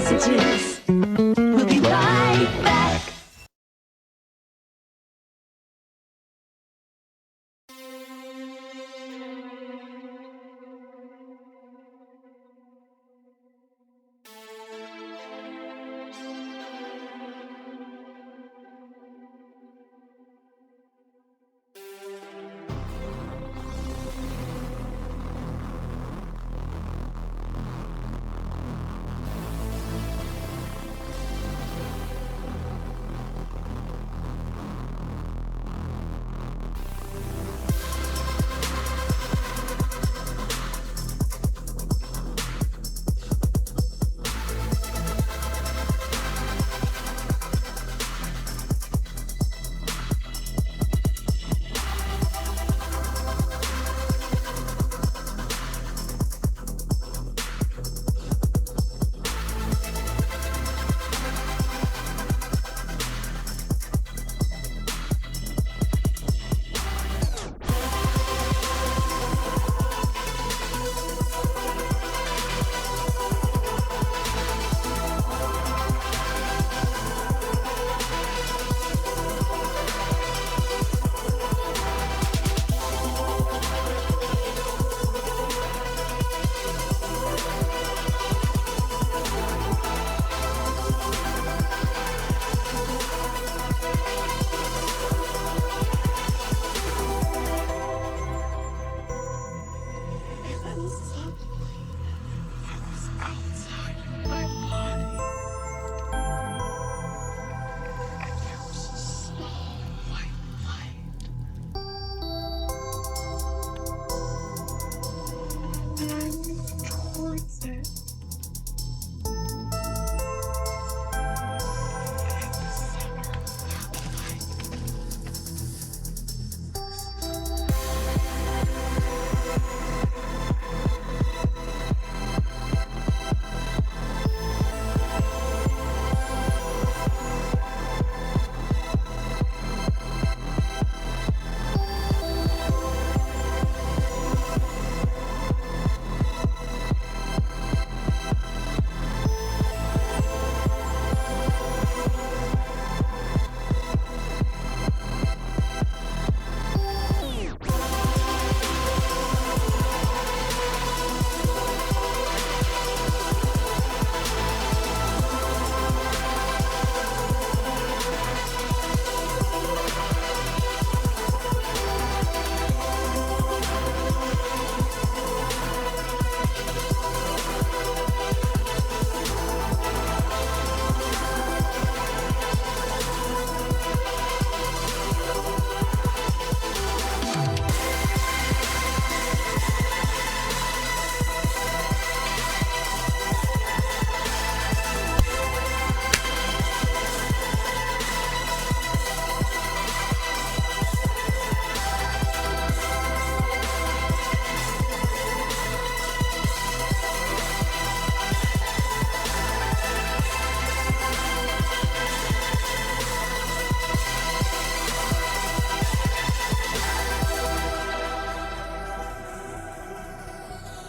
messages. We'll be right back.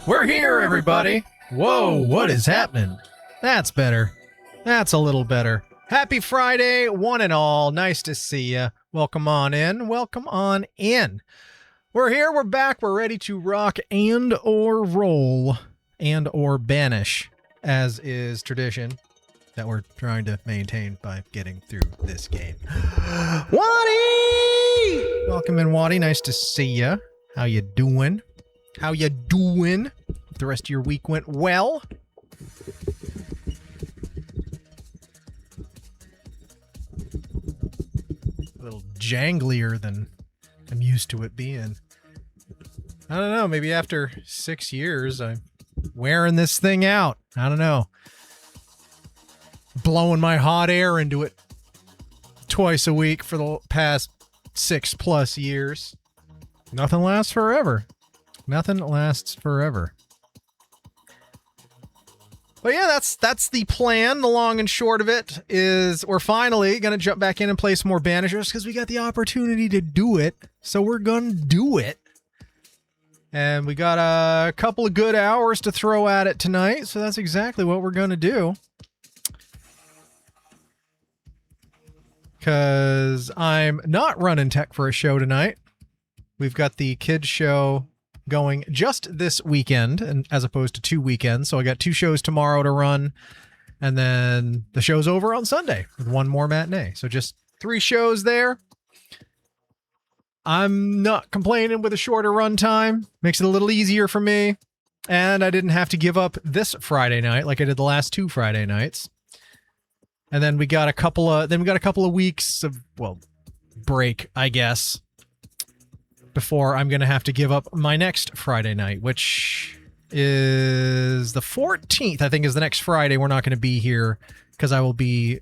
We're here, everybody. Whoa, what is happening? That's better. That's a little better. Happy Friday, one and all. Nice to see ya. Welcome on in. Welcome on in. We're here. We're back. We're ready to rock and or roll and or banish, as is tradition that we're trying to maintain by getting through this game. Waddy! Welcome in, Waddy. Nice to see ya. How you doing? How you doing? Hope the rest of your week went well. A little janglier than I'm used to it being. I don't know, maybe after 6 years, I'm wearing this thing out. I don't know. Blowing my hot air into it twice a week for the past 6+ years. Nothing lasts forever. Nothing lasts forever. But yeah, that's the plan. The long and short of it is we're finally going to jump back in and play some more Banishers because we got the opportunity to do it. So we're going to do it. And we got a couple of good hours to throw at it tonight. So that's exactly what we're going to do. Because I'm not running tech for a show tonight. We've got the kids show going just this weekend, and as opposed to 2 weekends. So I got 2 shows tomorrow to run, and then the show's over on Sunday with 1 more matinee. So just 3 shows there. I'm not complaining with a shorter run time. Makes it a little easier for me. And I didn't have to give up this Friday night like I did the last 2 Friday nights. And then we got a couple of weeks of, well, break, I guess, before I'm going to have to give up my next Friday night, which is the 14th, I think is the next Friday. We're not going to be here because I will be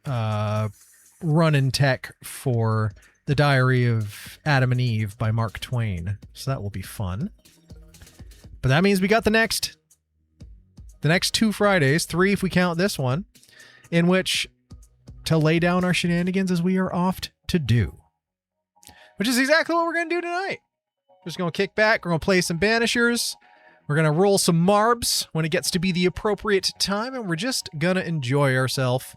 running tech for The Diary of Adam and Eve by Mark Twain. So that will be fun. But that means we got the next 2 Fridays, 3 if we count this one, in which to lay down our shenanigans as we are oft to do. Which is exactly what we're going to do tonight. We're just going to kick back. We're going to play some Banishers. We're going to roll some Marbs when it gets to be the appropriate time. And we're just going to enjoy ourselves.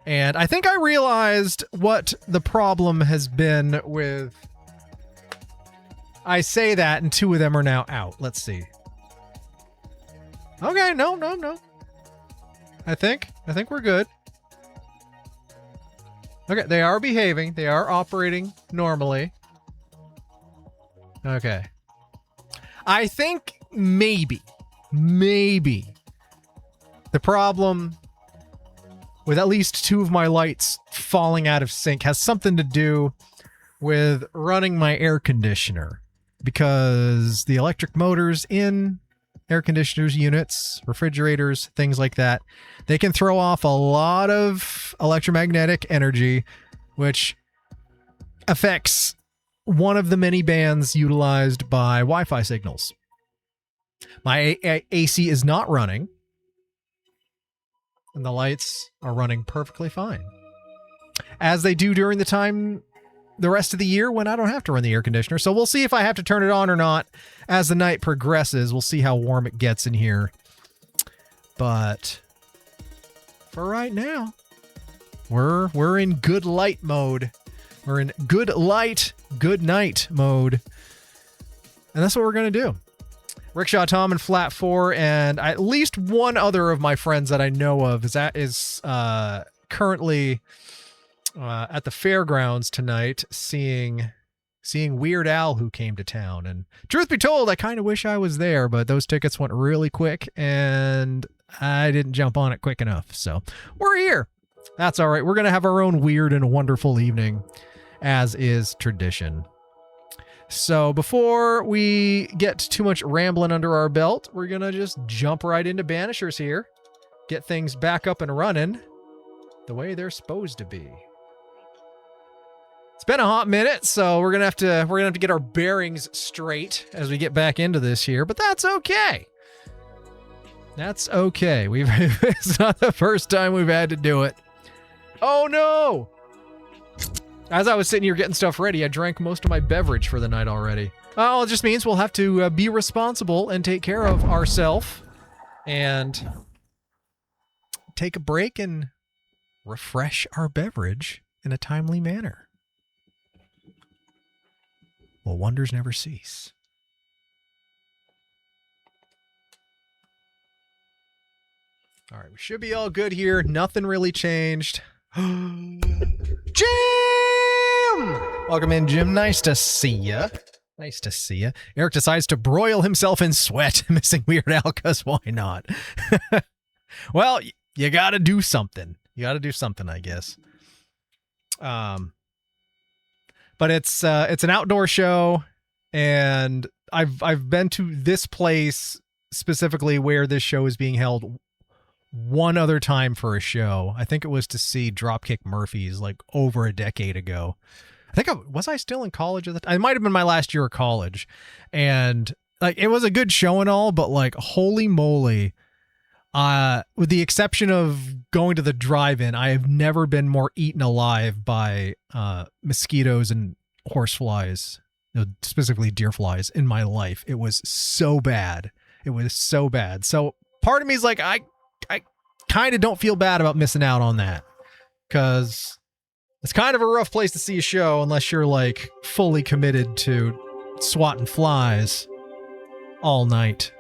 And I think I realized what the problem has been with... I say that and 2 of them are now out. Let's see. Okay, no. I think we're good. Okay, they are behaving. They are operating normally. Okay. I think maybe the problem with at least 2 of my lights falling out of sync has something to do with running my air conditioner, because the electric motors in air conditioners, units, refrigerators, things like that, they can throw off a lot of electromagnetic energy, which affects one of the many bands utilized by Wi-Fi signals. My AC is not running, and the lights are running perfectly fine, as they do during the rest of the year when I don't have to run the air conditioner. So we'll see if I have to turn it on or not as the night progresses. We'll see how warm it gets in here. But for right now, we're in good light mode. We're in good light, good night mode. And that's what we're going to do. Rickshaw Tom and Flat 4 and at least one other of my friends that I know of is currently at the fairgrounds tonight seeing Weird Al, who came to town. And truth be told, I kind of wish I was there, but those tickets went really quick and I didn't jump on it quick enough. So we're here. That's all right. We're going to have our own weird and wonderful evening, as is tradition. So before we get too much rambling under our belt, we're going to just jump right into Banishers here. Get things back up and running the way they're supposed to be. It's been a hot minute, so we're gonna have to get our bearings straight as we get back into this here, but that's okay. That's okay. It's not the first time we've had to do it. Oh no! As I was sitting here getting stuff ready, I drank most of my beverage for the night already. Well, it just means we'll have to be responsible and take care of ourselves and take a break and refresh our beverage in a timely manner. Well, wonders never cease. All right, we should be all good here. Nothing really changed. Jim! Welcome in, Jim. Nice to see ya. Nice to see ya. Eric decides to broil himself in sweat, missing Weird Al, because why not? Well, you gotta do something. You gotta do something, I guess. But it's an outdoor show, and I've been to this place specifically where this show is being held one other time for a show. I think it was to see Dropkick Murphys like over a decade ago. I think was I still in college at the time? It might have been my last year of college, and like it was a good show and all, but like holy moly, with the exception of going to the drive-in, I have never been more eaten alive by mosquitoes and horseflies, specifically deer flies, in my life. It was so bad. It was so bad. So part of me is like, I kind of don't feel bad about missing out on that, because it's kind of a rough place to see a show unless you're like fully committed to swatting flies all night.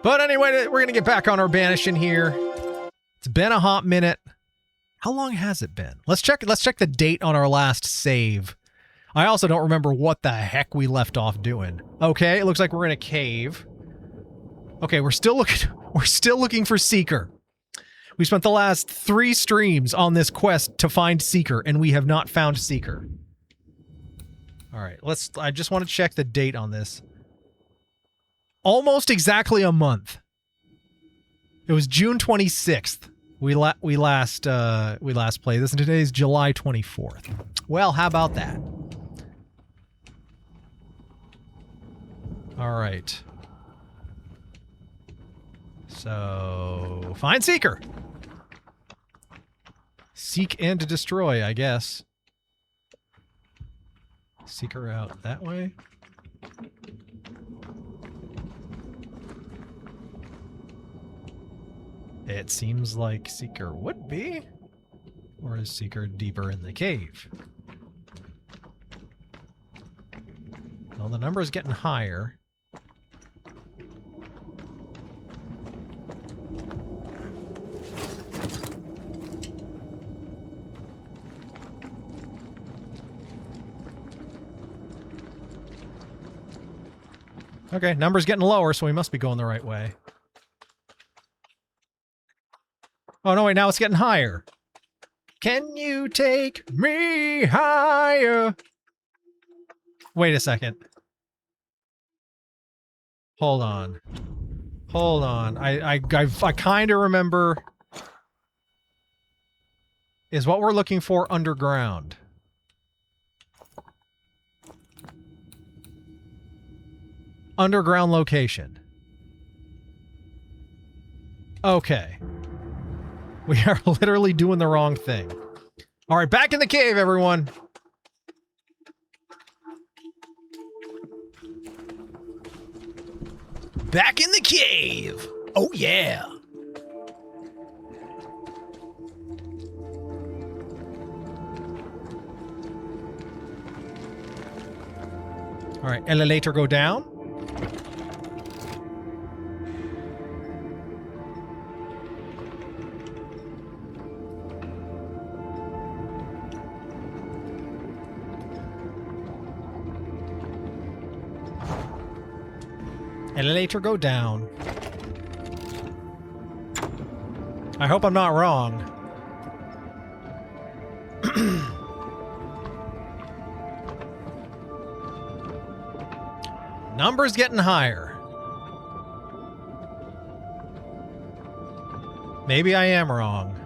But anyway, we're going to get back on our Banishing here. It's been a hot minute. How long has it been? Let's check the date on our last save. I also don't remember what the heck we left off doing. Okay, it looks like we're in a cave. Okay, we're still looking for Seeker. We spent the last 3 streams on this quest to find Seeker, and we have not found Seeker. All right, I just want to check the date on this. Almost exactly a month. It was June 26th. We last played this, and today's July 24th. Well, how about that? All right. So, find Seeker. Seek and to destroy, I guess. Seeker out that way. It seems like Seeker would be. Or is Seeker deeper in the cave? Well, the number is getting higher. Okay, number's getting lower, so we must be going the right way. Oh, no, wait, now it's getting higher. Can you take me higher? Wait a second. Hold on. Hold on. I kind of remember. Is what we're looking for underground? Underground location. Okay. We are literally doing the wrong thing. All right, back in the cave, everyone. Back in the cave. Oh, yeah. All right, elevator go down. Elevator go down. I hope I'm not wrong. Numbers getting higher. Maybe I am wrong.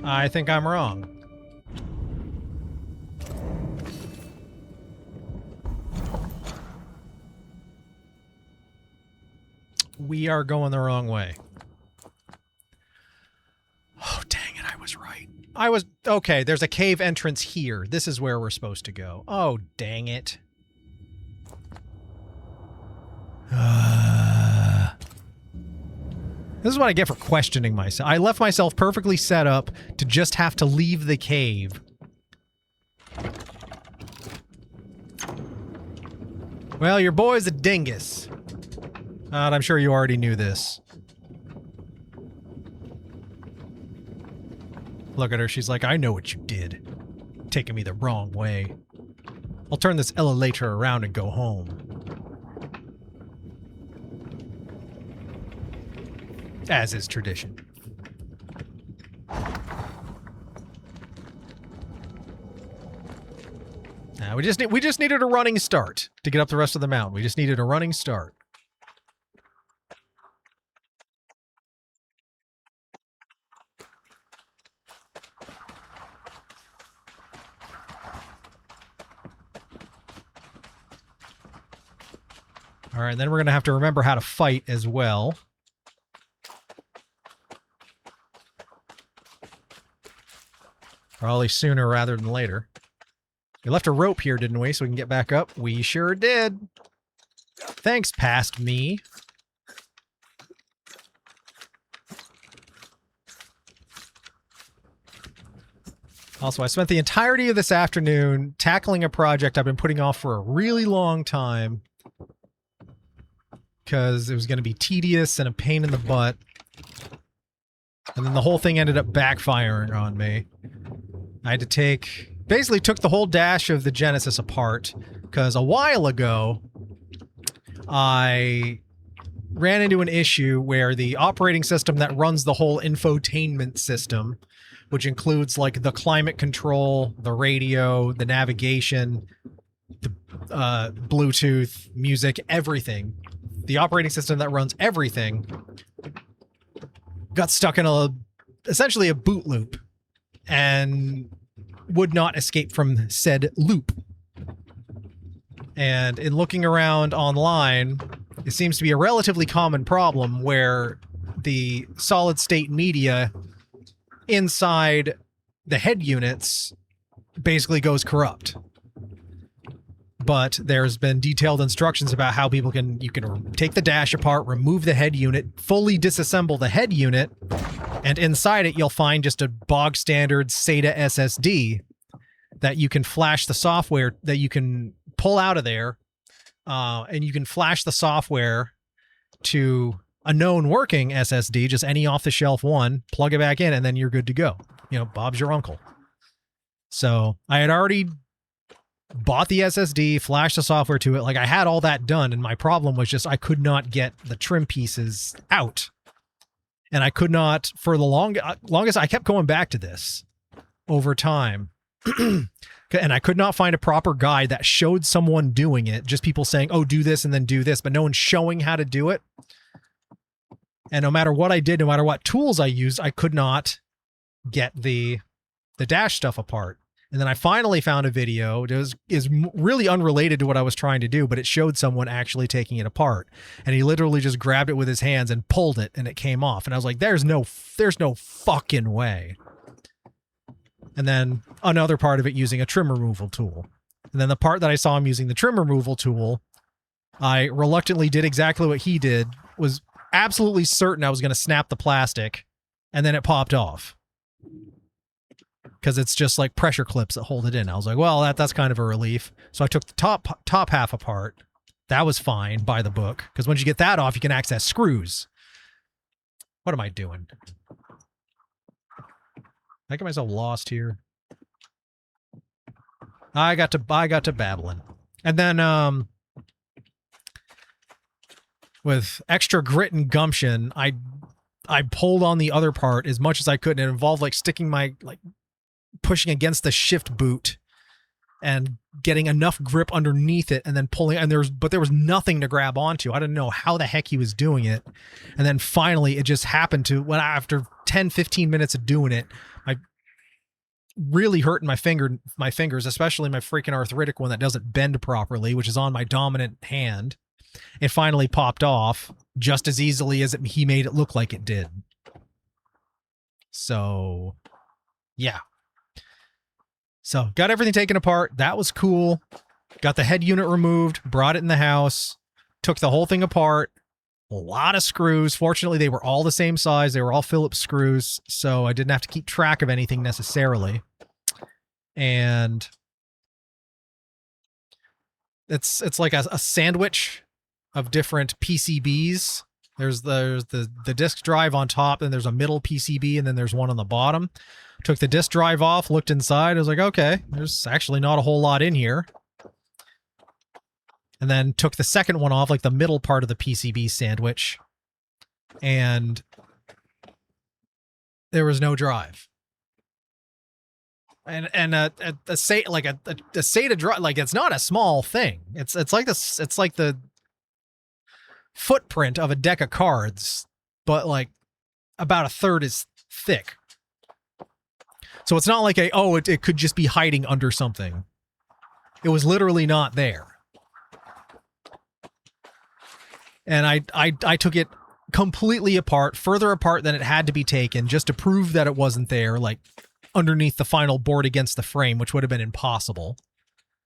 I think I'm wrong. We are going the wrong way. Oh, dang it, I was right. Okay, there's a cave entrance here. This is where we're supposed to go. Oh, dang it. This is what I get for questioning myself. I left myself perfectly set up to just have to leave the cave. Well, your boy's a dingus. I'm sure you already knew this. Look at her, she's like, I know what you did. Taking me the wrong way. I'll turn this elevator around and go home. As is tradition. Now we just needed a running start to get up the rest of the mountain. We just needed a running start. All right, then we're going to have to remember how to fight as well. Probably sooner rather than later. We left a rope here, didn't we, so we can get back up? We sure did. Thanks, past me. Also, I spent the entirety of this afternoon tackling a project I've been putting off for a really long time because it was going to be tedious and a pain in the butt. And then the whole thing ended up backfiring on me. I had to basically took the whole dash of the Genesis apart because a while ago I ran into an issue where the operating system that runs the whole infotainment system, which includes like the climate control, the radio, the navigation, the Bluetooth, music, everything. The operating system that runs everything got stuck in essentially a boot loop and would not escape from said loop. And in looking around online, it seems to be a relatively common problem where the solid state media inside the head units basically goes corrupt. But there's been detailed instructions about how you can take the dash apart, remove the head unit, fully disassemble the head unit, and inside it you'll find just a bog standard SATA SSD that you can flash the software that you can pull out of there, and you can flash the software to a known working SSD, just any off-the-shelf one, plug it back in, and then you're good to go. You know, Bob's your uncle. So I had already bought the SSD, flashed the software to it. Like I had all that done, and my problem was just I could not get the trim pieces out. And I could not, for the longest, I kept going back to this over time. And I could not find a proper guide that showed someone doing it. Just people saying, oh, do this and then do this, but no one showing how to do it. And no matter what I did, no matter what tools I used, I could not get the dash stuff apart. And then I finally found a video. It is really unrelated to what I was trying to do, but it showed someone actually taking it apart. And he literally just grabbed it with his hands and pulled it, and it came off. And I was like, there's no fucking way. And then another part of it using a trim removal tool. And then the part that I saw him using the trim removal tool, I reluctantly did exactly what he did, was absolutely certain I was going to snap the plastic, and then it popped off. Because it's just like pressure clips that hold it in. I was like, well, that's kind of a relief. So I took the top half apart. That was fine by the book. Because once you get that off, you can access screws. What am I doing? I get myself lost here. I got to babbling. And then with extra grit and gumption, I pulled on the other part as much as I could. And it involved like sticking my pushing against the shift boot and getting enough grip underneath it and then pulling, and there was nothing to grab onto. I didn't know how the heck he was doing it. And then finally it just happened to, when after 10-15 minutes of doing it, I really hurting my fingers, especially my freaking arthritic one that doesn't bend properly, which is on my dominant hand. it finally popped off just as easily as he made it look like it did. So, yeah. So, got everything taken apart. That was cool. Got the head unit removed, brought it in the house, took the whole thing apart. A lot of screws. Fortunately, they were all the same size. They were all Phillips screws, so I didn't have to keep track of anything necessarily. And it's like a sandwich of different PCBs. There's the disk drive on top, and there's a middle PCB, and then there's one on the bottom. Took the disk drive off, looked inside. I was like, okay, there's actually not a whole lot in here. And then took the second one off, like the middle part of the PCB sandwich, and there was no drive. And a SATA drive, like, it's not a small thing. It's like this. It's like the footprint of a deck of cards, but like about a third is thick. So it's not like it could just be hiding under something. It was literally not there. And I took it completely apart, further apart than it had to be taken, just to prove that it wasn't there, like underneath the final board against the frame, which would have been impossible.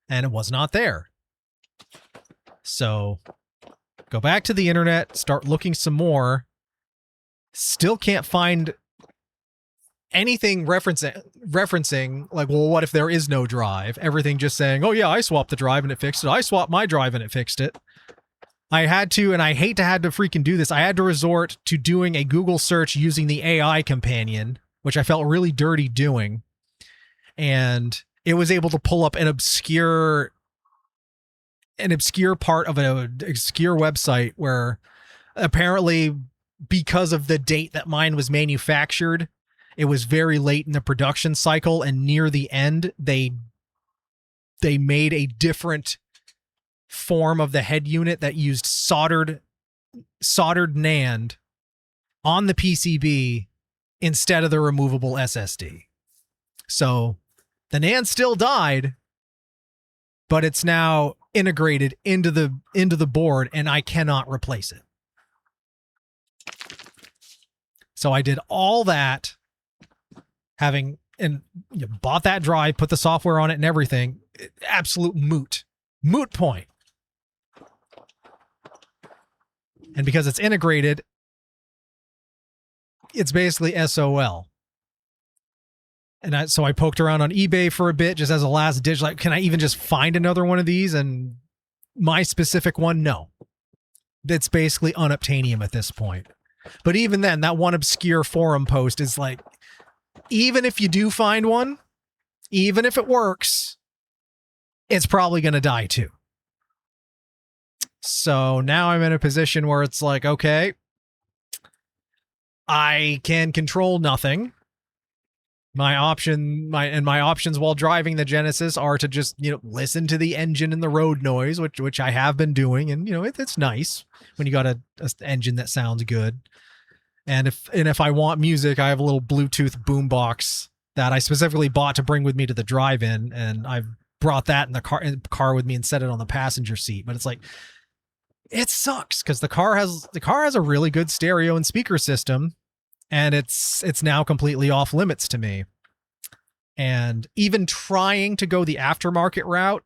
And it was not there. So go back to the internet, start looking some more. Still can't find anything referencing like, well, what if there is no drive? Everything just saying, oh yeah, I swapped the drive and it fixed it. I swapped my drive and it fixed it. I had to, and I hate to have to freaking do this, I had to resort to doing a Google search using the AI companion, which I felt really dirty doing. And it was able to pull up an obscure part of an obscure website where apparently, because of the date that mine was manufactured, it was very late in the production cycle, and near the end, they made a different form of the head unit that used soldered NAND on the PCB instead of the removable SSD. So the NAND still died, but it's now integrated into the board, and I cannot replace it. So I did all that, bought that drive, put the software on it and everything. Absolute moot point. And because it's integrated, it's basically SOL. And so I poked around on eBay for a bit, just as a last ditch, like, can I even just find another one of these? And my specific one, no. It's basically unobtainium at this point. But even then, that one obscure forum post is like, even if you do find one, even if it works, it's probably going to die too. So now I'm in a position where it's like, okay, I can control nothing. My options while driving the Genesis are to just, listen to the engine and the road noise, which I have been doing. And, it's nice when you got a engine that sounds good. And if I want music, I have a little Bluetooth boombox that I specifically bought to bring with me to the drive-in. And I've brought that in the car with me and set it on the passenger seat. But it's like, it sucks because the car has a really good stereo and speaker system, and it's now completely off limits to me. And even trying to go the aftermarket route,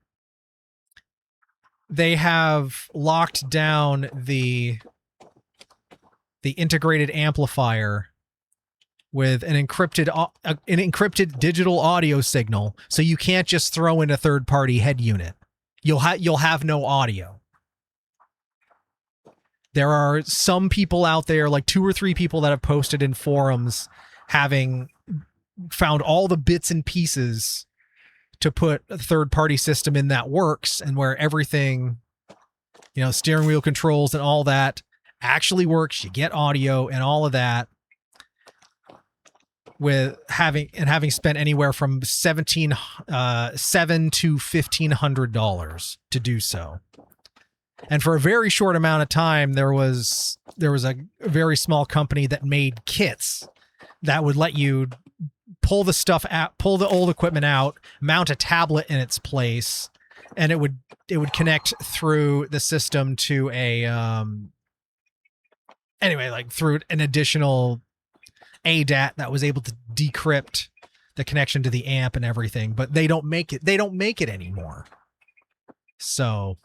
they have locked down the integrated amplifier with an encrypted digital audio signal, so you can't just throw in a third-party head unit. You'll have no audio. There are some people out there, like 2 or 3 people that have posted in forums, having found all the bits and pieces to put a third-party system in that works, and where everything, steering wheel controls and all that actually works. You get audio and all of that, with having spent anywhere from $700 to $1,500 to do so. And for a very short amount of time, there was a very small company that made kits that would let you pull the stuff out, pull the old equipment out, mount a tablet in its place, and it would connect through the system to a anyway, like through an additional ADAT that was able to decrypt the connection to the amp and everything, but they don't make it anymore. So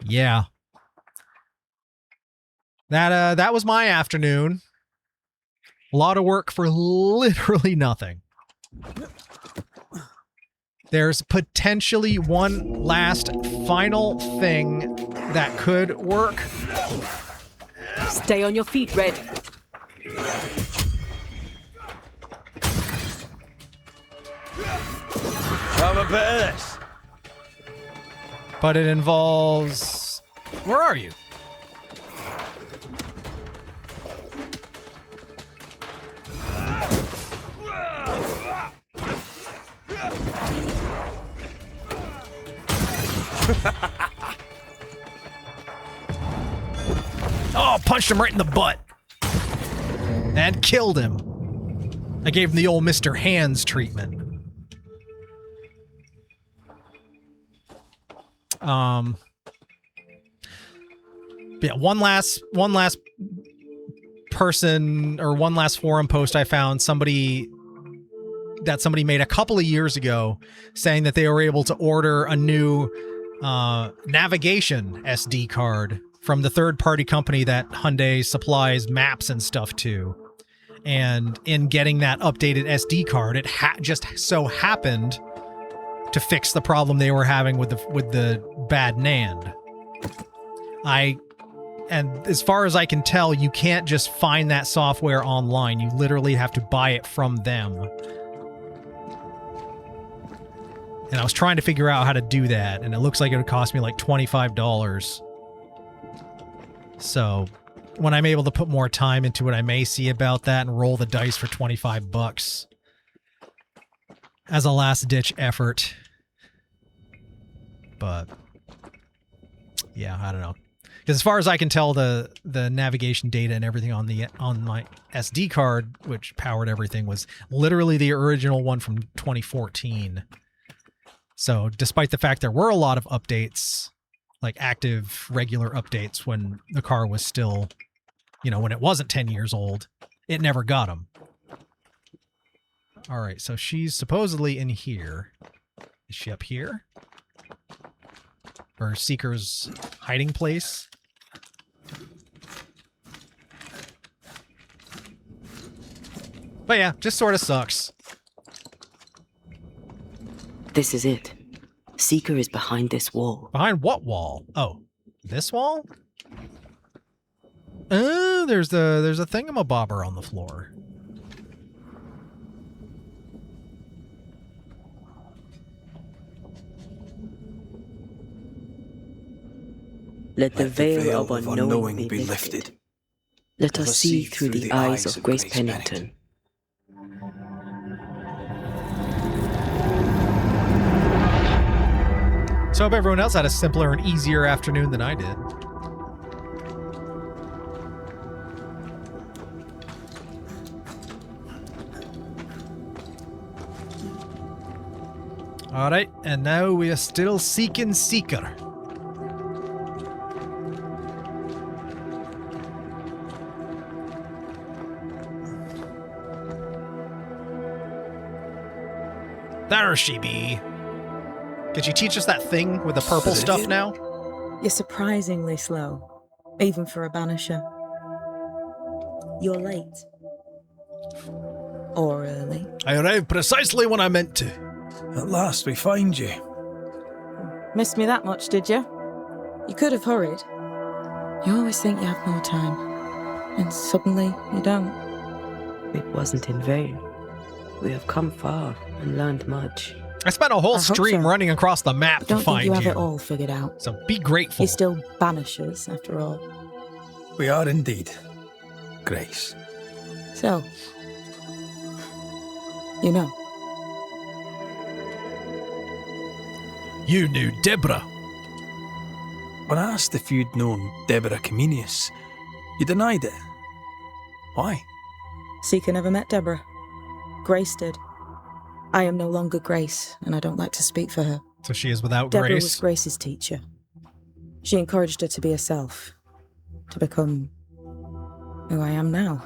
yeah. That was my afternoon. A lot of work for literally nothing. There's potentially one last final thing that could work. Stay on your feet, Red. Have a bit of this. But it involves... Where are you? Oh, punched him right in the butt. And killed him. I gave him the old Mr. Hands treatment. Yeah, one last person or one last forum post I found, somebody made a couple of years ago saying that they were able to order a new navigation SD card from the third-party company that Hyundai supplies maps and stuff to. And in getting that updated SD card, it just so happened to fix the problem they were having with the bad NAND. And as far as I can tell, you can't just find that software online. You literally have to buy it from them. And I was trying to figure out how to do that, and it looks like it would cost me like $25. So when I'm able to put more time into it, I may see about that and roll the dice for $25 as a last-ditch effort. But yeah, I don't know. Because as far as I can tell, the navigation data and everything on my SD card, which powered everything, was literally the original one from 2014. So despite the fact there were a lot of updates, like active, regular updates when the car was still, when it wasn't 10 years old, it never got them. All right, so she's supposedly in here. Is she up here? Or Seeker's hiding place? But yeah, just sort of sucks. This is it. Seeker is behind this wall. Behind what wall? Oh, this wall? Oh, there's a thingamabobber on the floor. Let the veil of unknowing be lifted. Let us see through the eyes of Grace Pennington. So I hope everyone else had a simpler and easier afternoon than I did. Alright, and now we are still seeking Seeker. There she be. Could you teach us that thing with the purple stuff now? You're surprisingly slow, even for a banisher. You're late. Or early. I arrived precisely when I meant to. At last we find you. Missed me that much, did you? You could have hurried. You always think you have more time, and suddenly you don't. It wasn't in vain. We have come far and learned much. I spent a whole I hope stream so. running across the map to Don't find think you have you. it all figured out. So be grateful. You're still banishers, after all. We are indeed. Grace. So, you know. You knew Deborah. When I asked if you'd known Deborah Comenius, you denied it. Why? Seeker never met Deborah. Grace did. I am no longer Grace, and I don't like to speak for her. So she is without Deborah grace? was Grace's teacher. She encouraged her to be herself, to become who I am now.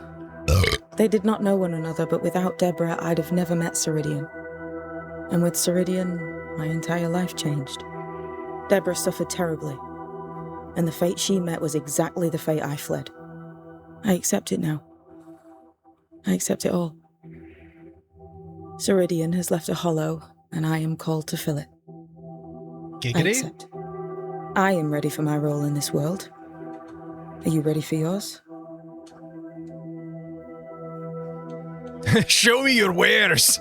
They did not know one another, but without Deborah, I'd have never met Ceridian. And with Ceridian, my entire life changed. Deborah suffered terribly, and the fate she met was exactly the fate I fled. I accept it now. I accept it all. Ceridian has left a hollow, and I am called to fill it. I Giggity? accept. I am ready for my role in this world. Are you ready for yours? Show me your wares.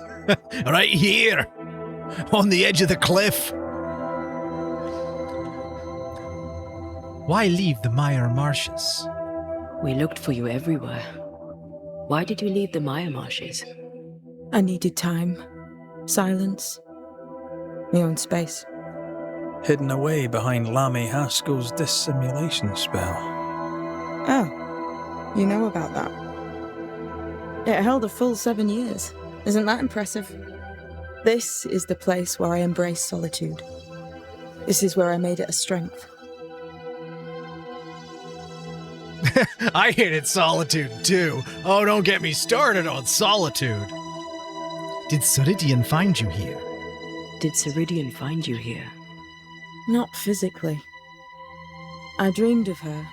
Right here. On the edge of the cliff. Why leave the Mire Marshes? We looked for you everywhere. Why did you leave the Maya Marshes? I needed time, silence, my own space. Hidden away behind Lammy Haskell's dissimulation spell. Oh, you know about that. It held a full 7 years. Isn't that impressive? This is the place where I embrace solitude. This is where I made it a strength. I hated solitude too. Oh, don't get me started on solitude. Did Ceridian find you here? Did Ceridian find you here? Not physically. I dreamed of her.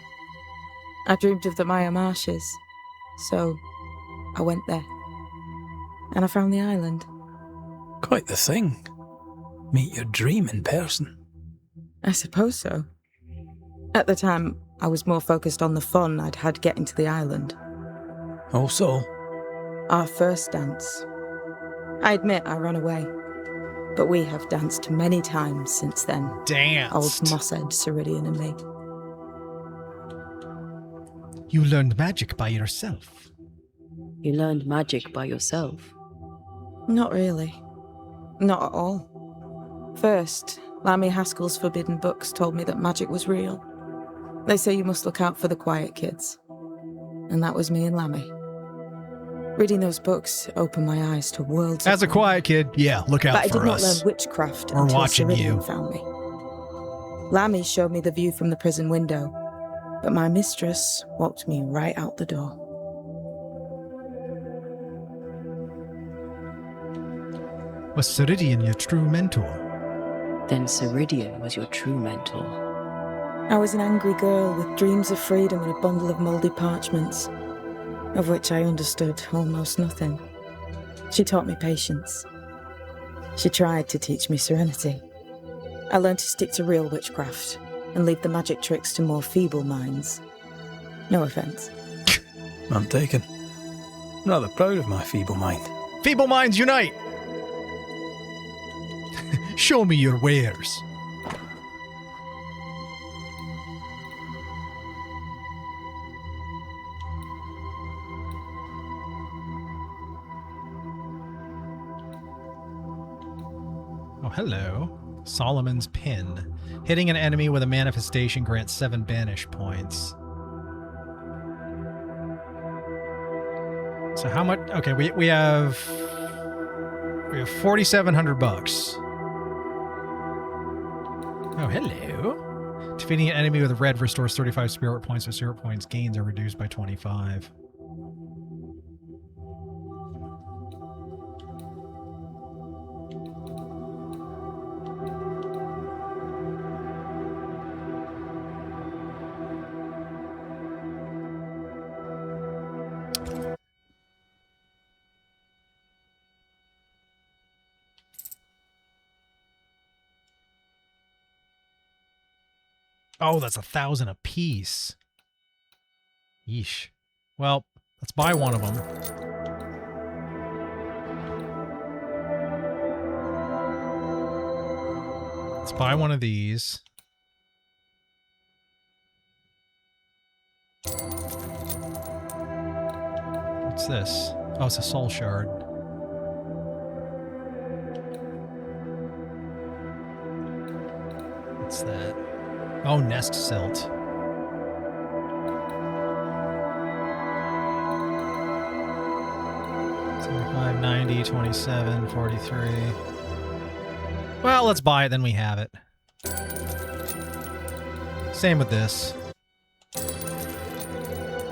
I dreamed of the Maya Marshes. So, I went there. And I found the island. Quite the thing. Meet your dream in person. I suppose so. At the time, I was more focused on the fun I'd had getting to the island. Also, Our first dance. I admit I ran away. But we have danced many times since then. Danced. Old Mosshead, Ceridian and me. You learned magic by yourself. You learned magic by yourself. Not really. Not at all. First, Lammy Haskell's forbidden books told me that magic was real. They say you must look out for the quiet kids. And that was me and Lammy. Reading those books opened my eyes to worlds As a of quiet kid, yeah, look out But I for did not us. learn witchcraft We're until watching Ceridian you. found me. Lammy showed me the view from the prison window, but my mistress walked me right out the door. Was Ceridian your true mentor? Then Ceridian was your true mentor. I was an angry girl with dreams of freedom and a bundle of mouldy parchments, of which I understood almost nothing. She taught me patience. She tried to teach me serenity. I learned to stick to real witchcraft and leave the magic tricks to more feeble minds. No offense. I'm taken. Rather proud of my feeble mind. Feeble minds unite! Show me your wares. Oh, hello. Solomon's Pin. Hitting an enemy with a manifestation grants 7 banish points. So how much? Okay, we have 4,700 bucks. Oh, hello. Defeating an enemy with a red restores 35 spirit points, so spirit points gains are reduced by 25. Oh, that's 1,000 apiece. Yeesh. Well, let's buy one of them. Let's buy one of these. What's this? Oh, it's a soul shard. What's that? Oh, nest silt. $75, $90, $27, $43. Well, let's buy it, then we have it. Same with this.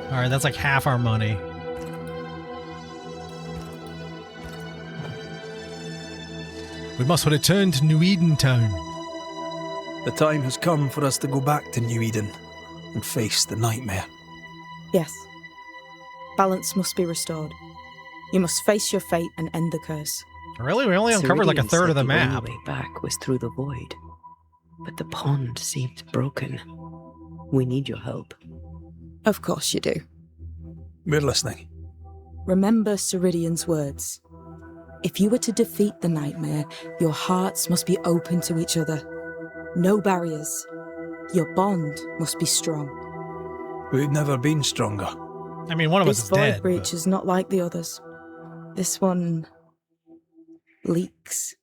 Alright, that's like half our money. We must return to New Eden Town. The time has come for us to go back to New Eden and face the nightmare. Yes. Balance must be restored. You must face your fate and end the curse. Really? We only uncovered like a Ceridian third of said the map. only way back was through the void. But the pond seemed broken. We need your help. Of course you do. We're listening. Remember Ceridian's words. If you were to defeat the nightmare, your hearts must be open to each other. No barriers. Your bond must be strong. We've never been stronger. I mean, one of us This is void dead. breach is not like the others. This one leaks.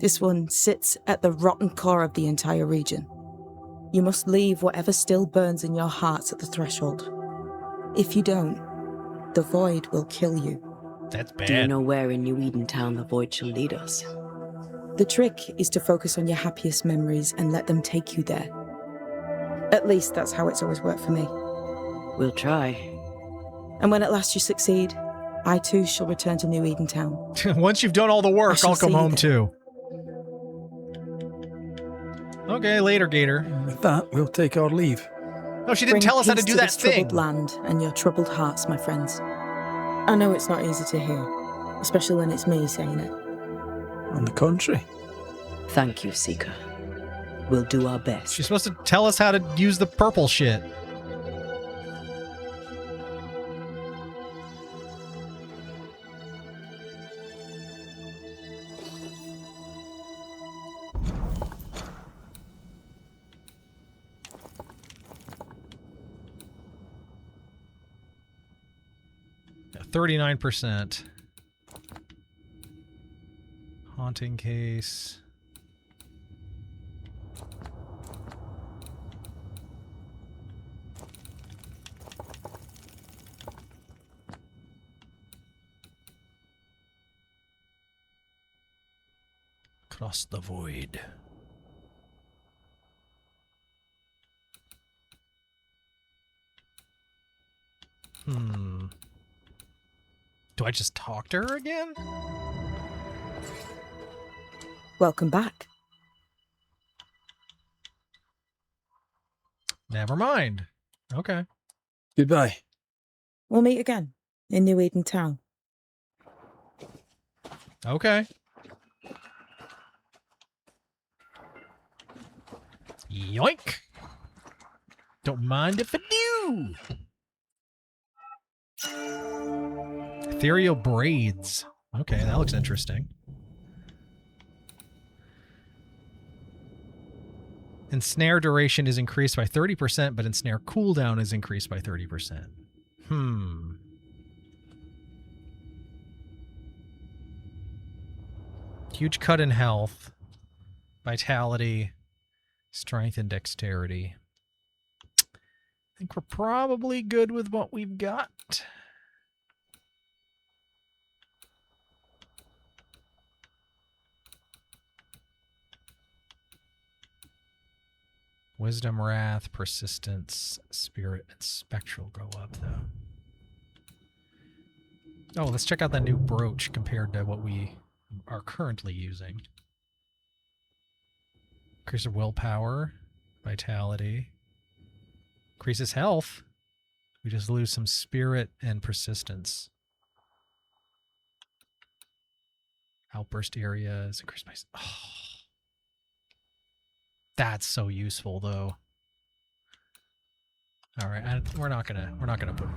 This one sits at the rotten core of the entire region. You must leave whatever still burns in your hearts at the threshold. If you don't, the void will kill you. That's bad. Do you know where in New Eden Town the void shall lead us? The trick is to focus on your happiest memories and let them take you there. At least that's how it's always worked for me. We'll try. And when at last you succeed, I too shall return to New Eden Town. Once you've done all the work, shall I'll come see you home there. too. Okay, later, Gator. With that, we'll take our leave. No, she didn't Bring tell us how to peace do that this thing. troubled land and your troubled hearts, my friends. I know it's not easy to hear, especially when it's me saying it. On the contrary. Thank you, Seeker. We'll do our best. She's supposed to tell us how to use the purple shit. Yeah, 39%. Haunting case. Cross the void. Do I just talk to her again? Welcome back. Never mind. Okay. Goodbye. We'll meet again in New Eden Town. Okay. Yoink. Don't mind if I do. Ethereal braids. Okay, that looks interesting. Ensnare duration is increased by 30%, but ensnare cooldown is increased by 30%. Huge cut in health, vitality, strength, and dexterity. I think we're probably good with what we've got. Wisdom, Wrath, Persistence, Spirit, and Spectral go up, though. Oh, let's check out that new brooch compared to what we are currently using. Increases willpower, vitality. Increases health. We just lose some spirit and persistence. Outburst area is increased by... Oh. That's so useful, though. All right, we're not gonna put.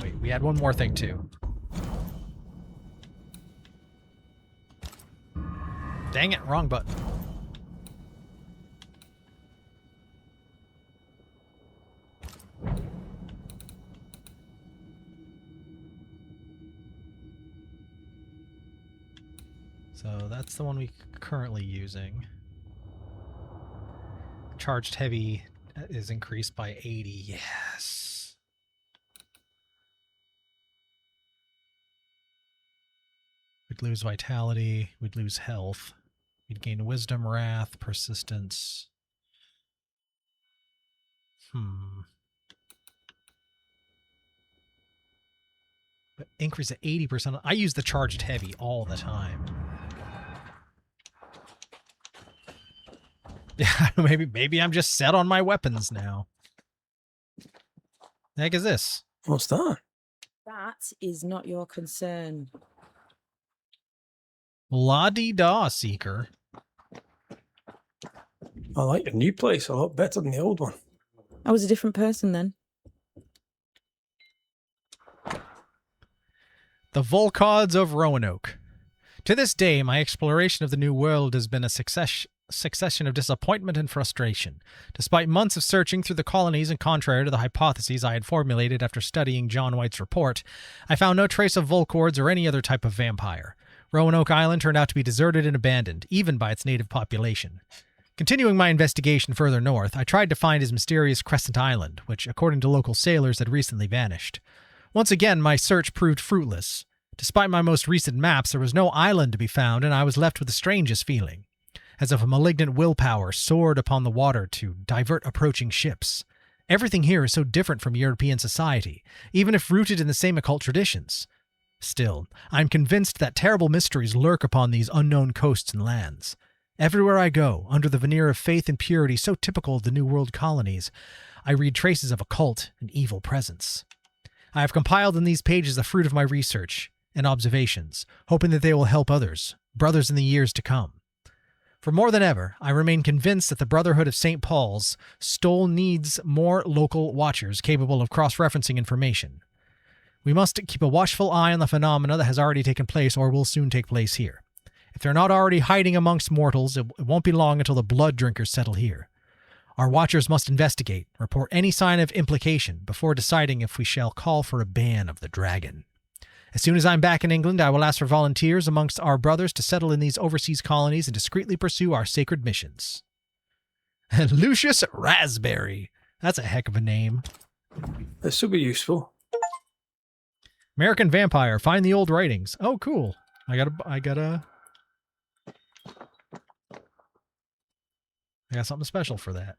Wait, we had one more thing too. Dang it, wrong button. So that's the one we're currently using. Charged heavy is increased by 80. Yes. We'd lose vitality. We'd lose health. You'd gain wisdom, wrath, persistence. But increase at 80%. I use the charged heavy all the time. Yeah, maybe I'm just set on my weapons now. The heck is this? What's that? That is not your concern. La-di-da, Seeker. I like your new place a lot better than the old one. I was a different person then. The Volcods of Roanoke. To this day, my exploration of the New World has been a succession of disappointment and frustration. Despite months of searching through the colonies and contrary to the hypotheses I had formulated after studying John White's report, I found no trace of Volcords or any other type of vampire. Roanoke Island turned out to be deserted and abandoned, even by its native population. Continuing my investigation further north, I tried to find his mysterious Crescent Island, which, according to local sailors, had recently vanished. Once again, my search proved fruitless. Despite my most recent maps, there was no island to be found, and I was left with the strangest feeling, as if a malignant willpower soared upon the water to divert approaching ships. Everything here is so different from European society, even if rooted in the same occult traditions. Still, I'm convinced that terrible mysteries lurk upon these unknown coasts and lands. Everywhere I go, under the veneer of faith and purity so typical of the New World colonies, I read traces of occult and evil presence. I have compiled in these pages the fruit of my research and observations, hoping that they will help others, brothers in the years to come. For more than ever, I remain convinced that the Brotherhood of St. Paul's still needs more local watchers capable of cross-referencing information. We must keep a watchful eye on the phenomena that has already taken place or will soon take place here. If they're not already hiding amongst mortals, it won't be long until the blood drinkers settle here. Our watchers must investigate, report any sign of implication before deciding if we shall call for a ban of the dragon. As soon as I'm back in England, I will ask for volunteers amongst our brothers to settle in these overseas colonies and discreetly pursue our sacred missions. Lucius Raspberry. That's a heck of a name. This will be useful. American Vampire. Find the old writings. Oh, cool. I got something special for that.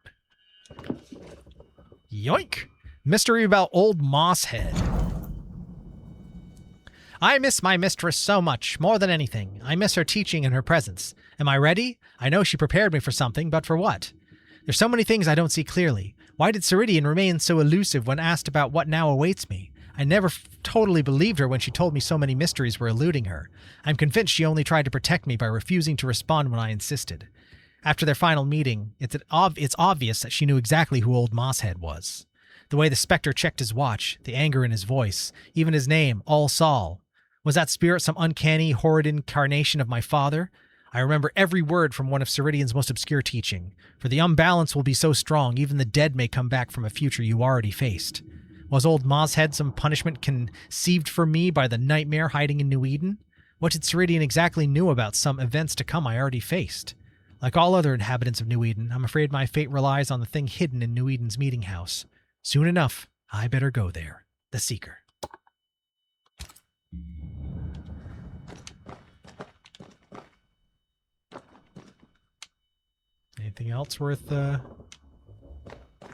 Yoink! Mystery about old Mosshead. I miss my mistress so much, more than anything. I miss her teaching and her presence. Am I ready? I know she prepared me for something, but for what? There's so many things I don't see clearly. Why did Ceridian remain so elusive when asked about what now awaits me? I never totally believed her when she told me so many mysteries were eluding her. I'm convinced she only tried to protect me by refusing to respond when I insisted. After their final meeting, it's obvious that she knew exactly who old Mosshead was. The way the Spectre checked his watch, the anger in his voice, even his name, All Saul. Was that spirit some uncanny, horrid incarnation of my father? I remember every word from one of Ceridian's most obscure teaching. For the unbalance will be so strong, even the dead may come back from a future you already faced. Was old Mosshead some punishment conceived for me by the nightmare hiding in New Eden? What did Ceridian exactly know about some events to come I already faced? Like all other inhabitants of New Eden, I'm afraid my fate relies on the thing hidden in New Eden's meeting house. Soon enough, I better go there. The Seeker. Anything else worth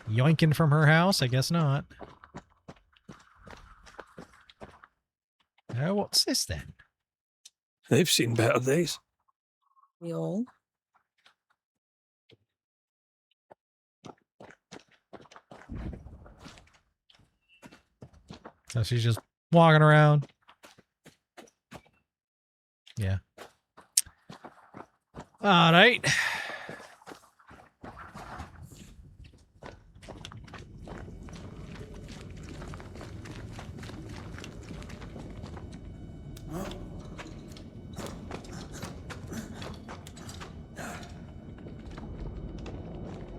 yoinking from her house? I guess not. What's this then? They've seen better days. We all? So she's just walking around. Yeah. All right.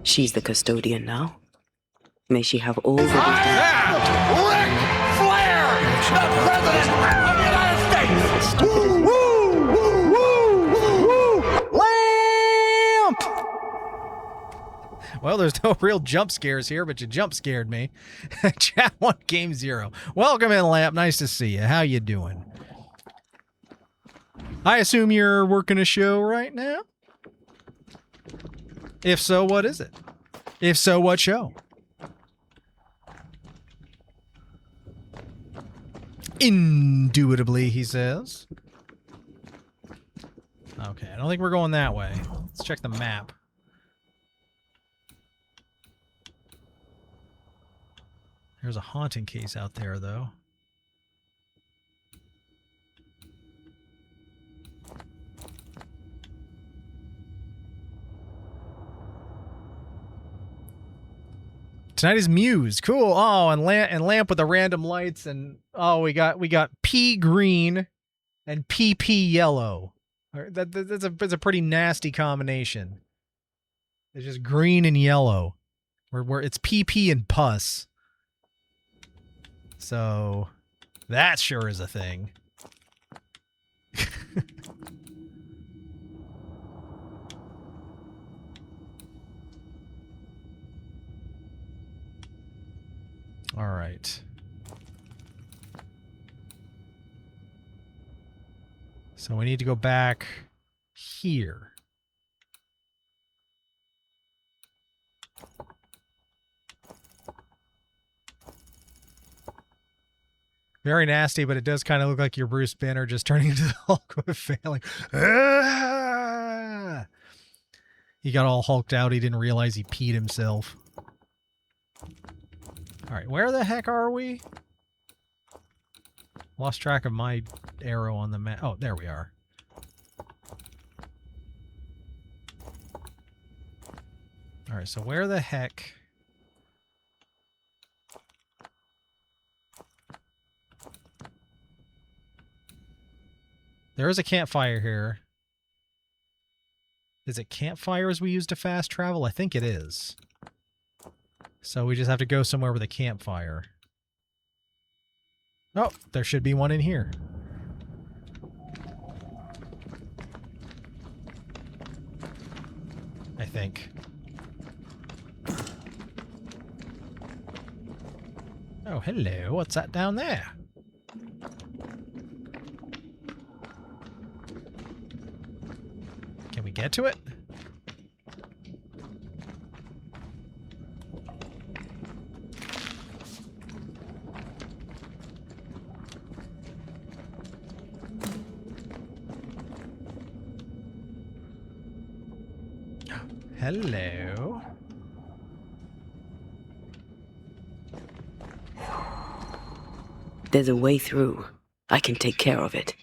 She's the custodian now. May she have all the... I am Ric Flair, the President of the United States! Woo, woo, woo, woo, woo! Lamp! Well, there's no real jump scares here, but you jump scared me. Chat 1, Game 0. Welcome in, Lamp. Nice to see you. How you doing? I assume you're working a show right now? If so, what is it? If so, what show? Indubitably, he says. Okay, I don't think we're going that way. Let's check the map. There's a haunting case out there, though. Tonight is Muse. Cool. Oh, and lamp with the random lights, and oh, we got pea green and PP yellow. That's a pretty nasty combination. It's just green and yellow. Where it's PP and pus. So that sure is a thing. All right. So we need to go back here. Very nasty, but it does kind of look like your Bruce Banner just turning into the Hulk with failing. Ah! He got all hulked out. He didn't realize he peed himself. All right, where the heck are we? Lost track of my arrow on the map. Oh, there we are. All right, so where the heck? There is a campfire here. Is it campfires we use to fast travel? I think it is. So we just have to go somewhere with a campfire. Oh, there should be one in here. I think. Oh, hello. What's that down there? Can we get to it? Hello. There's a way through. I can take care of it.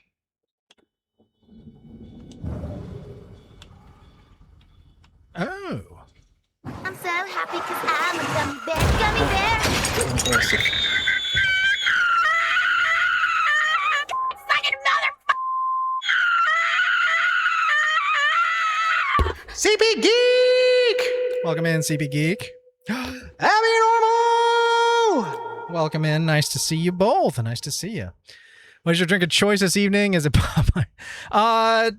Oh. I'm so happy because I'm a gummy bear. Gummy bear! Fucking CP Geek! Welcome in, CP Geek. Abby Normal! Welcome in. Nice to see you both. Nice to see you. What is your drink of choice this evening? Is it Popeye? I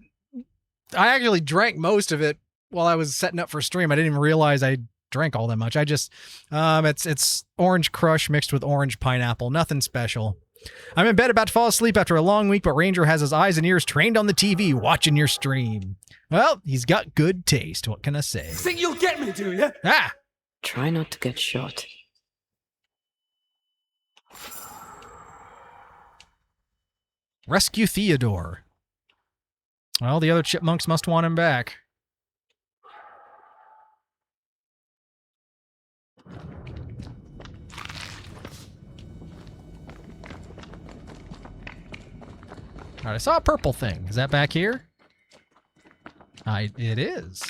actually drank most of it while I was setting up for stream. I didn't even realize I drank all that much. I just, it's orange crush mixed with orange pineapple. Nothing special. I'm in bed about to fall asleep after a long week, but Ranger has his eyes and ears trained on the TV watching your stream. Well, he's got good taste. What can I say? Think you'll get me, do you? Ah! Try not to get shot. Rescue Theodore. Well, the other chipmunks must want him back. All right, I saw a purple thing. Is that back here? It is.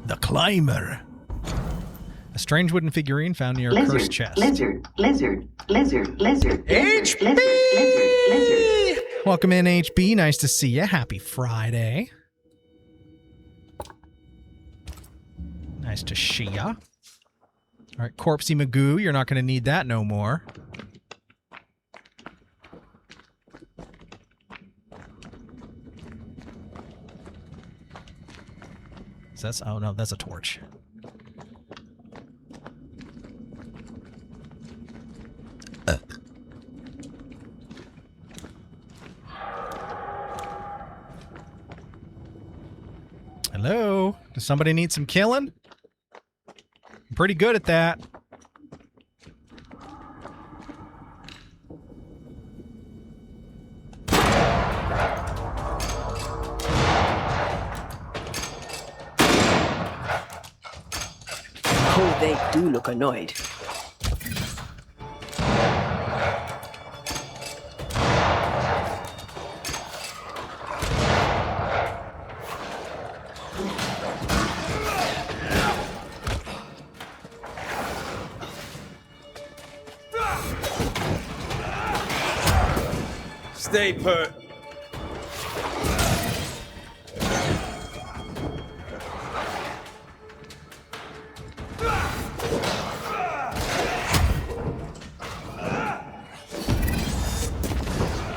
The Climber. A strange wooden figurine found near a cursed chest. Lizard. HB! Welcome in, HB. Nice to see you. Happy Friday. Nice to see ya. All right, Corpsey Magoo, you're not going to need that no more. Oh no, that's a torch. Does somebody need some killing? I'm pretty good at that. Oh, they do look annoyed. Stay put.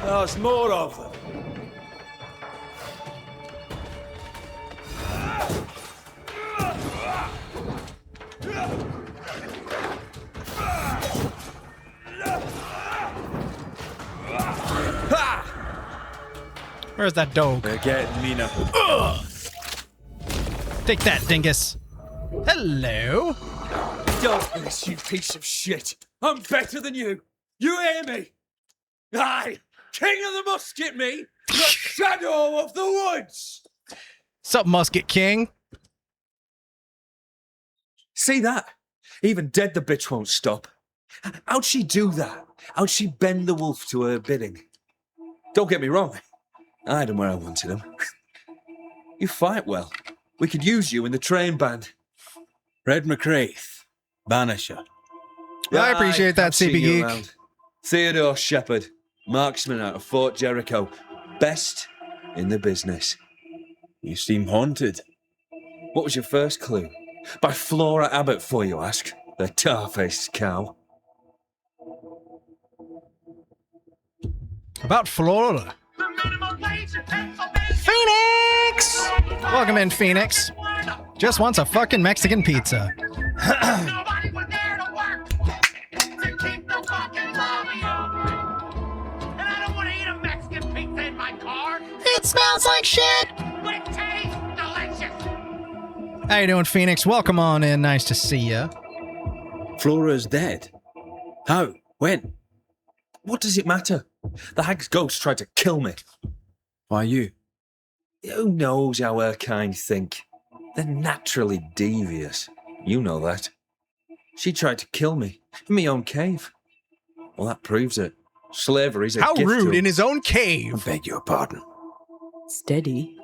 There's more of them. Where's that dog? They're getting me now. Take that, dingus. Hello. Darkness, you piece of shit. I'm better than you. You hear me? Aye, king of the musket, me. The shadow of the woods. Sup, Musket King? See that? Even dead, the bitch won't stop. How'd she do that? How'd she bend the wolf to her bidding? Don't get me wrong. I had him where I wanted him. You fight well. We could use you in the train band. Red McCraith, Banisher. I appreciate that, I've seen CP you Geek. around. Theodore Shepherd, marksman out of Fort Jericho. Best in the business. You seem haunted. What was your first clue? By Flora Abbott, for you ask. The tar-faced cow. About Florida. Phoenix! Welcome in, Phoenix. Just wants a fucking Mexican pizza. Nobody was there to work to keep the fucking lobby open. And I don't want to eat a Mexican pizza in my car. It smells like shit. But it tastes delicious. How you doing, Phoenix? Welcome on in. Nice to see you. Flora's dead. How? When? What does it matter? The hag's ghost tried to kill me. Why you? Who knows how her kind think? They're naturally devious. You know that. She tried to kill me in my own cave. Well, that proves it. Slavery's a How gift rude, to in his own cave. I beg your pardon. Steady.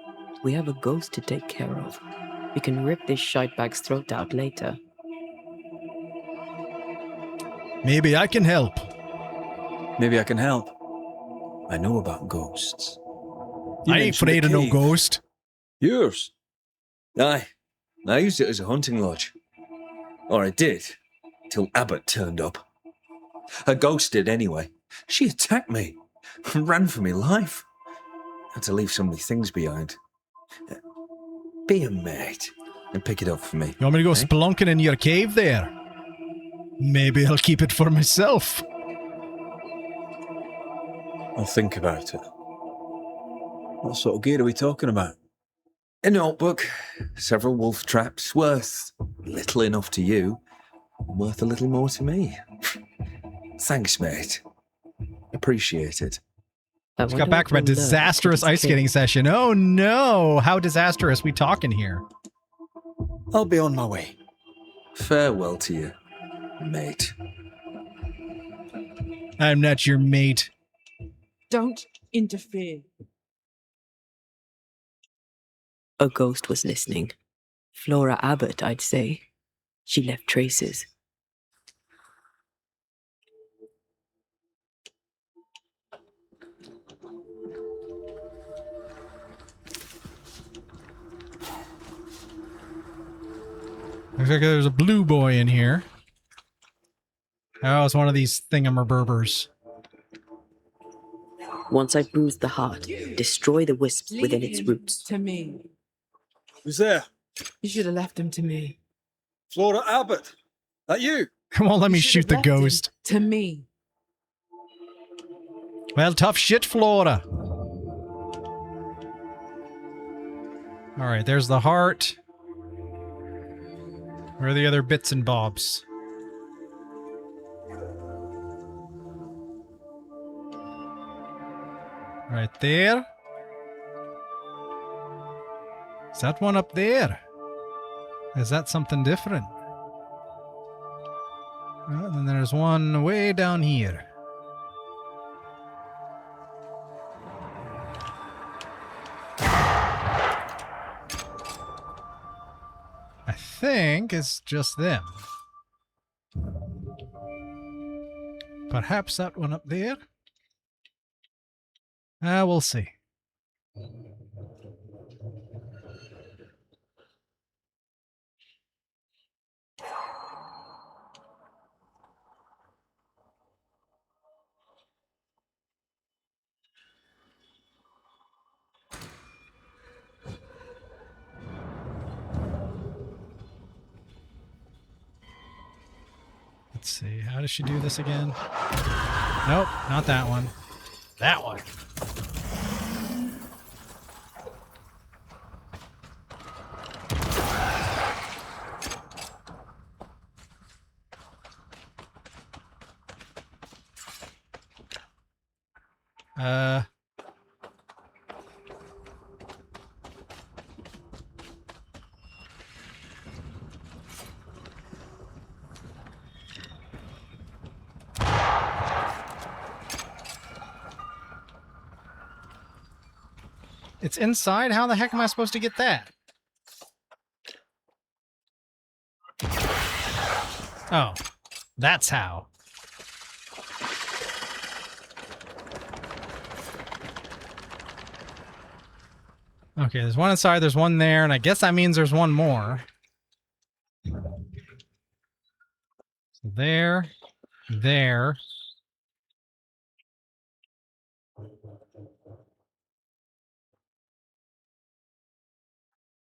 We have a ghost to take care of. We can rip this shitebag's throat out later. Maybe I can help. Maybe I can help. I know about ghosts. I ain't afraid of no ghost. Yours? Aye. I used it as a hunting lodge. Or I did, till Abbott turned up. A ghost did anyway. She attacked me. Ran for me life. Had to leave so many things behind. Be a mate and pick it up for me. You want me to go eh? spelunking in your cave there? Maybe I'll keep it for myself. I'll think about it. What sort of gear are we talking about? A notebook, several wolf traps, worth little enough to you, worth a little more to me. Thanks, mate. Appreciate it. Just got back from a disastrous ice skating session. Oh no! How disastrous we talking here? I'll be on my way. Farewell to you, mate. I'm not your mate. Don't interfere. A ghost was listening. Flora Abbott, I'd say. She left traces. Looks like there's a blue boy in here. Oh, it's one of these thingamabobbers. Once I bruise the heart, destroy the wisps within its roots. To me. Who's there? You should have left him to me. Flora Abbott. That you? Come on, let me You should shoot have the left him ghost. To me. Well, tough shit, Flora. Alright, there's the heart. Where are the other bits and bobs? Right there. Is that one up there? Is that something different? Oh, and then there's one way down here. I think it's just them. Perhaps that one up there? We'll see. Let's see. How does she do this again? Nope, not that one. That one. It's inside? How the heck am I supposed to get that? Oh, that's how. Okay, there's one inside, there's one there, and I guess that means there's one more. So there, there.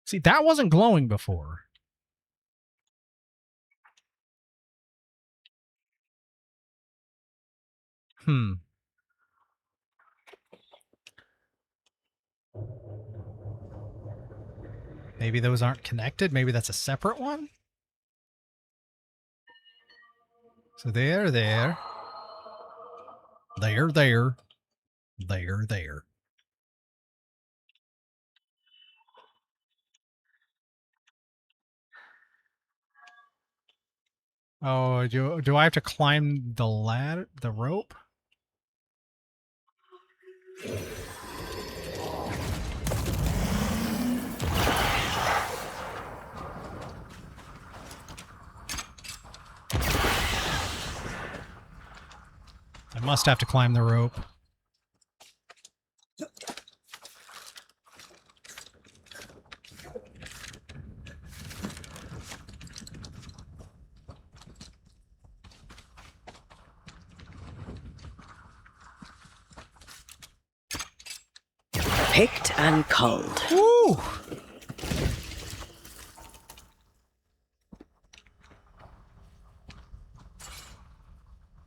See, that wasn't glowing before. Maybe those aren't connected. Maybe that's a separate one. So there, there. There, there. There, there. Oh, do I have to climb the ladder, the rope? I must have to climb the rope. Picked and culled. Woo!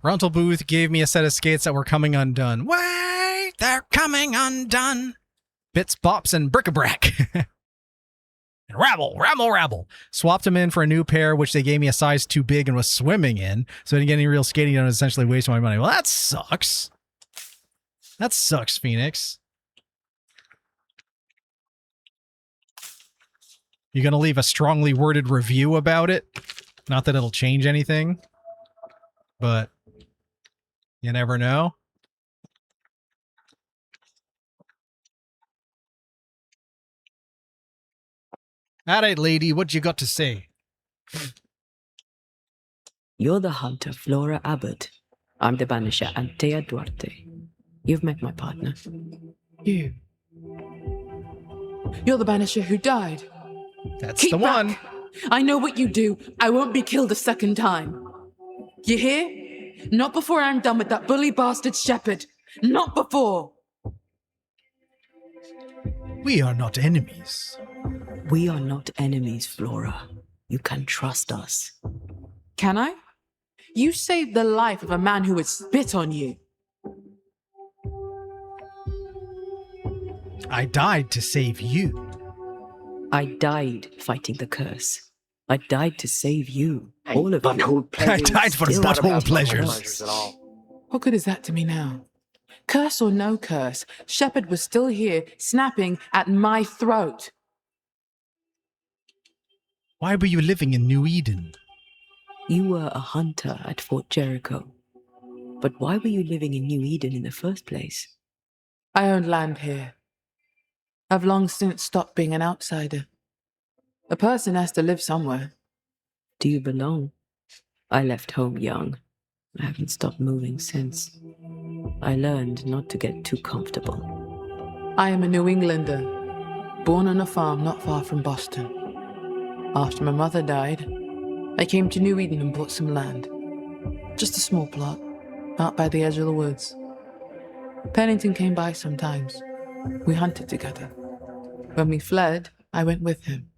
Rental booth gave me a set of skates that were coming undone. Wait, they're coming undone. Bits, bops, and bric-a-brac. And rabble, rabble, rabble. Swapped them in for a new pair, which they gave me a size too big and was swimming in. So I didn't get any real skating done, essentially wasting my money. Well, that sucks. That sucks, Phoenix. You gonna leave a strongly worded review about it? Not that it'll change anything, but you never know. All right, lady, what you got to say? You're the hunter, Flora Abbott. I'm the banisher, Antea Duarte. You've met my partner. You. You're the banisher who died. That's Keep the back. one. I know what you do. I won't be killed a second time. You hear? Not before I'm done with that bully bastard shepherd. Not before. We are not enemies. We are not enemies, Flora. You can trust us. Can I? You saved the life of a man who would spit on you. I died to save you. I died fighting the curse. I died to save you, all of you. I died for Still butthole about pleasures. What good is that to me now? Curse or no curse, Shepard was still here, snapping at my throat. Why were you living in New Eden? You were a hunter at Fort Jericho. But why were you living in New Eden in the first place? I owned land here. I've long since stopped being an outsider. A person has to live somewhere. Do you belong? I left home young. I haven't stopped moving since. I learned not to get too comfortable. I am a New Englander, born on a farm not far from Boston. After my mother died, I came to New Eden and bought some land. Just a small plot, out by the edge of the woods. Pennington came by sometimes. We hunted together. When we fled, I went with him.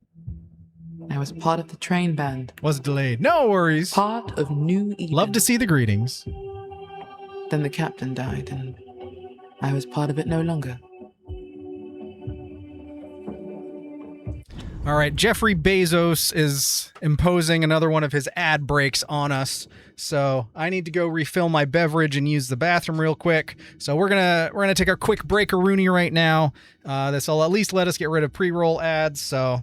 I was part of the train band. Was delayed. No worries. Part of New Eden. Love to see the greetings. Then the captain died, and I was part of it no longer. All right, Jeffrey Bezos is imposing another one of his ad breaks on us. So I need to go refill my beverage and use the bathroom real quick. So we're gonna take a quick break-a-rooney right now. This will at least let us get rid of pre-roll ads. So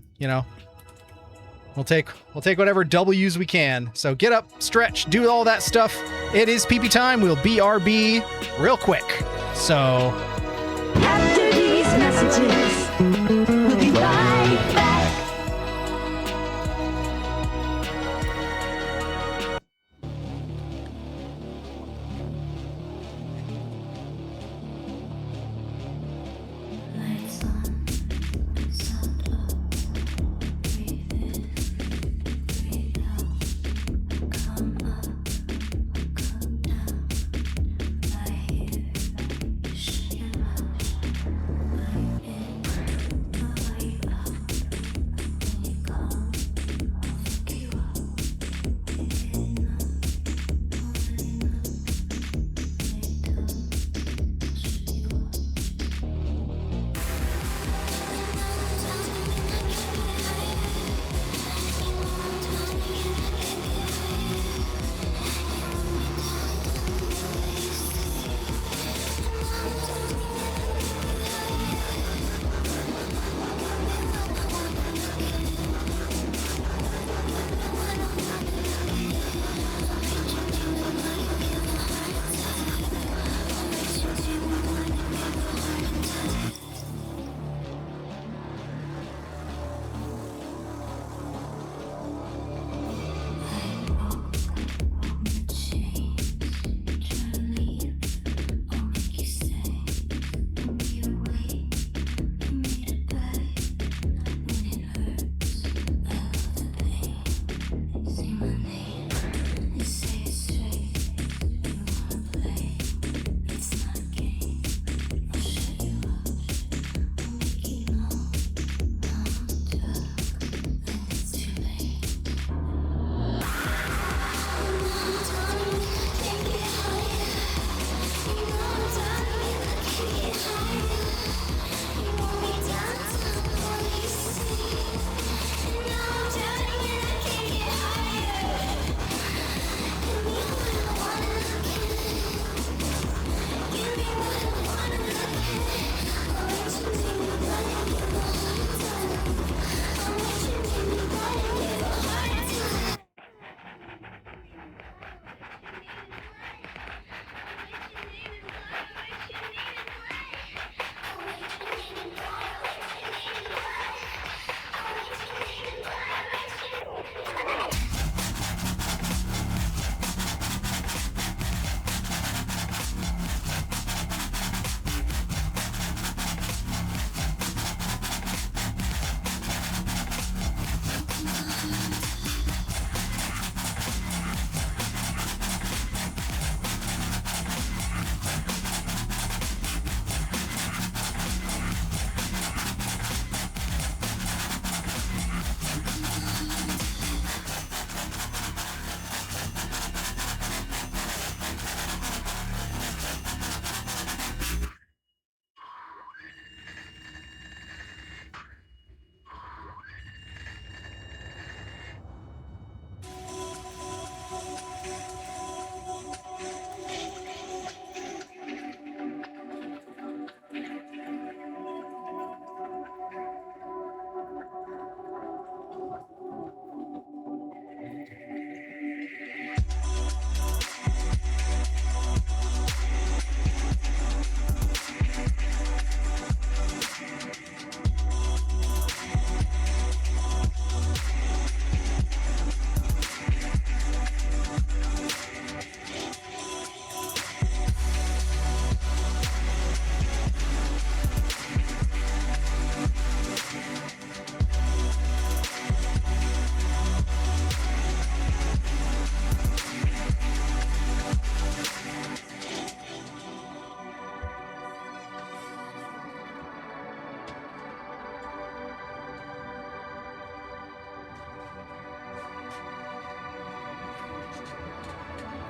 we'll take whatever W's we can. So get up, stretch, do all that stuff. It is PP time. We'll BRB real quick. So After these messages, we'll be right back.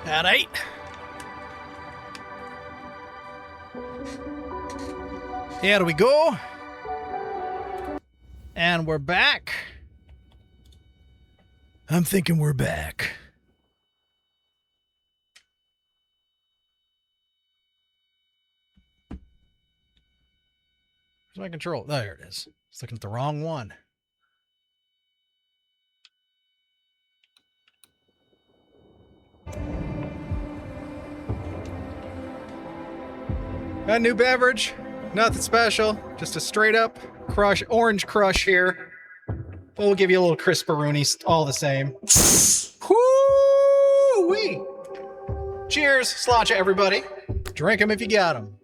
At 8. Here we go. And we're back. I'm thinking we're back. Where's my control? There it is. It's looking at the wrong one. Got a new beverage. Nothing special. Just a straight up crush, orange crush here. But we'll give you a little crisperoonie all the same. Woo-wee! Cheers, Slotcha, everybody. Drink them if you got them.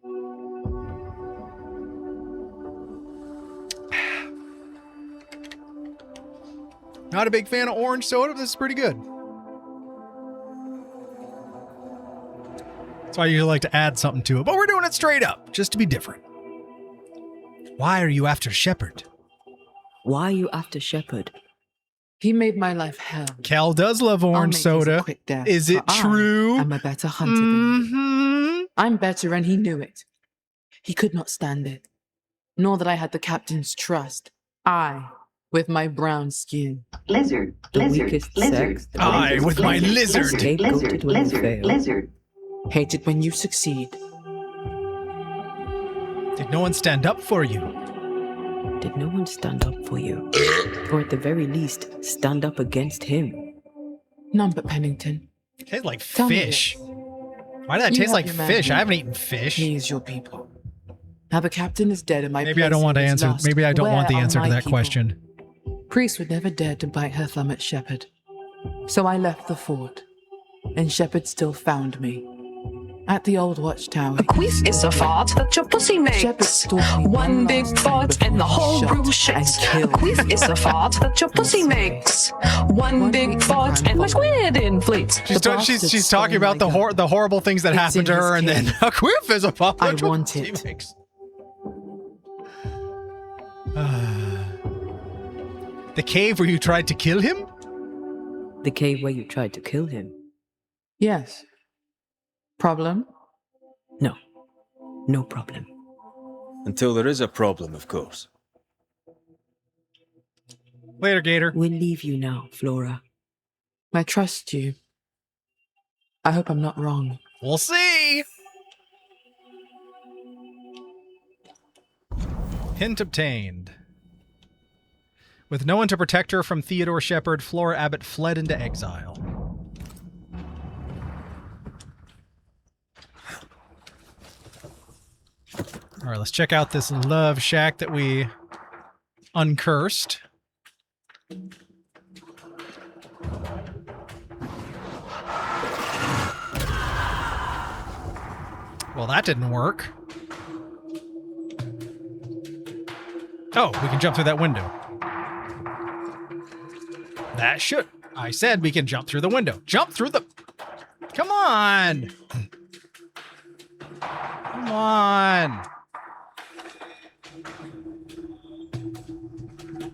Not a big fan of orange soda, but this is pretty good. That's why I usually like to add something to it, but we're doing it straight up, just to be different. Why are you after Shepard? Why are you after Shepard? He made my life hell. Cal does love I'll orange make his a soda. quick death, Is it for true? I'm a better hunter than he. Mm-hmm. I'm better, and he knew it. He could not stand it. Nor that I had the captain's trust. I, with my brown skin. Lizard, The lizard, weakest lizard. sex. I with my lizard. Scapegoated when you fail. Lizard. Hated when you succeed. Did no one stand up for you? Did no one stand up for you? Or at the very least, stand up against him? None but Pennington. It tastes like Tell me fish. this. Why does that You taste have like your man fish? I here. haven't eaten fish. He is your people. Now the captain is dead and my Maybe I don't want to place is answer. lost. Maybe I don't want the Where are answer to my that people? question. Priest would never dare to bite her thumb at Shepard. So I left the fort. And Shepard still found me. At the old watchtower. A quiff is a fart that your pussy Shepard makes. stalked me One big last time fart before and the he whole shot room and shakes. A killed quiff me. is a fart that your pussy makes. One big fart and my squid inflates. She's The she's bastard talking stole about my gun. the horrible things that It's happened to in his her, and then cave. a quiff is a pop. I want it. The cave where you tried to kill him? The cave where you tried to kill him? Yes. Problem? No. No problem. Until there is a problem, of course. Later, Gator. We'll leave you now, Flora. I trust you. I hope I'm not wrong. We'll see. Hint obtained. With no one to protect her from Theodore Shepard, Flora Abbott fled into exile. All right, let's check out this love shack that we uncursed. Well, that didn't work. Oh, we can jump through that window. That should. I said we can jump through the window. Jump through the... Come on! Come on!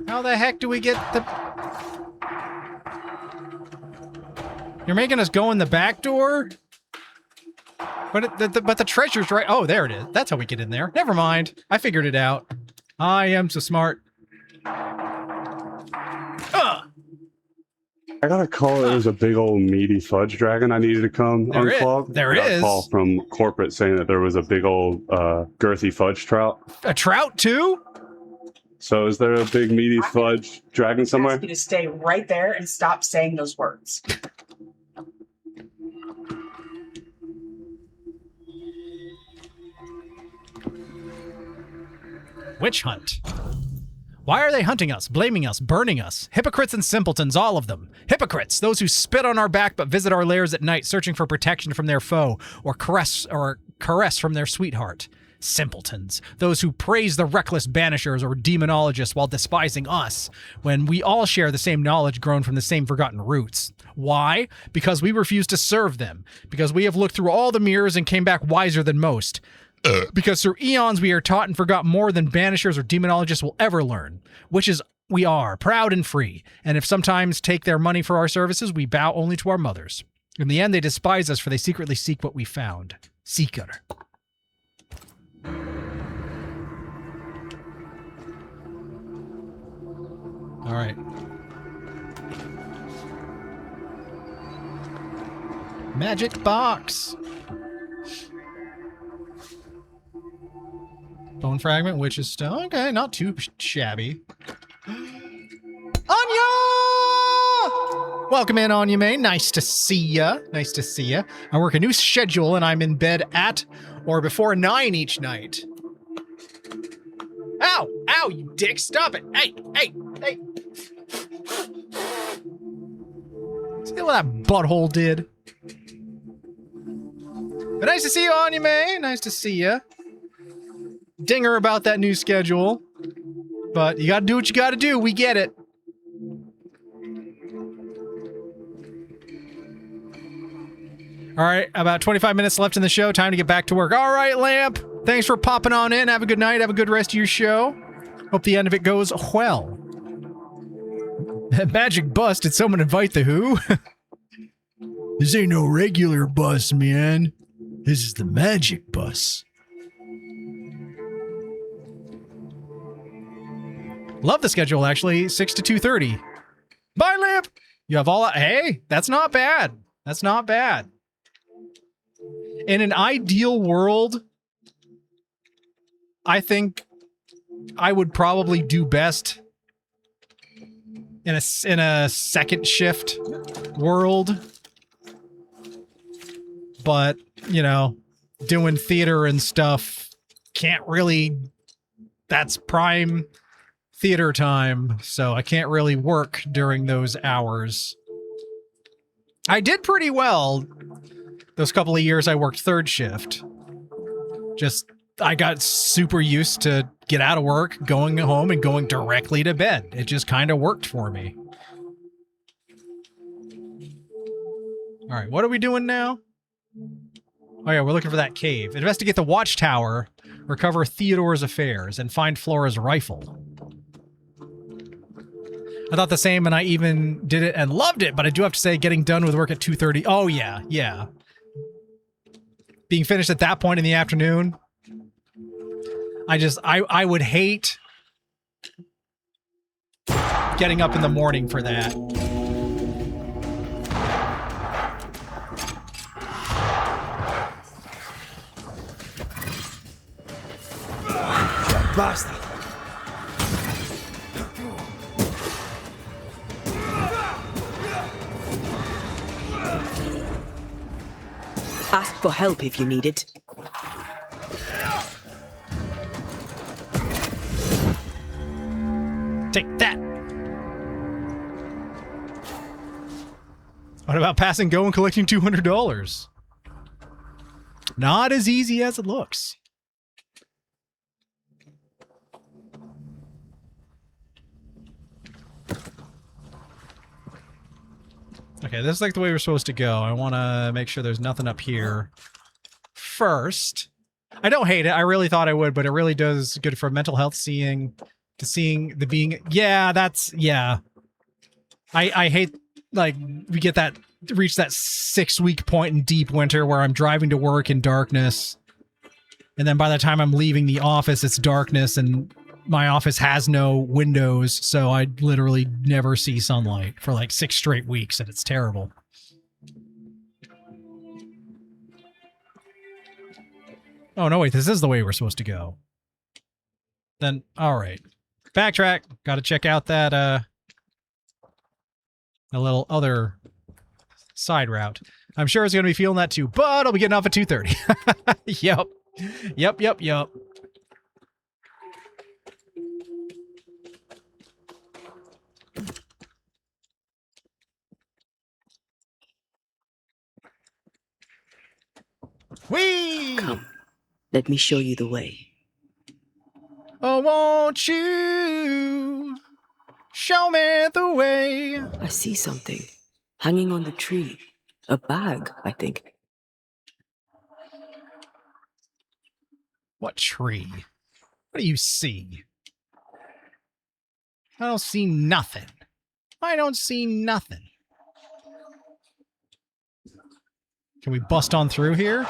How the heck do we get the... You're making us go in the back door? But the treasure's right... Oh, there it is. That's how we get in there. Never mind. I figured it out. I am so smart. I got a call. There was a big old meaty fudge dragon I needed to come There is- unclog. there I got is. a call from corporate saying that there was a big old girthy fudge trout. A trout too? So is there a big meaty fudge dragon somewhere? Ask you to stay right there and stop saying those words. Witch hunt. Why are they hunting us, blaming us, burning us? Hypocrites and simpletons, all of them. Hypocrites, those who spit on our back but visit our lairs at night searching for protection from their foe or caress from their sweetheart. Simpletons, those who praise the reckless banishers or demonologists while despising us, when we all share the same knowledge grown from the same forgotten roots. Why? Because we refuse to serve them. Because we have looked through all the mirrors and came back wiser than most. Because through eons we are taught and forgot more than banishers or demonologists will ever learn, which is we are, proud and free, and if sometimes take their money for our services, we bow only to our mothers. In the end, they despise us, for they secretly seek what we found. Seeker. All right. Magic box. Bone fragment, witch's stone. Okay, not too shabby. Anya! Welcome in, Anya May. Nice to see ya. Nice to see ya. I work a new schedule and I'm in bed at or before 9 each night. Ow! Ow, you dick! Stop it! Hey! Hey! Hey! See what that butthole did? But nice to see you, Anya May. Nice to see ya. Dinger about that new schedule. But you gotta do what you gotta do. We get it. All right, about 25 minutes left in the show. Time to get back to work. All right, Lamp. Thanks for popping on in. Have a good night. Have a good rest of your show. Hope the end of it goes well. Magic bus. Did someone invite the Who? This ain't no regular bus, man. This is the magic bus. Love the schedule, actually. 6 to 2:30. Bye, Lamp. You have all... Hey, that's not bad. That's not bad. In an ideal world, I think I would probably do best in a second shift world. But, you know, doing theater and stuff can't really... That's prime theater time, so I can't really work during those hours. I did pretty well those couple of years I worked third shift. Just, I got super used to get out of work, going home, and going directly to bed. It just kind of worked for me. All right, what are we doing now? Oh yeah, we're looking for that cave. Investigate the watchtower, recover Theodore's affairs, and find Flora's rifle. I thought the same, and I even did it and loved it, but I do have to say, getting done with work at 2:30. Oh yeah, yeah. Being finished at that point in the afternoon. I would hate getting up in the morning for that. Bastard! Ask for help if you need it. Take that! What about passing go and collecting $200? Not as easy as it looks. Okay, this is like the way we're supposed to go. I want to make sure there's nothing up here first. I don't hate it. I really thought I would, but it really does good for mental health, seeing the being. Yeah, that's, yeah. I hate, like, we get that, reach that 6-week point in deep winter where I'm driving to work in darkness. And then by the time I'm leaving the office, it's darkness, and my office has no windows, so I literally never see sunlight for like 6 straight weeks, and it's terrible. Oh, no, wait, this is the way we're supposed to go. Then, alright. Backtrack. Gotta check out that, a little other side route. I'm sure it's gonna be feeling that too, but I'll be getting off at 2:30. Yep. Yep, yep, yep. Whee! Come, let me show you the way. Oh, won't you show me the way? I see something hanging on the tree. A bag, I think. What tree? What do you see? I don't see nothing. I don't see nothing. Can we bust on through here?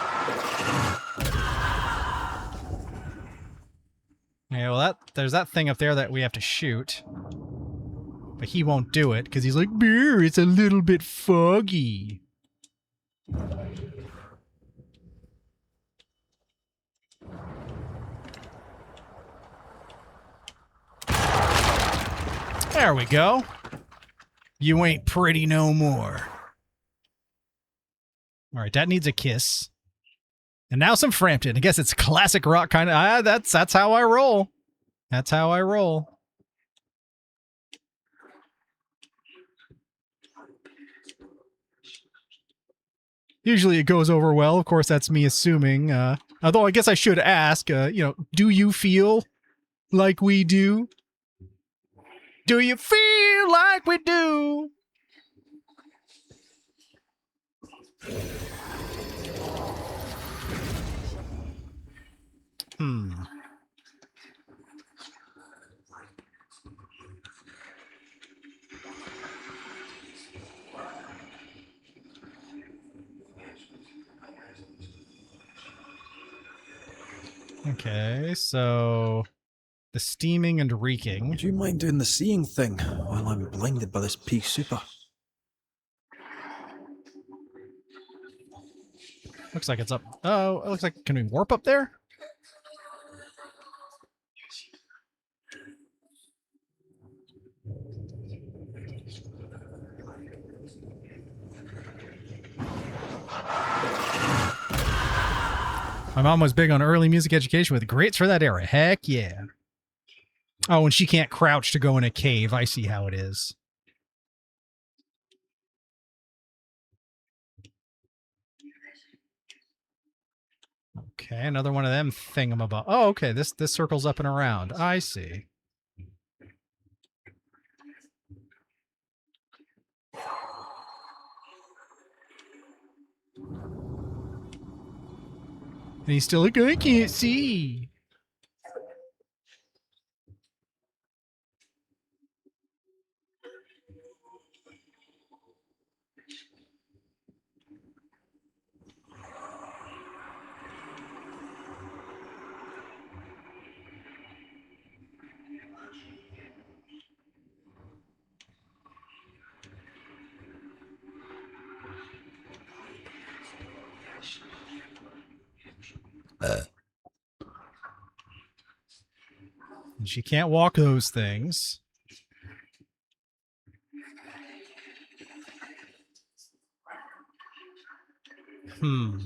Yeah, well, there's that thing up there that we have to shoot. But he won't do it, because he's like, beer, it's a little bit foggy. There we go. You ain't pretty no more. Alright, that needs a kiss. And now some Frampton. I guess it's classic rock kind of. That's how I roll. That's how I roll. Usually it goes over well. Of course, that's me assuming. Although I guess I should ask, do you feel like we do? Do you feel like we do? Okay, so the steaming and reeking. Do you mind doing the seeing thing while I'm blinded by this pea super? Looks like it's up. Oh, it looks like, can we warp up there? My mom was big on early music education with greats for that era. Heck yeah. Oh, and she can't crouch to go in a cave. I see how it is. Okay, another one of them thingamabob. Oh, okay, this circles up and around. I see. And he's still like, I can't see. And she can't walk those things. So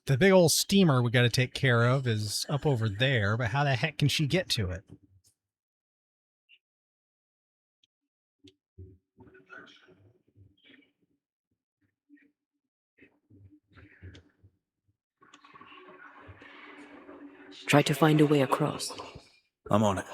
the big old steamer we got to take care of is up over there, but how the heck can she get to it? Try to find a way across. I'm on it.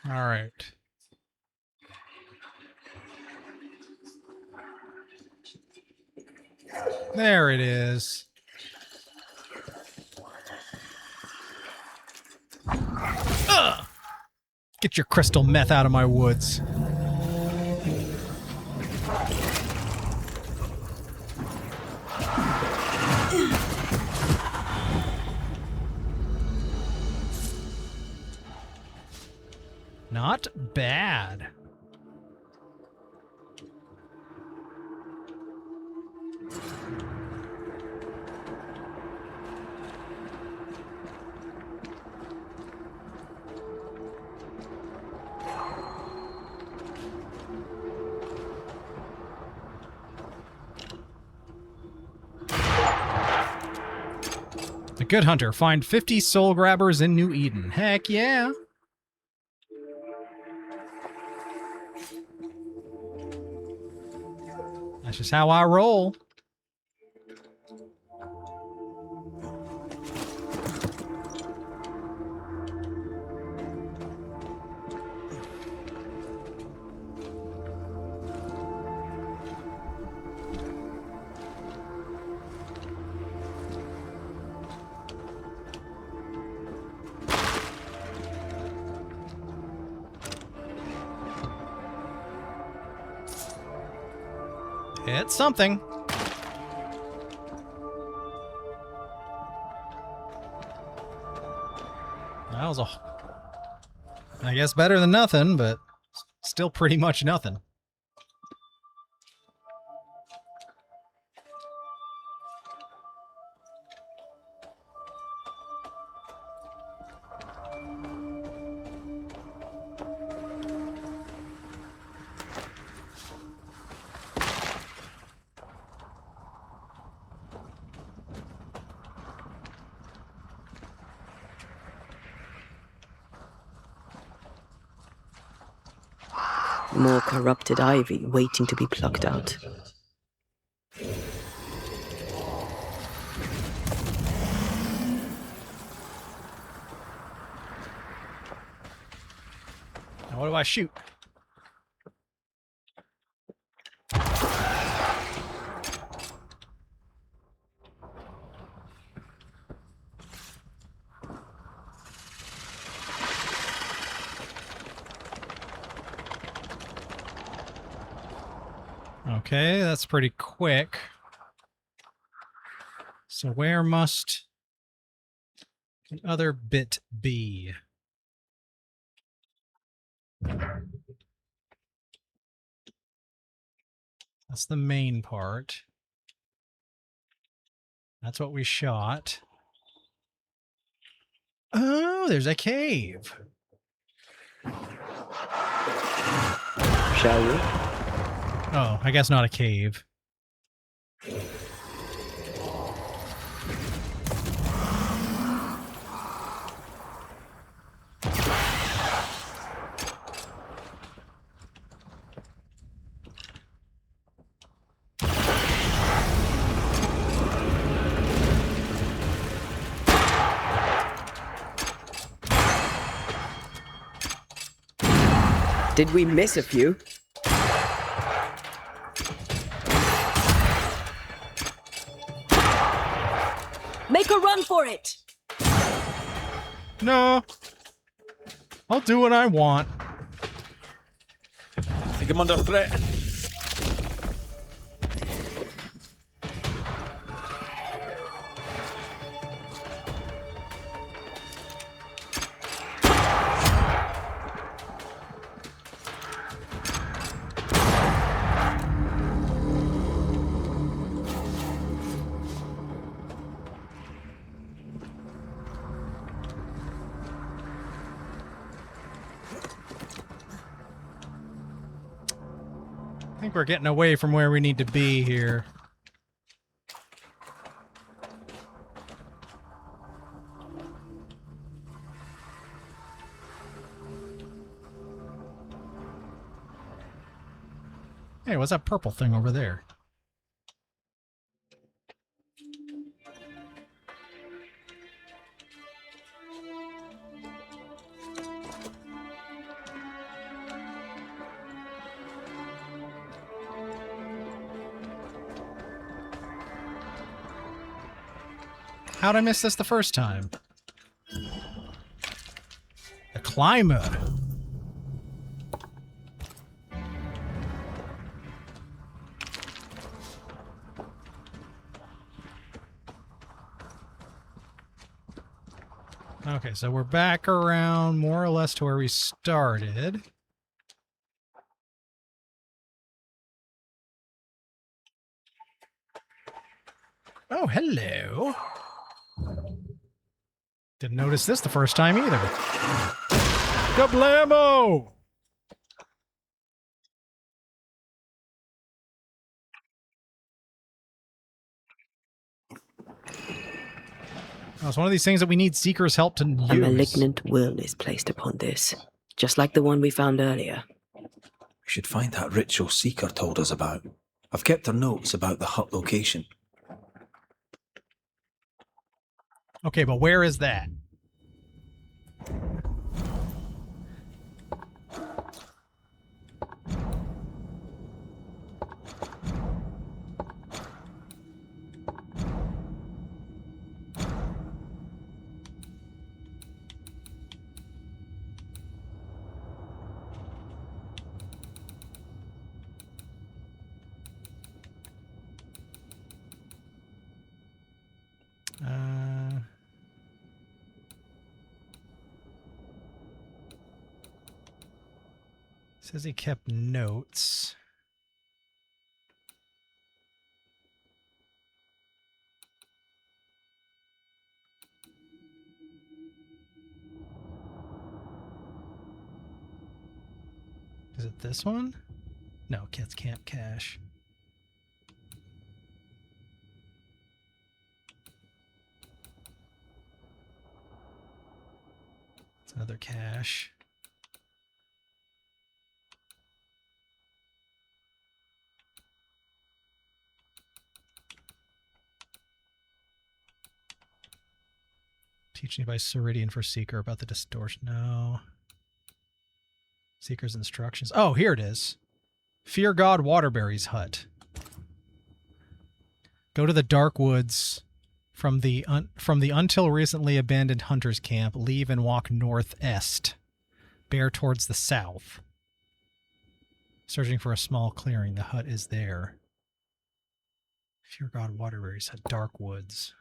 All right. There it is. Ugh! Get your crystal meth out of my woods. Not bad. The Good Hunter. Find 50 soul grabbers in New Eden. Heck yeah. That's just how I roll. It's something. That was I guess better than nothing, but still pretty much nothing. More corrupted ivy waiting to be plucked out. Now what do I shoot? Okay, that's pretty quick. So where must the other bit be? That's the main part. That's what we shot. Oh, there's a cave. Shall we? Oh, I guess not a cave. Did we miss a few? Make a run for it! No. I'll do what I want. I think I'm under threat. I think we're getting away from where we need to be here. Hey, what's that purple thing over there? How'd I miss this the first time? The climber. Okay, so we're back around more or less to where we started. Oh, hello. Didn't notice this the first time either. Kablammo! Oh, it's one of these things that we need Seeker's help to use. A malignant will is placed upon this, just like the one we found earlier. We should find that ritual Seeker told us about. I've kept her notes about the hut location. Okay, but where is that? Says he kept notes. Is it this one? No, Kids Camp Cache. It's another cache. Teaching by Ceridian for Seeker about the distortion. No. Seeker's instructions. Oh, here it is. Fear God Waterbury's hut. Go to the dark woods from the until recently abandoned hunter's camp. Leave and walk northeast. Bear towards the south. Searching for a small clearing. The hut is there. Fear God Waterbury's hut. Dark woods.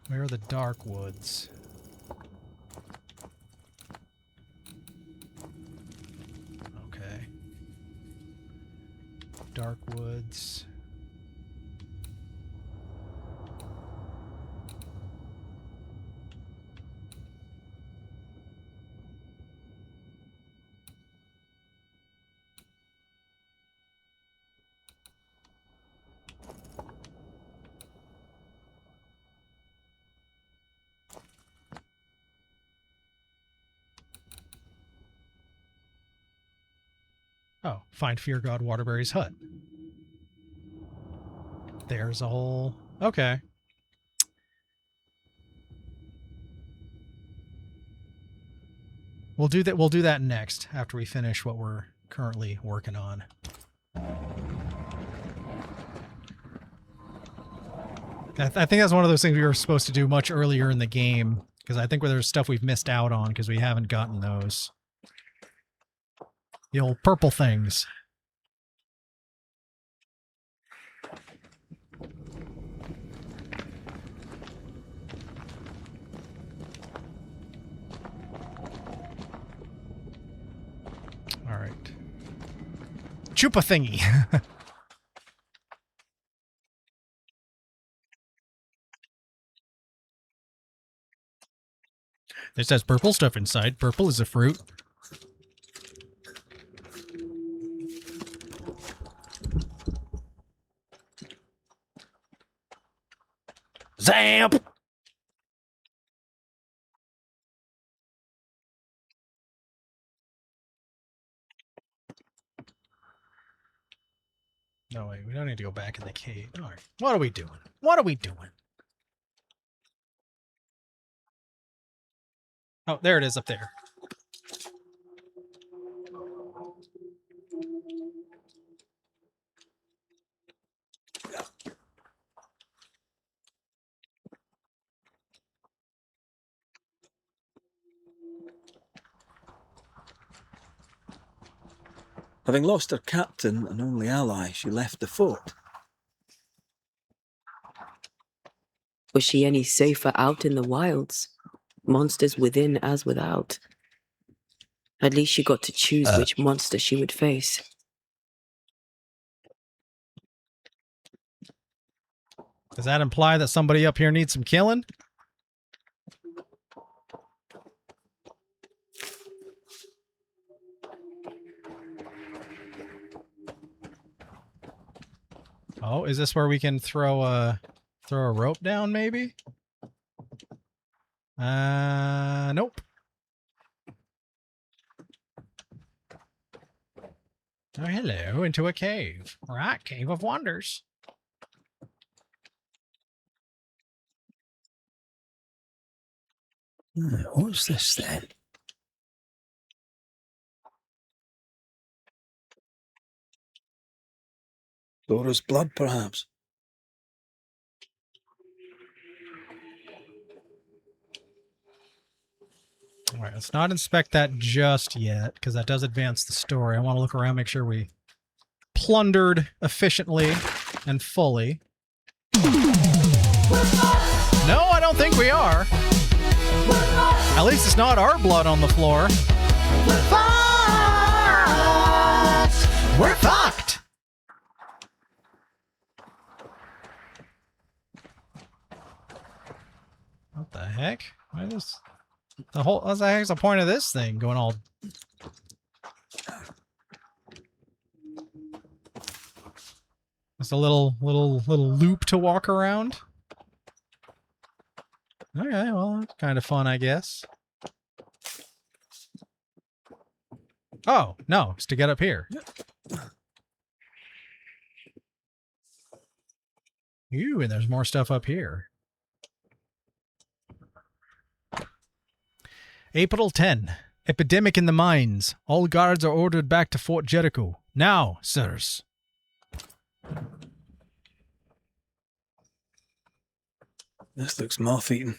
Where are the dark woods? Okay. Dark woods. Oh, find Fear God Waterbury's hut. There's a whole... Okay. We'll do that. We'll do that next after we finish what we're currently working on. I think that's one of those things we were supposed to do much earlier in the game, because I think there's stuff we've missed out on because we haven't gotten those. The old purple things. All right. Chupa thingy. This has purple stuff inside. Purple is a fruit. Zamp! No, wait, we don't need to go back in the cave. All right. What are we doing? What are we doing? Oh, there it is up there. Having lost her captain and only ally, she left the fort. Was she any safer out in the wilds? Monsters within as without. At least she got to choose which monster she would face. Does that imply that somebody up here needs some killing? Oh, is this where we can throw a rope down, maybe? Nope. Oh, hello, into a cave. Right, Cave of Wonders. What's this then? Laura's blood, perhaps. All right, let's not inspect that just yet, because that does advance the story. I want to look around, make sure we plundered efficiently and fully. No, I don't think we are. At least it's not our blood on the floor. We're fucked. What the heck? Why is this? What the heck's the point of this thing going all? Just a little loop to walk around. Okay, well, that's kind of fun, I guess. Oh, no, it's to get up here. Ooh, and there's more stuff up here. April 10. Epidemic in the mines. All guards are ordered back to Fort Jericho. Now, sirs. This looks moth-eaten.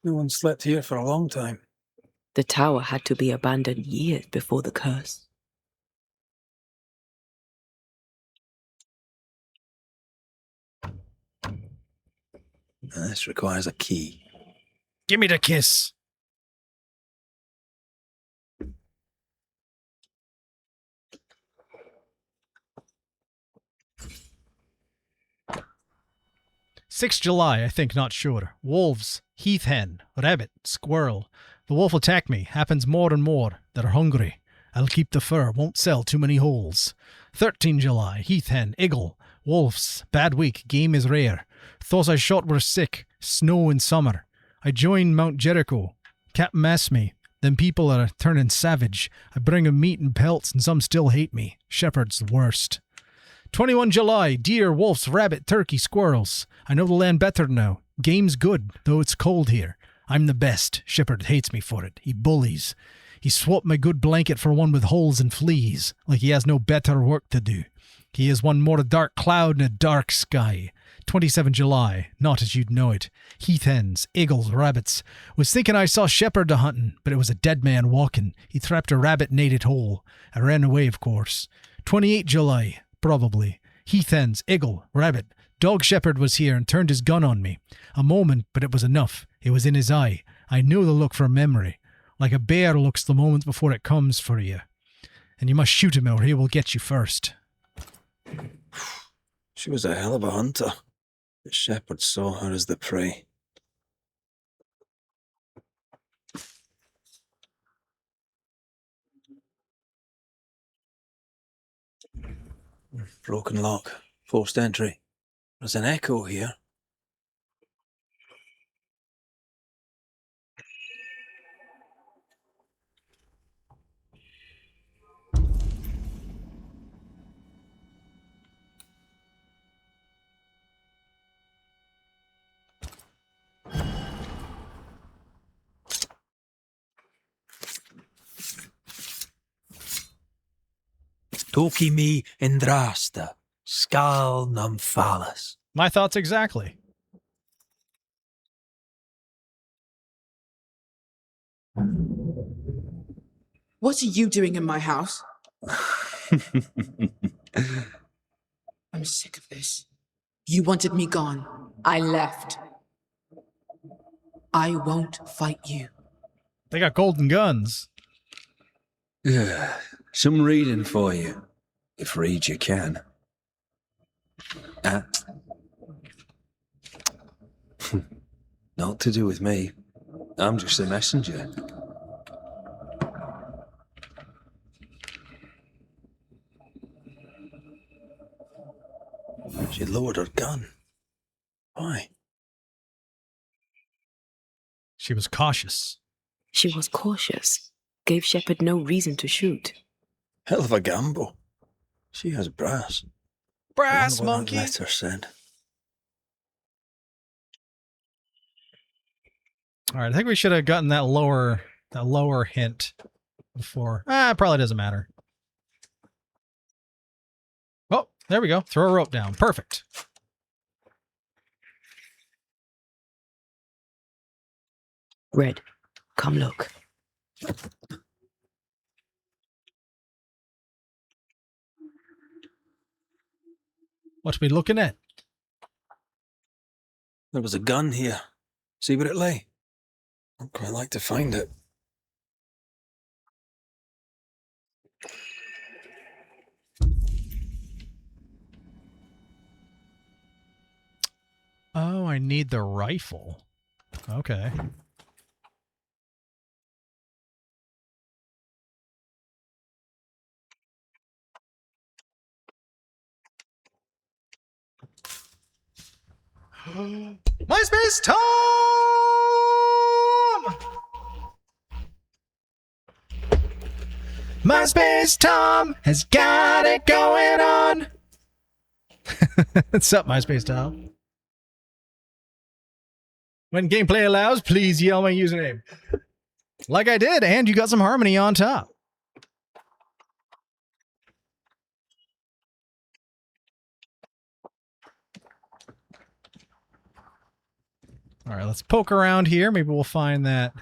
No one slept here for a long time. The tower had to be abandoned years before the curse. This requires a key. Give me the kiss. July 6th, I think, not sure. Wolves, heath hen, rabbit, squirrel. The wolf attacked me. Happens more and more. They're hungry. I'll keep the fur. Won't sell too many holes. July 13th, heath hen, eagle, wolves. Bad week. Game is rare. Thoughts I shot were sick. Snow in summer. I joined Mount Jericho. Can't mess me. Them people are turning savage. I bring 'em meat and pelts and some still hate me. Shepherd's the worst. July 21st, deer, wolves, rabbit, turkey, squirrels. I know the land better now. Game's good, though it's cold here. I'm the best. Shepherd hates me for it. He bullies. He swapped my good blanket for one with holes and fleas, like he has no better work to do. He is one more dark cloud in a dark sky. July 27th, not as you'd know it. Heath hens, eagles, rabbits. Was thinking I saw Shepherd a hunting, but it was a dead man walking. He trapped a rabbit and ate it whole. I ran away, of course. July 28th, probably. Heath hens, eagle, rabbit. Dog Shepherd was here and turned his gun on me. A moment, but it was enough. It was in his eye. I knew the look from memory. Like a bear looks the moment before it comes for you. And you must shoot him or he will get you first. She was a hell of a hunter. The shepherd saw her as the prey. Broken lock. Forced entry. There's an echo here. Toki me indrasta, skal numphalis. My thoughts exactly. What are you doing in my house? I'm sick of this. You wanted me gone. I left. I won't fight you. They got golden guns. Some reading for you, if read you can. Not to do with me. I'm just a messenger. She lowered her gun. Why? She was cautious. She was cautious. Gave Shepherd no reason to shoot. Hell of a gamble. She has brass. Brass I wonder what monkey. that letter said. All right, I think we should have gotten that lower hint before. It probably doesn't matter. Oh, there we go. Throw a rope down. Perfect. Red, come look. What are we looking at? There was a gun here. See where it lay? I'd quite like to find it. Oh, I need the rifle. Okay. MySpace Tom! MySpace Tom has got it going on. What's up, MySpace Tom? When gameplay allows, please yell my username. Like I did, and you got some harmony on top. All right, let's poke around here. Maybe we'll find that.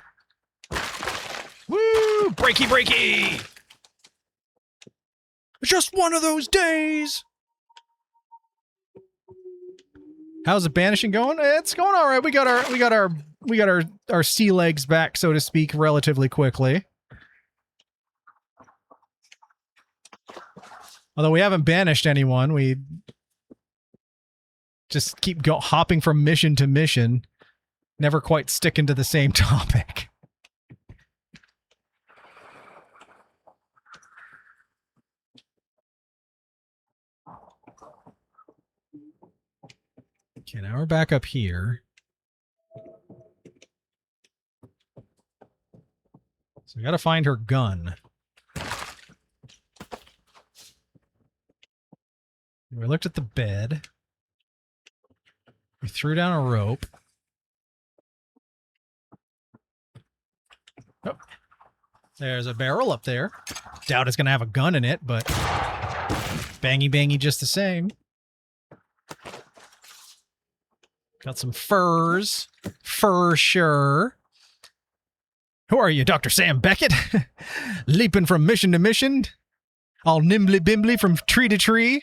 Woo! Breaky, breaky! Just one of those days! How's the banishing going? It's going all right. We got our sea legs back, so to speak, relatively quickly. Although we haven't banished anyone, we just keep hopping from mission to mission, never quite sticking to the same topic. Okay, now we're back up here. So we gotta find her gun. We looked at the bed. We threw down a rope. Oh, there's a barrel up there. Doubt it's gonna have a gun in it, but bangy bangy just the same. Got some furs. For sure. Who are you, Dr. Sam Beckett? Leaping from mission to mission? All nimbly bimbly from tree to tree?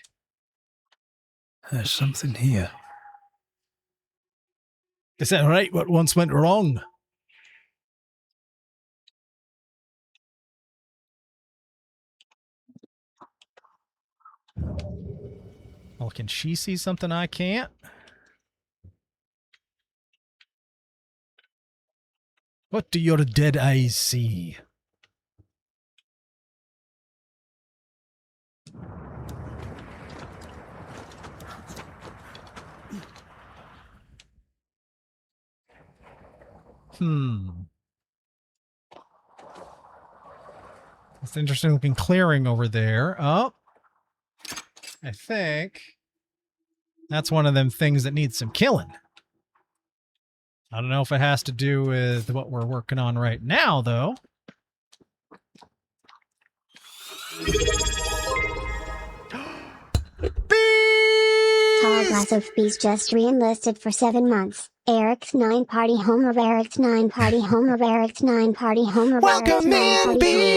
There's something here. Is that right? What once went wrong? Well, can she see something I can't? What do your dead eyes see? That's an interesting looking clearing over there. Oh. I think that's one of them things that needs some killing. I don't know if it has to do with what we're working on right now, though. Tall glass of bees just re-enlisted for 7 months. Eric's 9 party home of Eric's 9 party home of Eric's 9 party home of Welcome Eric's 9 in, party bees.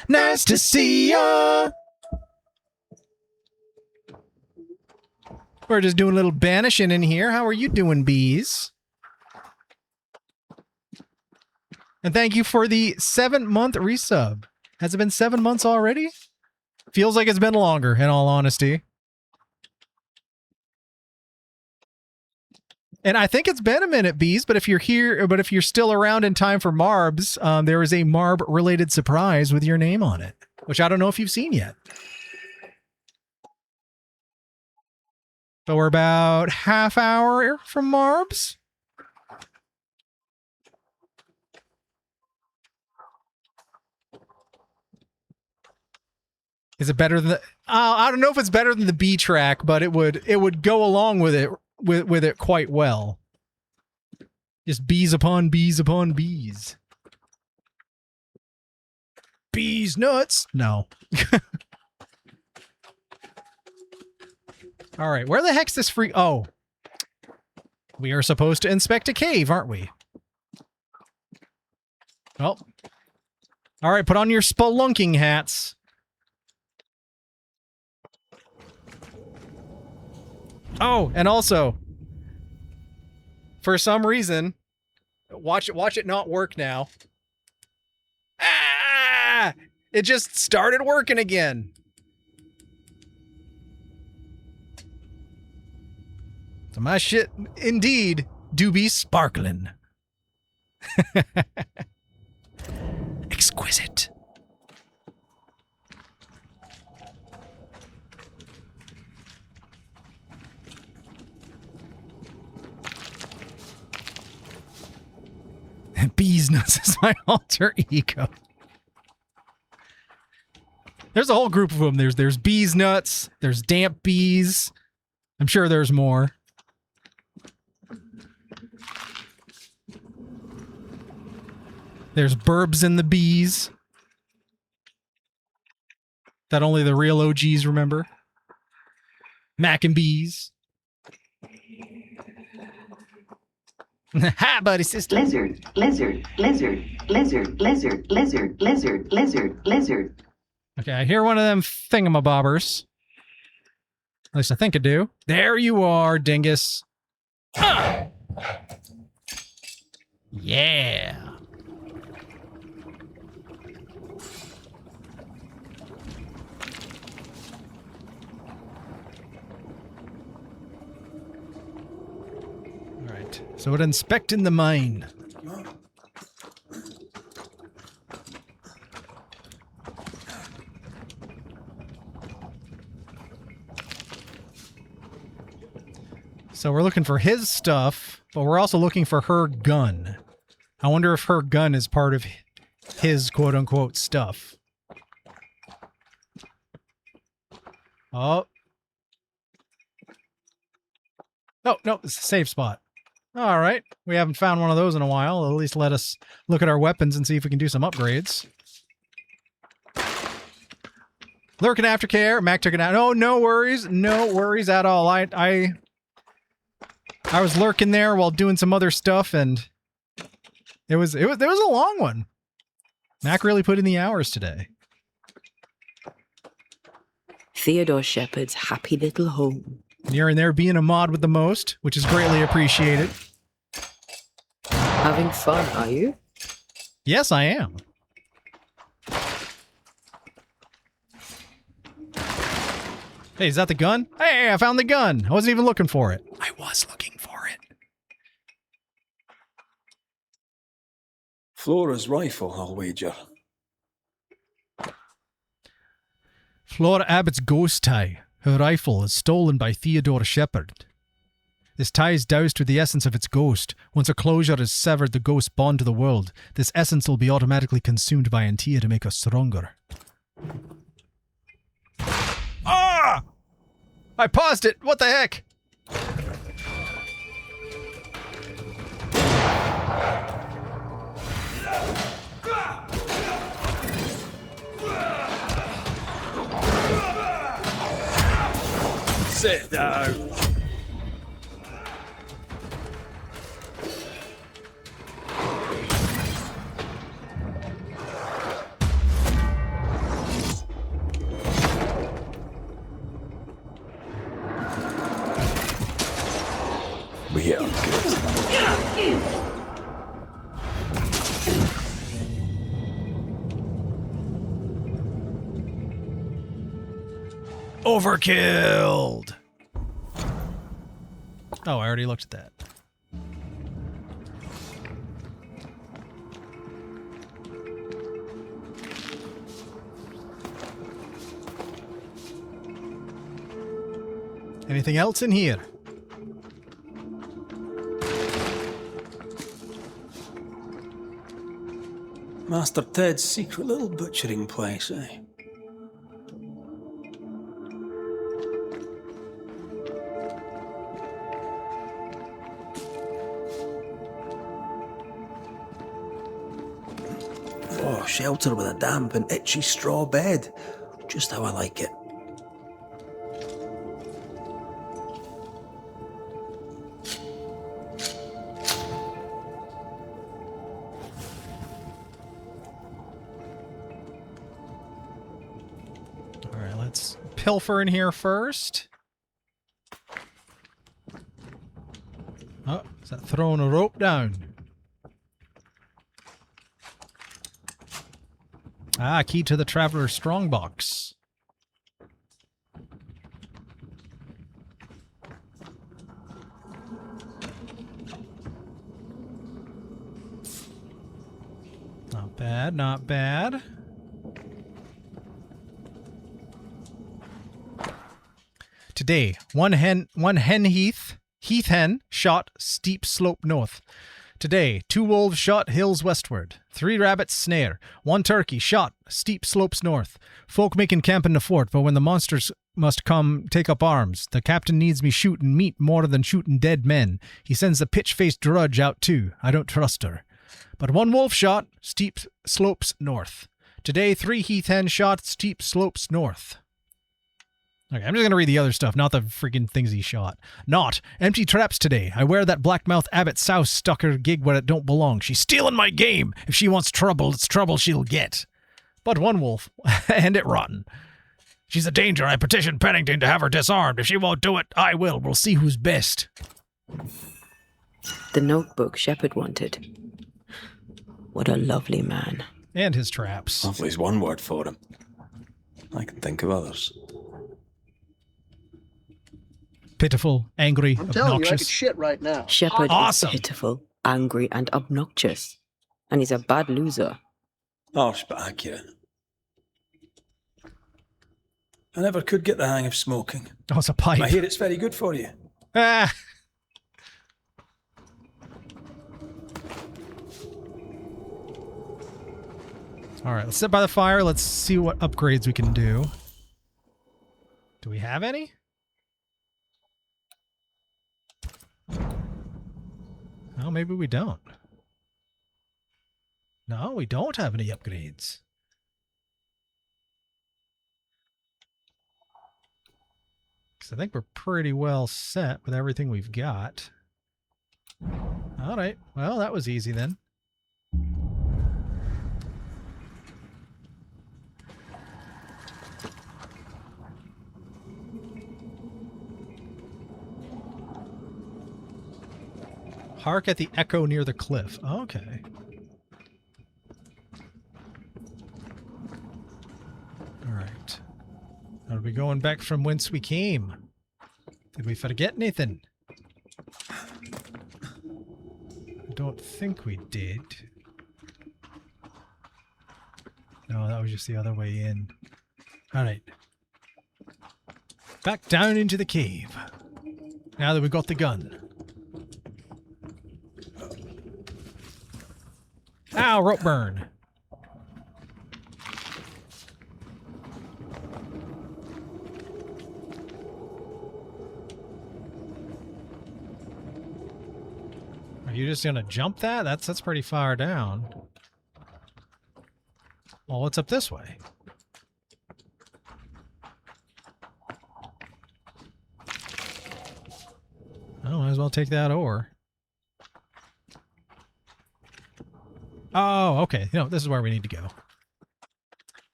Nice to see ya. We're just doing a little banishing in here. How are you doing, bees? And thank you for the 7-month resub. Has it been 7 months already? Feels like it's been longer, in all honesty. And I think it's been a minute, bees, but if you're here, but if you're still around in time for Marbs, there is a Marb-related surprise with your name on it, which I don't know if you've seen yet. But we're about half hour from Marbs. Is it better than the, I don't know if it's better than the B track, but it would go along with it with it quite well. Just bees upon bees upon bees. Bees nuts? No. All right, where the heck's this free? Oh, we are supposed to inspect a cave, aren't we? Oh. All right, put on your spelunking hats. Oh, and also, for some reason, watch it not work now. Ah! It just started working again. So my shit indeed do be sparkling. Exquisite. Bees Nuts is my alter ego. There's a whole group of them. There's Bees Nuts. There's Damp Bees. I'm sure there's more. There's Burbs and the Bees. That only the real OGs remember. Mac and Bees. Hi, buddy, sister. Lizard, lizard, lizard, lizard, lizard, lizard, lizard, lizard, lizard. Okay, I hear one of them thingamabobbers. At least I think I do. There you are, dingus. Ah! Yeah. All right, so we're inspecting the mine. So we're looking for his stuff, but we're also looking for her gun. I wonder if her gun is part of his quote-unquote stuff. Oh. Oh, no, it's a safe spot. All right. We haven't found one of those in a while. At least let us look at our weapons and see if we can do some upgrades. Lurking aftercare. Mac took it out. Oh, no worries. No worries at all. I was lurking there while doing some other stuff, and there was a long one. Mac really put in the hours today. Theodore Shepard's happy little home. You're in there being a mod with the most, which is greatly appreciated. Having fun, are you? Yes, I am. Hey, is that the gun? Hey, I found the gun. I wasn't even looking for it. I was looking for it. Flora's rifle, I'll wager. Flora Abbott's ghost tie. Her rifle is stolen by Theodore Shepard. This tie is doused with the essence of its ghost. Once a closure is severed, the ghost's bond to the world. This essence will be automatically consumed by Antia to make us stronger. Ah! I paused it! What the heck? Sit down. We are good. Overkilled! Oh, I already looked at that. Anything else in here? Master Ted's secret little butchering place, eh? Oh, shelter with a damp and itchy straw bed. Just how I like it. Alright, let's pilfer in here first. Oh, Is that throwing a rope down? Ah, key to the Traveler's Strongbox. Not bad, not bad. Today, one hen heath hen shot steep slope north. Today, 2 wolves shot hills westward. 3 rabbits snare. 1 turkey shot steep slopes north. Folk making camp in the fort, for when the monsters must come take up arms. The captain needs me shooting meat more than shooting dead men. He sends the pitch-faced drudge out too. I don't trust her. But 1 wolf shot steep slopes north. Today, 3 heath hen shot steep slopes north. Okay, I'm just going to read the other stuff, not the freaking things he shot. Not. Empty traps today. I wear that black-mouthed Abbott souse stuck her gig where it don't belong. She's stealing my game. If she wants trouble, it's trouble she'll get. But 1 wolf, and it rotten. She's a danger. I petition Pennington to have her disarmed. If she won't do it, I will. We'll see who's best. The notebook Shepard wanted. What a lovely man. And his traps. Lovely's one word for him. I can think of others. Pitiful, angry, I'm telling you, I could obnoxious. shit right now. Shepard Awesome. is pitiful, angry, and obnoxious. And he's a bad loser. Harsh but accurate. I never could get the hang of smoking. Oh, it's a pipe. I hear it's very good for you. Ah. All right, let's sit by the fire. Let's see what upgrades we can do. Do we have any? No, maybe we don't. No, we don't have any upgrades. So I think we're pretty well set with everything we've got. All right. Well, that was easy then. Hark at the echo near the cliff. Okay. All right. Are we going back from whence we came? Did we forget anything? I don't think we did. No, that was just the other way in. All right. Back down into the cave. Now that we've got the gun. Ow, rope burn. Are you just gonna jump that? That's pretty far down. Well, what's up this way? Oh, might as well take that ore. Oh, okay. You know, this is where we need to go.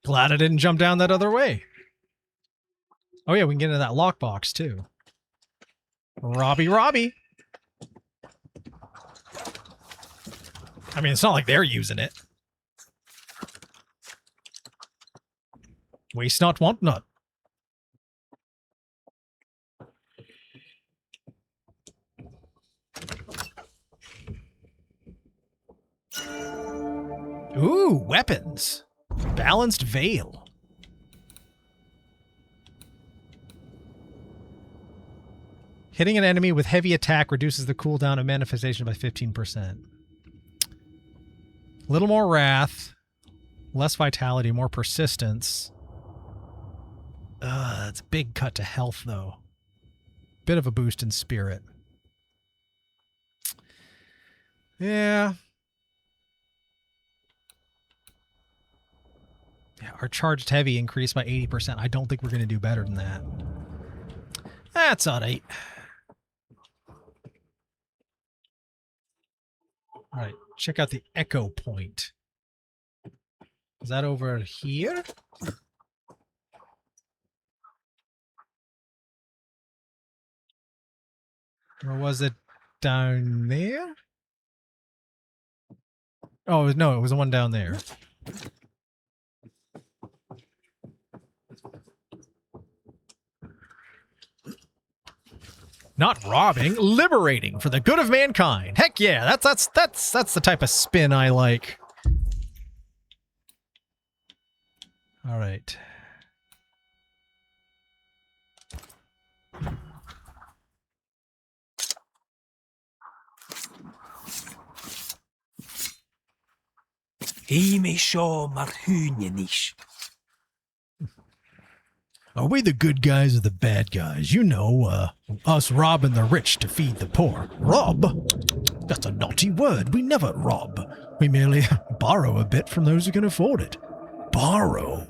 Glad I didn't jump down that other way. Oh yeah, we can get into that lockbox too. Robbie. I mean, it's not like they're using it. Waste not, want not. Ooh, weapons. Balanced veil. Hitting an enemy with heavy attack reduces the cooldown of manifestation by 15%. A little more wrath, less vitality, more persistence. That's a big cut to health, though. Bit of a boost in spirit. Yeah. Yeah, our charged heavy increased by 80%. I don't think we're going to do better than that. That's all right. All right, check out the echo point. Is that over here? Or was it down there? Oh, no, it was the one down there. Not robbing, liberating for the good of mankind. Heck yeah, that's the type of spin I like. All right. Are we the good guys or the bad guys? You know, us robbing the rich to feed the poor. Rob? That's a naughty word. We never rob. We merely borrow a bit from those who can afford it. Borrow?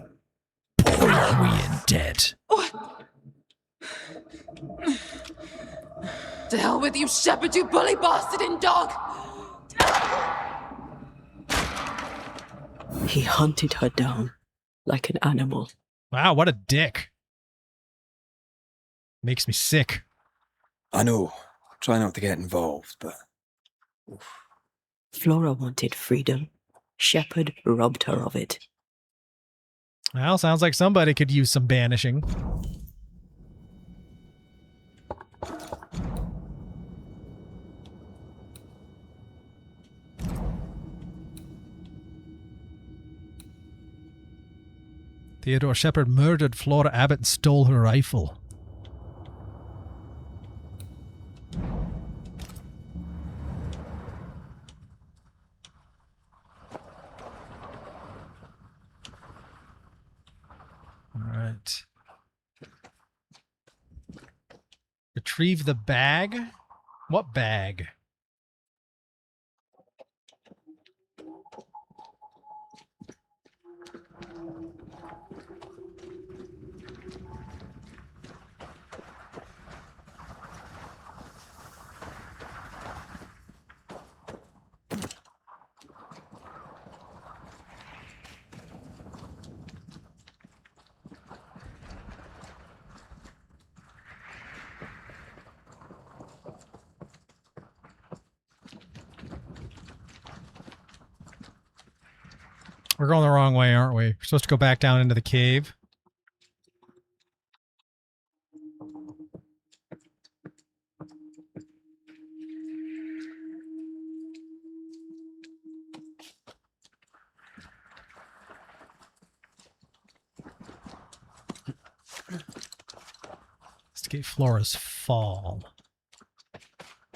Boy, are we in debt. To hell with you, shepherd, you bully bastard and dog! He hunted her down like an animal. Wow, what a dick. Makes me sick. I know. Try not to get involved, but... Flora wanted freedom. Shepherd robbed her of it. Well, sounds like somebody could use some banishing. Theodore Shepherd murdered Flora Abbott and stole her rifle. Alright. Retrieve the bag? What bag? We're going the wrong way, aren't we? We're supposed to go back down into the cave. Investigate Flora's fall.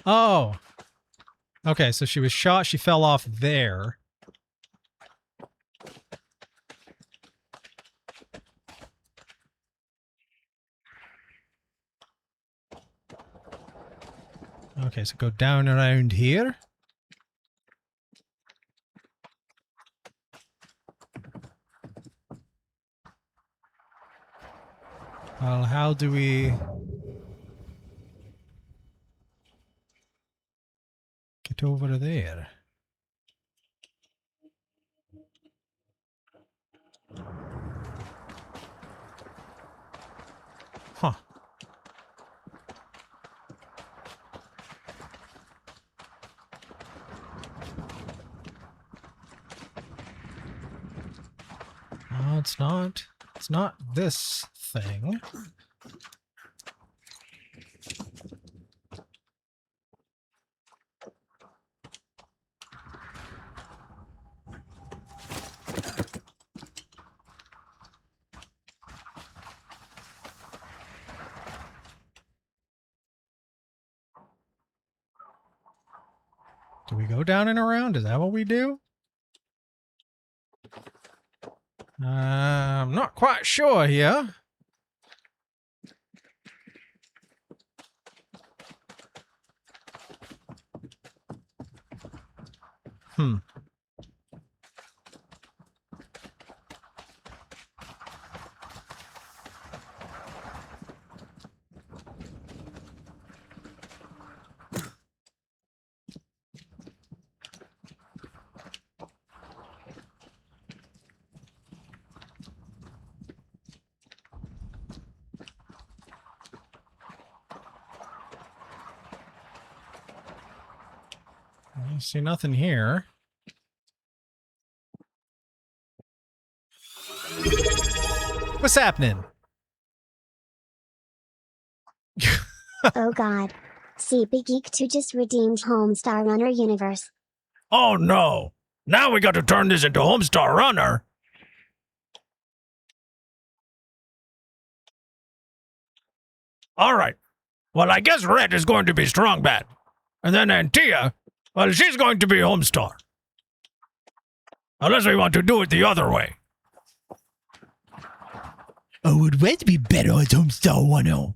Oh! Okay, so she was shot, she fell off there. Okay, so go down around here. Well, how do we get over there? Huh. No, it's not. It's not this thing. Do we go down and around? Is that what we do? I'm not quite sure here. Hmm. See nothing here. What's happening? Oh god. CP Geek 2 just redeemed Homestar Runner Universe. Oh no! Now we got to turn this into Homestar Runner. All right. Well, I guess Red is going to be Strong Bad. And then Antia, well, she's going to be Homestar. Unless we want to do it the other way. Oh, would Red be better as Homestar Runner?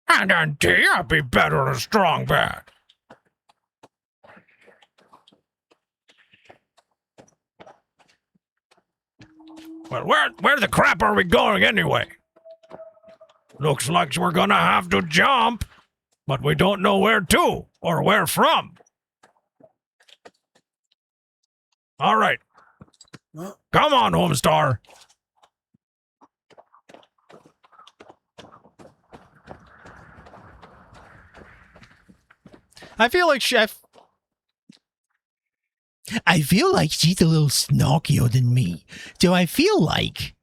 And Antia be better as Strong Bad. Well, where the crap are we going anyway? Looks like we're gonna have to jump, but we don't know where to or where from. All right. Come on, Homestar. I feel like I feel like she's a little snarkier than me. So I feel like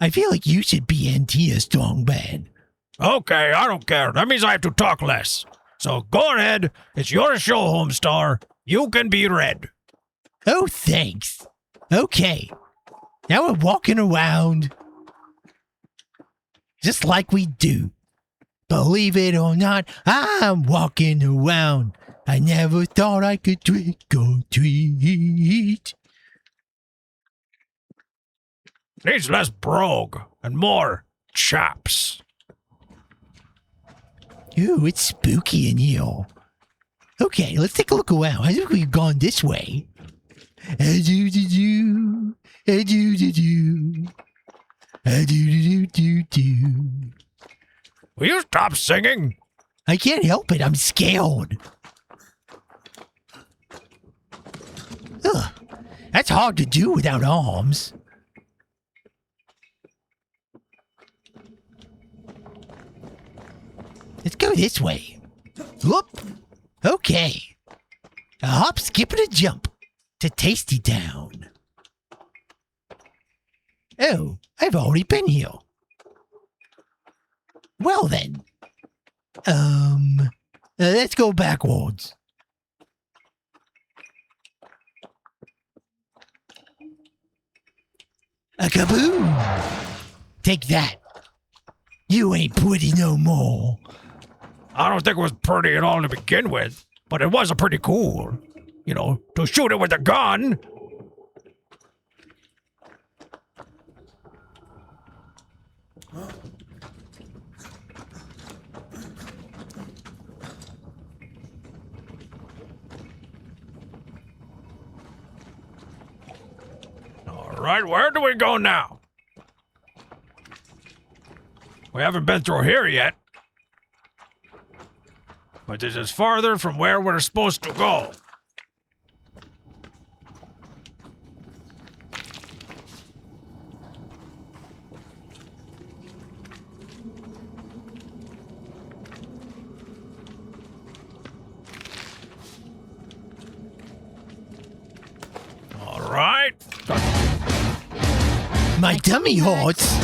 you should be Antia Strong Bad. Okay, I don't care. That means I have to talk less. So go ahead. It's your show, Homestar. You can be Red. Oh, thanks. Okay. Now we're walking around just like we do. Believe it or not, I'm walking around. I never thought I could trick or treat. Needs less brogue and more chaps. Ooh, it's spooky in here. Okay, let's take a look around. I think we've gone this way. A-do-do-do. A-do-do-do. A-do-do-do-do-do. Will you stop singing? I can't help it. I'm scared. Ugh, that's hard to do without arms. Let's go this way. Whoop. Okay. A hop, skip, and a jump to Tasty Town. Oh, I've already been here. Well then. Let's go backwards. A kaboom! Take that. You ain't pretty no more. I don't think it was pretty at all to begin with, but it was pretty cool. You know, to shoot it with a gun. All right, where do we go now? We haven't been through here yet. But this is farther from where we're supposed to go. All right. My tummy hurts.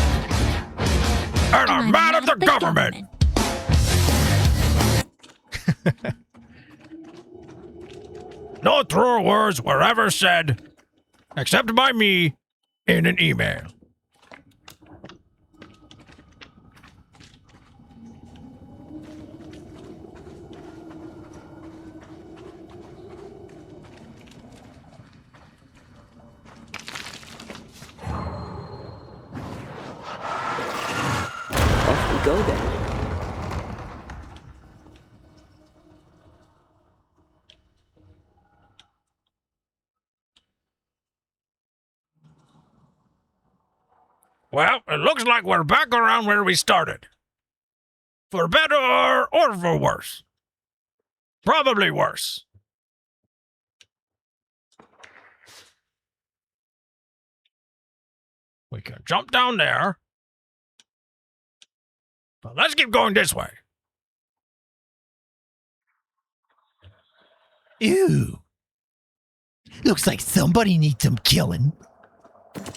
And I'm mad at the government. No truer words were ever said, except by me, in an email. Off we go then. Well, it looks like we're back around where we started. For better or for worse. Probably worse. We can jump down there. But let's keep going this way. Ew. Looks like somebody needs some killing.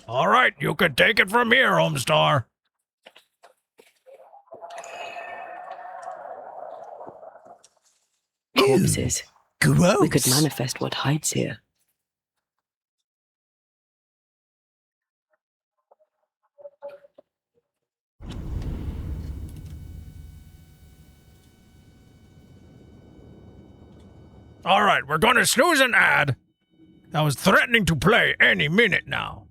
All right, you can take it from here, Homestar. Corpses. Gross. We could manifest what hides here. All right, we're going to snooze an ad that was threatening to play any minute now.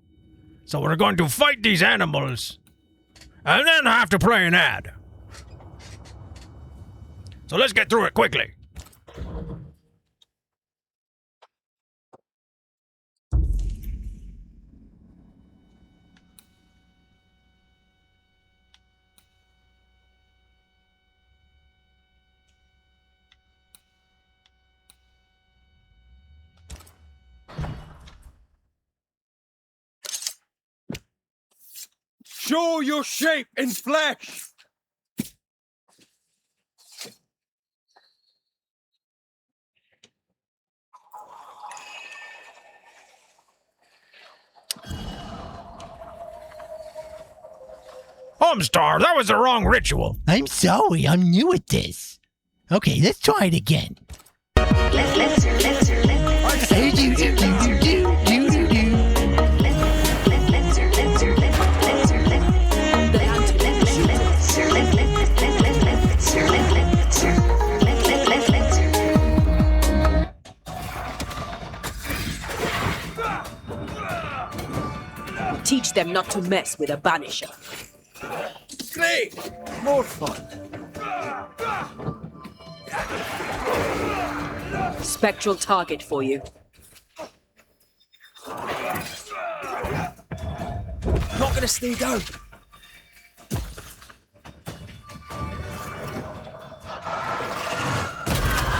So we're going to fight these animals and then have to play an ad. So let's get through it quickly. Show your shape in flesh! Homestar, that was the wrong ritual. I'm sorry, I'm new at this. Okay, let's try it again. Teach them not to mess with a banisher. Great! More fun. Spectral target for you. Not gonna stay down.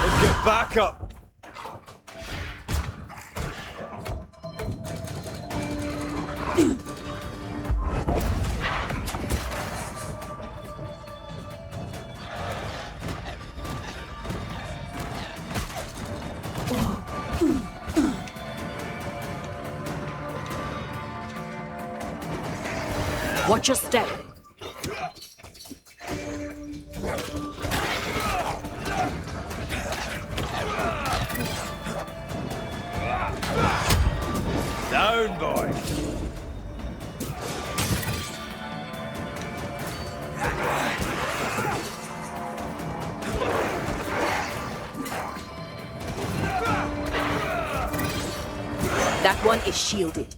Let's get back up. Watch your step. Down, boy. That one is shielded.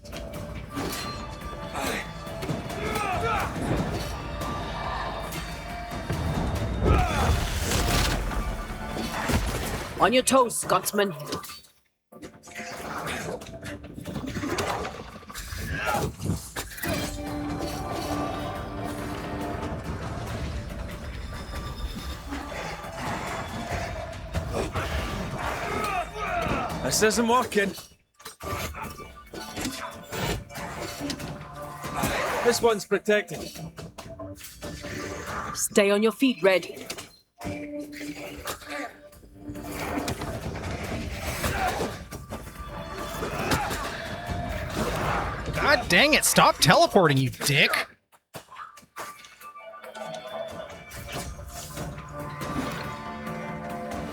On your toes, Scotsman. This isn't working. This one's protected. Stay on your feet, Red. God dang it, stop teleporting, you dick.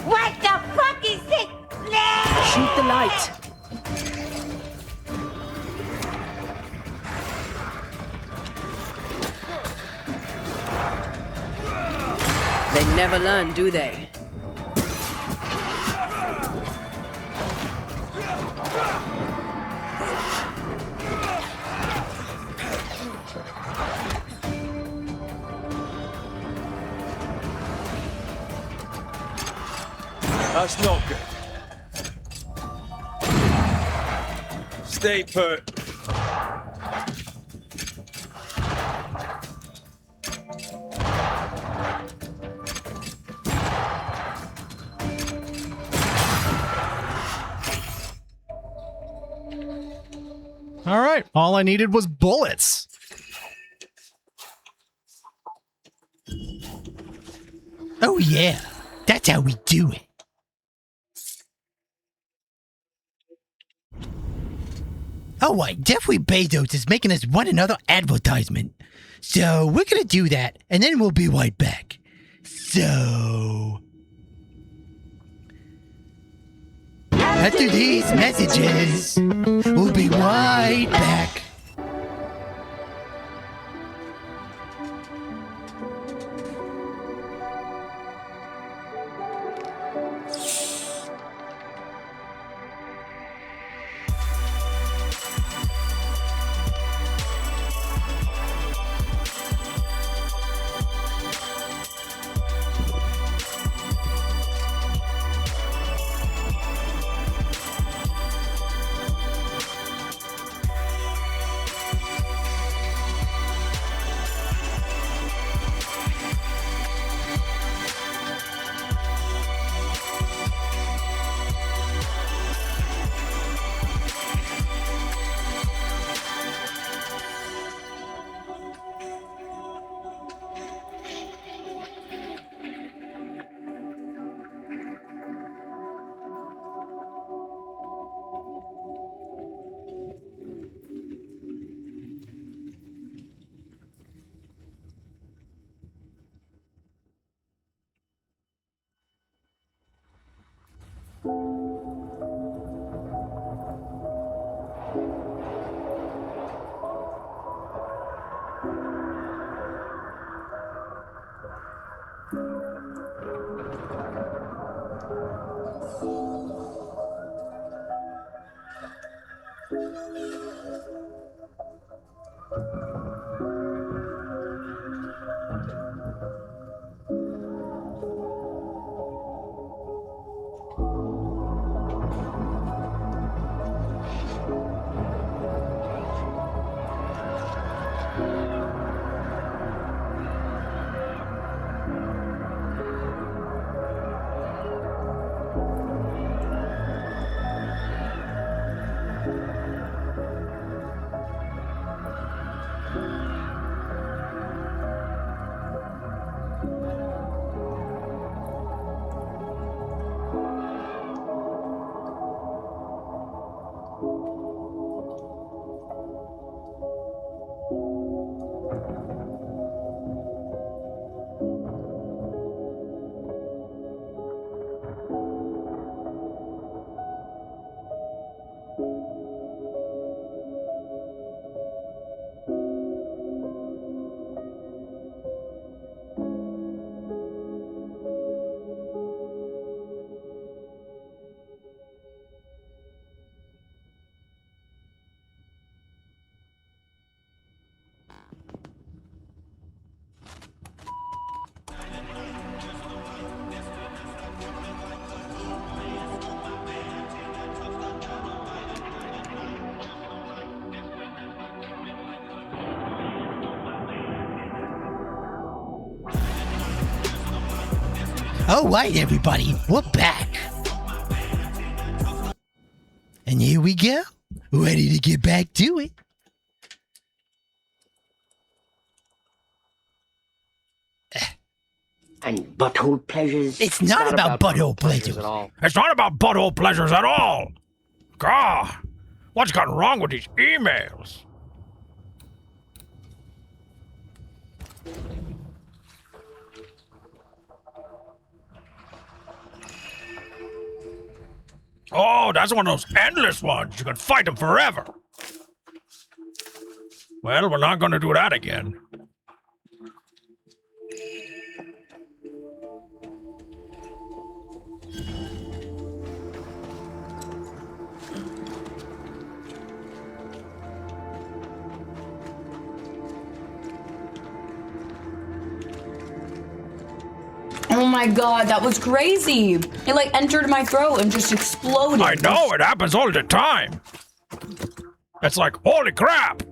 What the fuck is this? Shoot the light. They never learn, do they? That's not good. Stay put. All right, all I needed was bullets. Oh yeah, that's how we do it. Oh, wait, definitely Bezos is making us run another advertisement. So we're gonna do that, and then we'll be right back. So... After these messages, we'll be right back. All right, everybody, we're back. And here we go, ready to get back to it. And butthole pleasures. It's not about butthole pleasures. at all. It's not about butthole pleasures at all. God, what's gone wrong with these emails? Oh, that's one of those endless ones. You can fight them forever. Well, we're not going to do that again. Oh my god, that was crazy. It like entered my throat and just exploded. I know, it happens all the time. It's like, holy crap.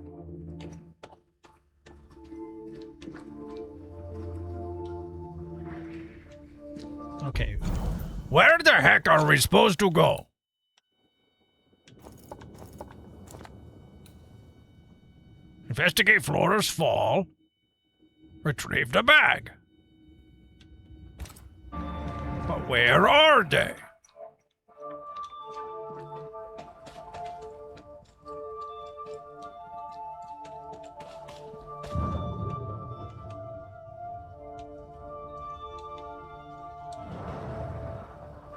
Okay. Where the heck are we supposed to go? Investigate Flora's fall. Retrieve the bag. But where are they?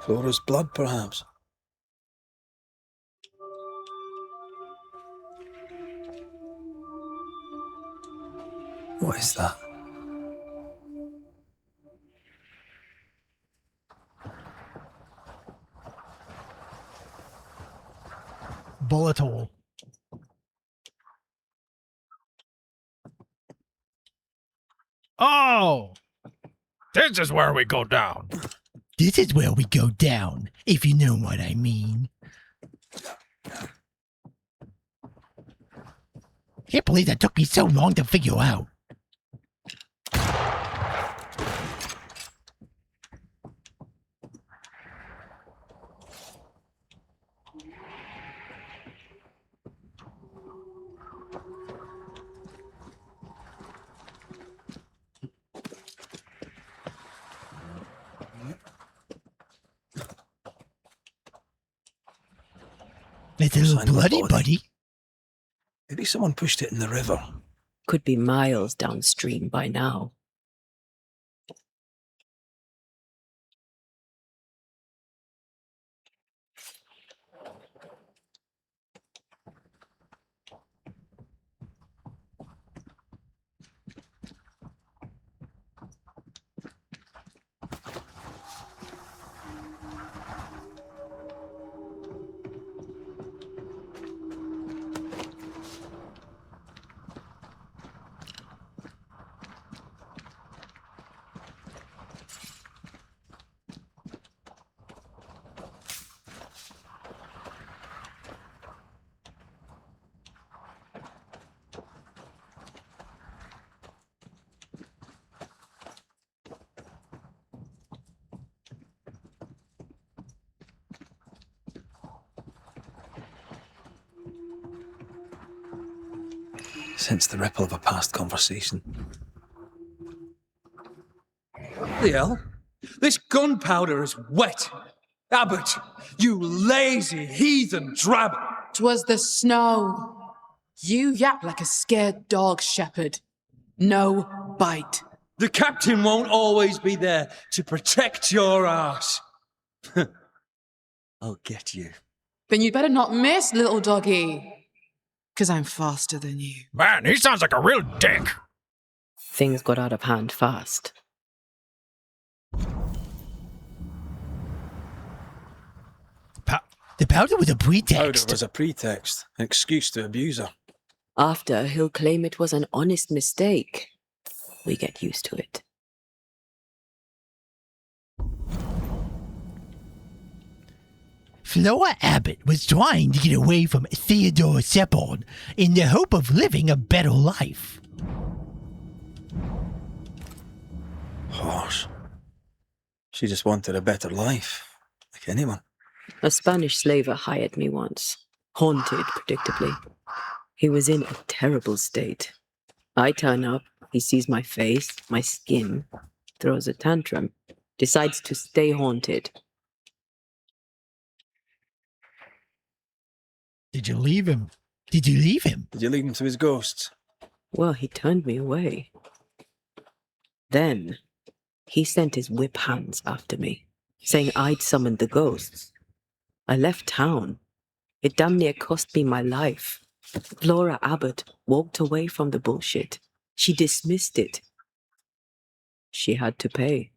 Flora's blood, perhaps. What is that? Bullet hole. Oh! This is where we go down. This is where we go down, if you know what I mean. Can't believe that took me so long to figure out. It's a little bloody, buddy. Maybe someone pushed it in the river. Could be miles downstream by now. Sense the ripple of a past conversation. The hell? This gunpowder is wet. Abbott, you lazy heathen drab. 'Twas the snow. You yap like a scared dog, shepherd. No bite. The captain won't always be there to protect your ass. I'll get you. Then you'd better not miss, little doggy. 'Cause I'm faster than you. Man, he sounds like a real dick. Things got out of hand fast. The powder was a pretext. Powder was a pretext, an excuse to abuse her. After, he'll claim it was an honest mistake. We get used to it. Flora Abbott was trying to get away from Theodore Seppon in the hope of living a better life. Harsh. She just wanted a better life, like anyone. A Spanish slaver hired me once, haunted predictably. He was in a terrible state. I turn up, he sees my face, my skin, throws a tantrum, decides to stay haunted. Did you leave him? Did you leave him? Did you leave him to his ghosts? Well, he turned me away. Then, he sent his whip hands after me, saying I'd summoned the ghosts. I left town. It damn near cost me my life. Flora Abbott walked away from the bullshit. She dismissed it. She had to pay.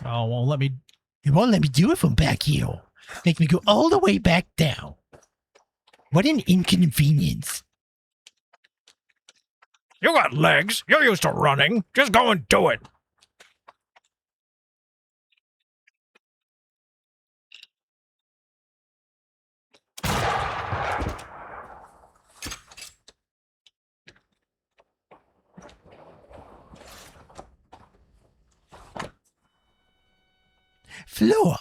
Oh, won't let me. It won't let me do it from back here. Make me go all the way back down. What an inconvenience. You got legs. You're used to running. Just go and do it. Flora,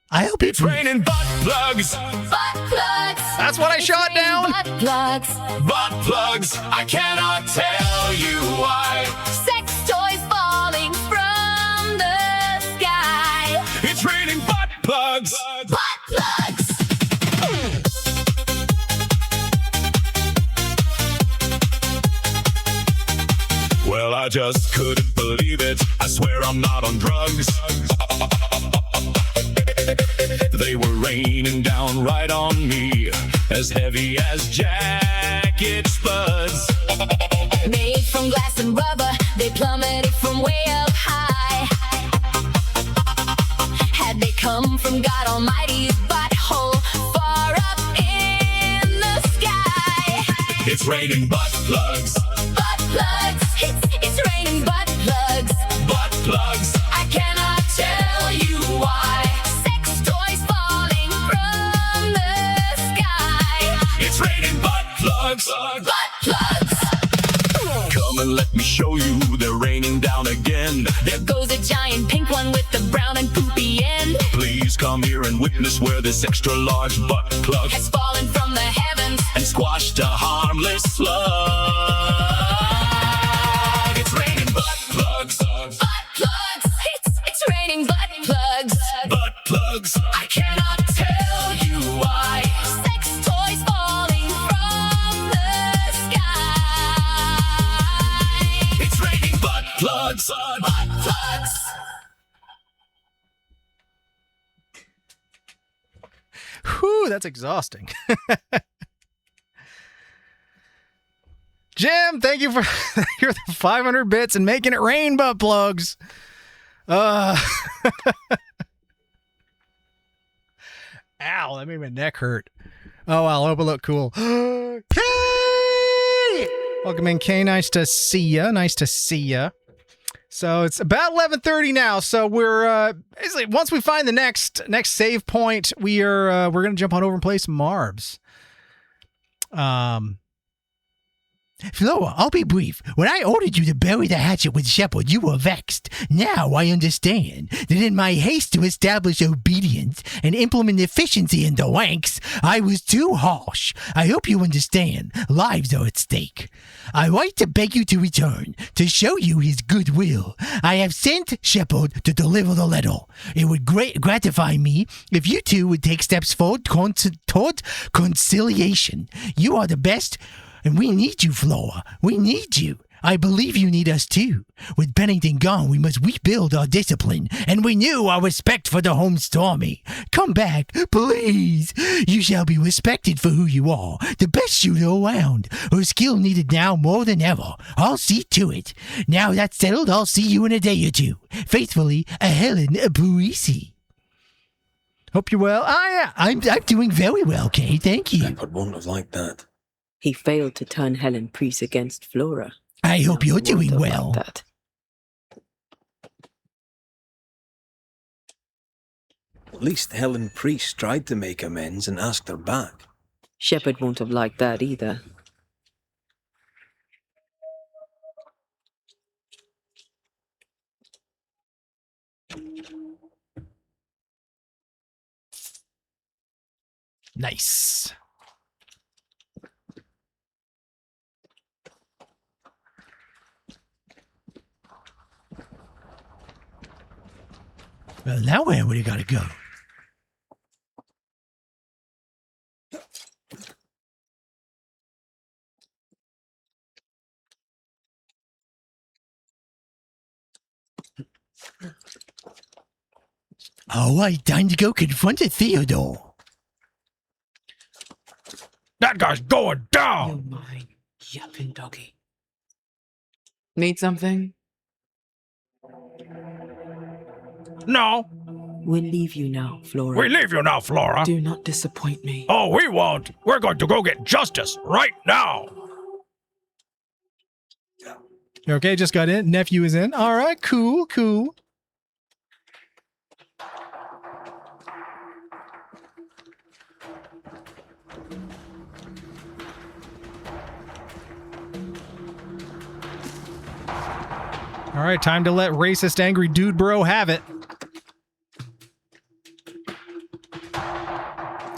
I hope it's raining butt plugs. Butt plugs. That's what I shot down. Butt plugs. Butt plugs. I cannot tell you why. Sex toys falling from plugs. Butt plugs. Well, I just couldn't believe it. I swear I'm not on drugs. They were raining down right on me, as heavy as jacket spuds. Made from glass and rubber, they plummeted from way up high. Had they come from God Almighty's butthole, far up in the sky. It's raining butt plugs. Butt plugs. It's raining butt plugs. Butt plugs. I cannot tell you why. Sex toys falling from the sky. It's raining butt plugs. Butt plugs. Come and let me show you, they're raining down again. There goes a giant pink one with the brown and poopy end. Please come here and witness where this extra large butt plug Has fallen from the heavens and squashed a harmless slug. It's raining butt plugs. Butt plugs. It's raining butt plugs. Butt plugs. I cannot tell you why. Sex toys falling from the sky. It's raining butt plugs. Butt plugs. Whew, that's exhausting. Jim, thank you for your 500 bits and making it rain butt plugs. Ow, that made my neck hurt. Oh, well, I hope it looked cool. Kay! Welcome in, Kay. Nice to see ya. Nice to see ya. So it's about 11:30 now. So we're basically, once we find the next save point, we're gonna jump on over and play some Marbs. Flora, I'll be brief. When I ordered you to bury the hatchet with Shepard, you were vexed. Now I understand that in my haste to establish obedience and implement efficiency in the ranks, I was too harsh. I hope you understand. Lives are at stake. I write to beg you to return, to show you his goodwill. I have sent Shepard to deliver the letter. It would gratify me if you two would take steps forward toward conciliation. You are the best. And we need you, Flora. We need you. I believe you need us too. With Bennington gone, we must rebuild our discipline and renew our respect for the home stormy. Come back, please. You shall be respected for who you are, the best shooter around. Her skill needed now more than ever. I'll see to it. Now that's settled, I'll see you in a day or two. Faithfully, a Helen Parisi. Hope you're well. Yeah, I'm doing very well, Kay. Thank you. Shepard won't have liked that. He failed to turn Helen Priest against Flora. I hope you're doing well. That. At least Helen Priest tried to make amends and asked her back. Shepard won't have liked that either. Nice. Well, now where would you gotta go? All right, time to go confront a Theodore. That guy's going down. You mine, yapping doggy. Need something? No. We'll leave you now, Flora. We leave you now, Flora. Do not disappoint me. Oh, we won't. We're going to go get justice right now. You okay? Just got in. Nephew is in. All right. Cool. Cool. All right. Time to let racist, angry dude bro have it.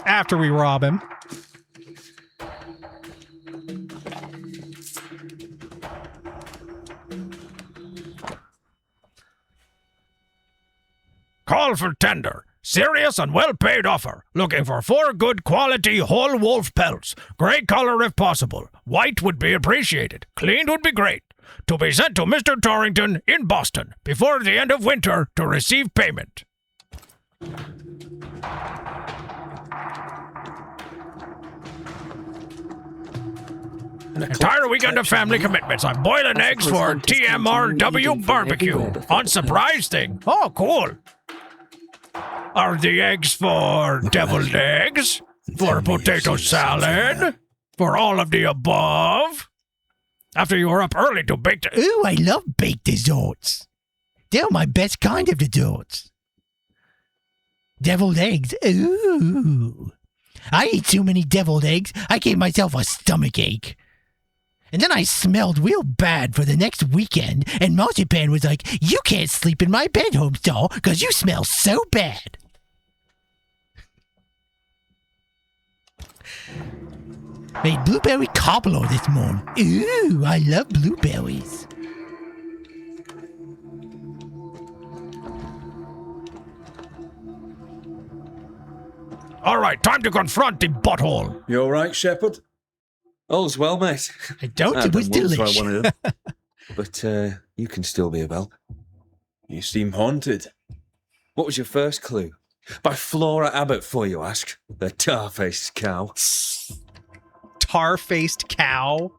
After we rob him. Call for tender. Serious and well-paid offer. Looking for 4 good quality whole wolf pelts. Gray color if possible. White would be appreciated. Cleaned would be great. To be sent to Mr. Torrington in Boston before the end of winter to receive payment. Entire weekend of family commitments. I'm boiling eggs for TMRW barbecue. On surprise thing. Oh, cool. Are the eggs for deviled eggs? For potato salad? For all of the above? After you were up early to bake the... Ooh, I love baked desserts. They're my best kind of desserts. Deviled eggs. Ooh. I ate so many deviled eggs, I gave myself a stomach ache. And then I smelled real bad for the next weekend, and Marzipan was like, "You can't sleep in my bed, Homestall, because you smell so bad." Made blueberry cobbler this morning. Ooh, I love blueberries. All right, time to confront the butthole. You all right, Shepherd? All's well, mate. I doubt it was delicious. One of them. But you can still be of help. You seem haunted. What was your first clue? By Flora Abbott, for you ask. The tar-faced cow. Tar-faced cow?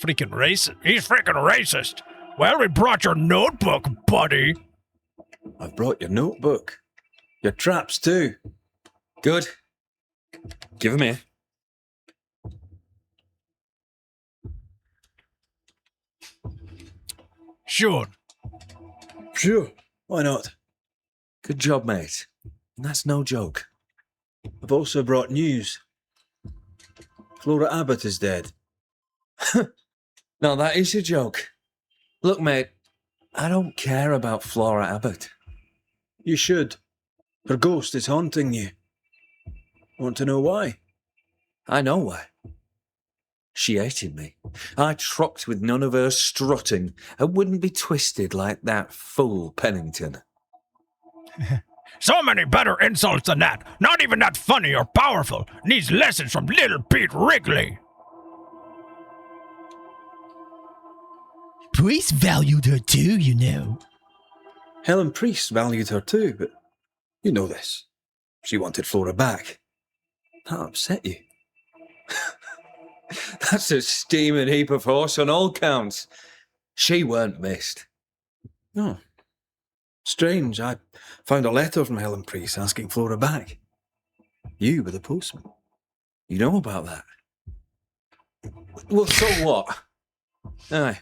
Freaking racist. He's freaking racist. Well, we brought your notebook, buddy. I've brought your notebook. Your traps, too. Good. Give him here. Sure. Sure. Why not? Good job, mate. And that's no joke. I've also brought news. Flora Abbott is dead. No, that is a joke. Look, mate, I don't care about Flora Abbott. You should. Her ghost is haunting you. Want to know why? I know why. She hated me. I trocked with none of her strutting and wouldn't be twisted like that fool Pennington. So many better insults than that. Not even that funny or powerful. Needs lessons from little Pete Wrigley. Priest valued her too, you know. Helen Priest valued her too, but you know this. She wanted Flora back. That upset you. That's a steaming heap of horse on all counts. She weren't missed. Oh. Strange. I found a letter from Helen Priest asking Flora back. You were the postman. You know about that? Well, so what? Aye,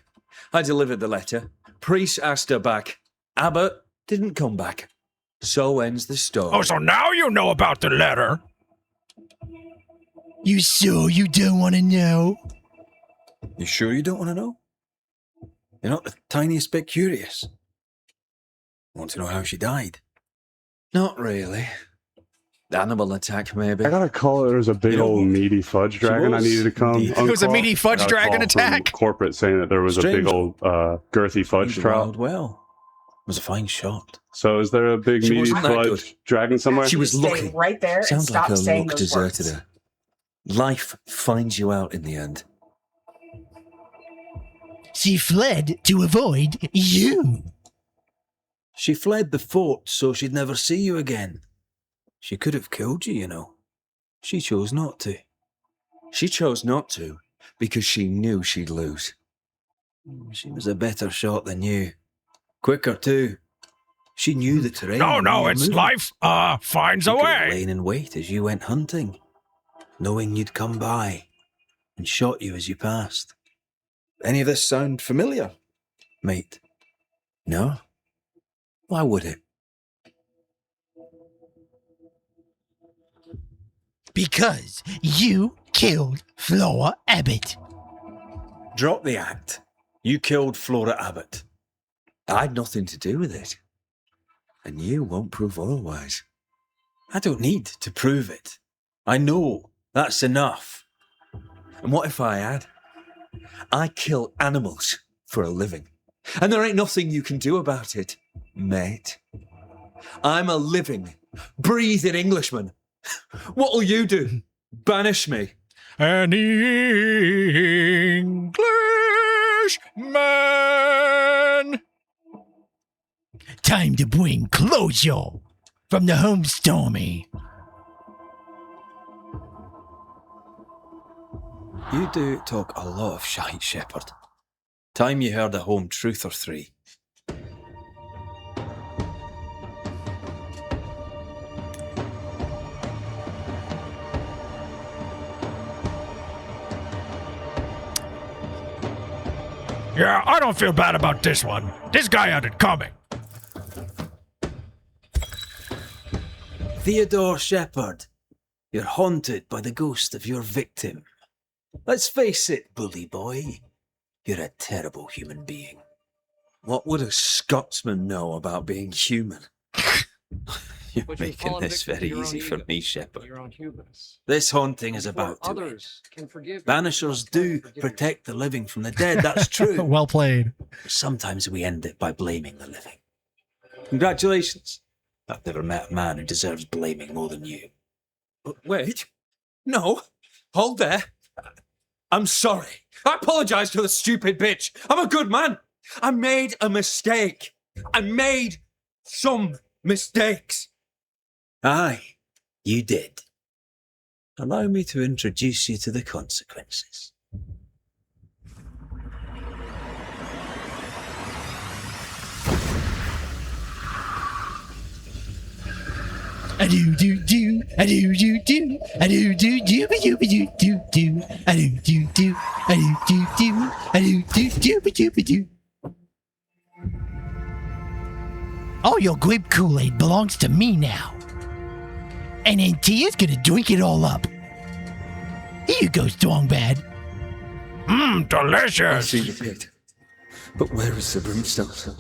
I delivered the letter. Priest asked her back. Abbott didn't come back. So ends the story. Oh, so now you know about the letter? You sure you don't want to know? You sure you don't want to know? You're not the tiniest bit curious. Want to know how she died? Not really. Animal attack, maybe. I got a call. There was a big old meaty fudge dragon I needed to come. It was a meaty fudge dragon attack. Corporate saying that there was Strange. a big old girthy fudge trout. Well, it was a fine shot. So is there a big She meaty wasn't that fudge good. dragon somewhere? She was Stay lucky. right there and Sounds like stop her saying luck those deserted words. her. Life finds you out in the end. She fled to avoid you. She fled the fort so she'd never see you again. She could have killed you, you know. She chose not to. She chose not to because she knew she'd lose. She was a better shot than you. Quicker, too. She knew the terrain. No, and where you it's moved. life, finds She a could have way. lain in wait as you went hunting, knowing you'd come by, and shot you as you passed. Any of this sound familiar, mate? No? Why would it? Because you killed Flora Abbott. Drop the act. You killed Flora Abbott. I had nothing to do with it. And you won't prove otherwise. I don't need to prove it. I know. That's enough. And what if I had? I kill animals for a living. And there ain't nothing you can do about it. mate. I'm a living, breathing Englishman. What'll you do? Banish me? An Englishman. Time to bring closure from the home stormy. You do talk a lot of shite, Shepherd. Time you heard a home truth or three. Yeah, I don't feel bad about this one. This guy had it coming. Theodore Shepherd, you're haunted by the ghost of your victim. Let's face it, bully boy. You're a terrible human being. What would a Scotsman know about being human? You're making this very easy for me, Shepherd. This haunting is about to end. Banishers do protect the living from the dead, that's true. Well played. Sometimes we end it by blaming the living. Congratulations. I've never met a man who deserves blaming more than you. Wait. No. Hold there. I'm sorry. I apologize to the stupid bitch. I'm a good man. I made a mistake. I made some mistakes. Aye, you did. Allow me to introduce you to the consequences. A do do do, a do do do, a do do do, a do do do do, a do do do, a do do do, a do do do, a do do. All your grape Kool-Aid belongs to me now. And Antia's gonna drink it all up. Here you go, Strong Bad. Delicious. I see the pit. But where is the brimstone?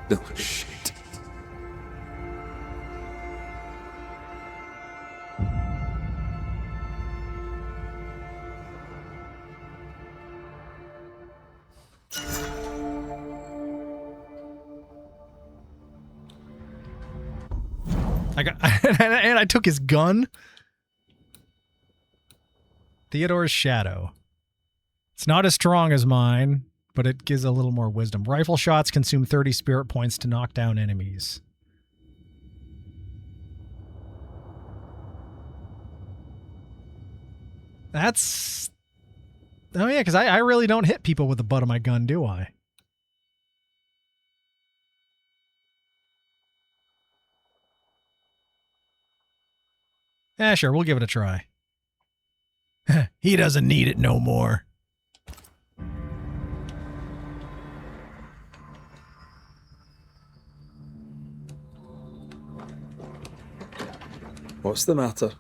No shit. And I took his gun. Theodore's Shadow. It's not as strong as mine, but it gives a little more wisdom. Rifle shots consume 30 spirit points to knock down enemies. That's... Oh yeah, because I really don't hit people with the butt of my gun, do I? Sure, we'll give it a try. He doesn't need it no more. What's the matter?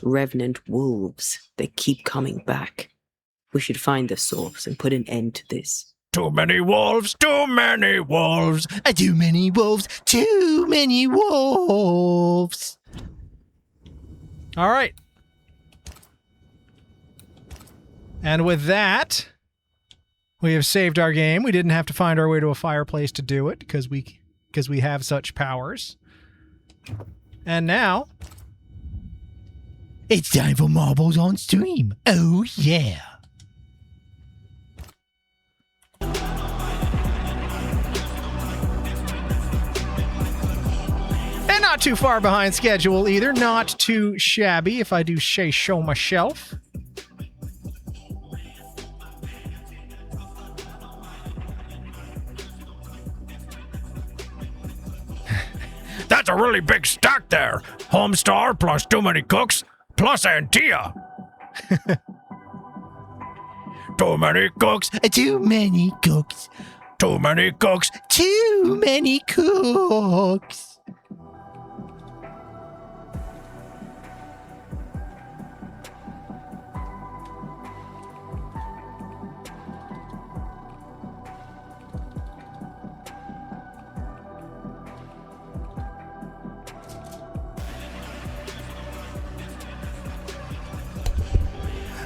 Revenant wolves. They keep coming back. We should find the source and put an end to this. Too many wolves, too many wolves. Too many wolves, too many wolves. All right. And with that, we have saved our game. We didn't have to find our way to a fireplace to do it because we have such powers. And now it's time for Marbles on Stream. Oh yeah. And not too far behind schedule either. Not too shabby, if I do say so myself. That's a really big stack there. Homestar plus too many cooks plus Antia. Too many cooks. Too many cooks. Too many cooks. Too many cooks.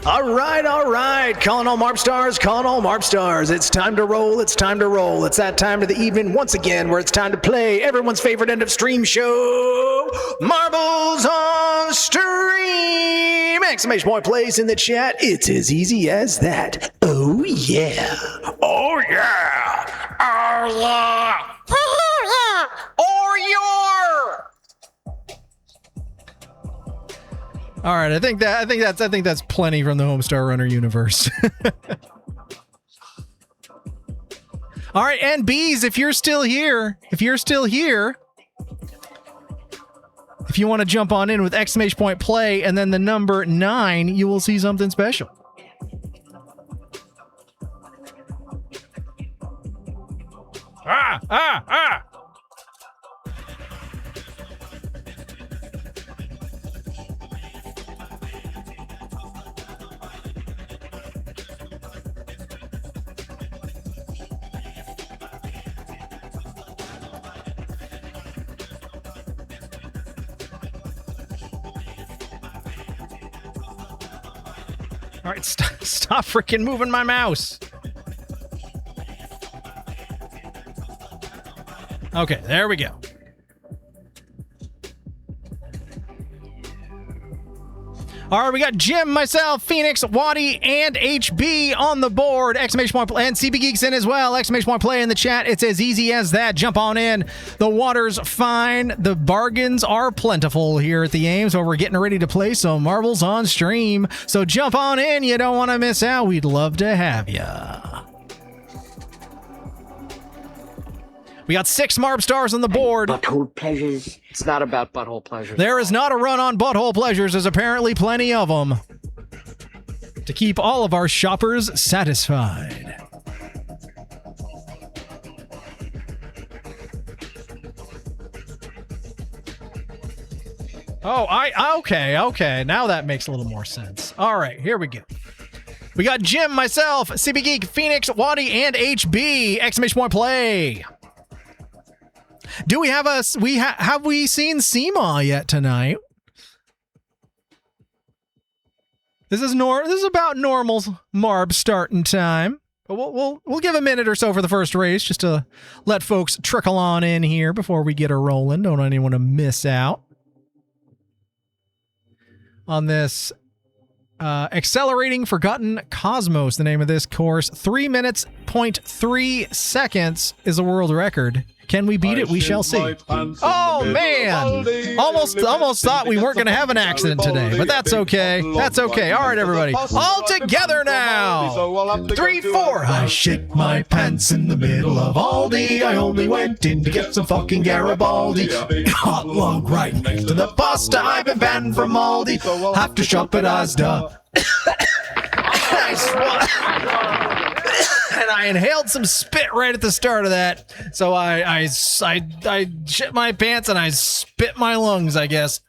All right. Calling all Marp Stars, calling all Marp Stars. It's time to roll, it's time to roll. It's that time of the evening once again where it's time to play everyone's favorite end of stream show, Marbles on Stream! Exclamation point plays in the chat. It's as easy as that. Oh yeah. Oh yeah. Oh yeah. Oh yeah. All right, I think that's plenty from the Homestar Runner universe. All right, and bees, if you're still here, if you want to jump on in with exclamation point play and then the number 9, you will see something special. Ah! All right, stop freaking moving my mouse. Okay, there we go. All right, we got Jim, myself, Phoenix, Waddy, and HB on the board. Exclamation point play, and CB Geeks in as well. Exclamation point play in the chat. It's as easy as that. Jump on in. The water's fine. The bargains are plentiful here at the Ames, where we're getting ready to play some Marbles on Stream. So jump on in. You don't want to miss out. We'd love to have ya. We got 6 Marb Stars on the board. Butthole pleasures. It's not about butthole pleasures. There is not a run on butthole pleasures. There's apparently plenty of them to keep all of our shoppers satisfied. Oh, okay. Now that makes a little more sense. All right, here we go. We got Jim, myself, CB Geek, Phoenix, Waddy, and HB. Exclamation point play. Do we have have we seen Seema yet tonight? This is about normal Marb starting time. But we'll give a minute or so for the first race just to let folks trickle on in here before we get her rolling. Don't want anyone to miss out on this Accelerating Forgotten Cosmos, the name of this course. 3 minutes, 0.3 seconds is a world record. Can we beat it? We shall see. Oh, man. Almost thought we weren't going to have an accident today, but that's okay. That's okay. All right, everybody. All together now. 3, 4. I shit my pants in the middle of Aldi. I only went in to get some fucking Garibaldi. Hot log right next to the pasta. I've been banned from Aldi. Have to shop at Asda. And I inhaled some spit right at the start of that. So I shit my pants and I spit my lungs, I guess.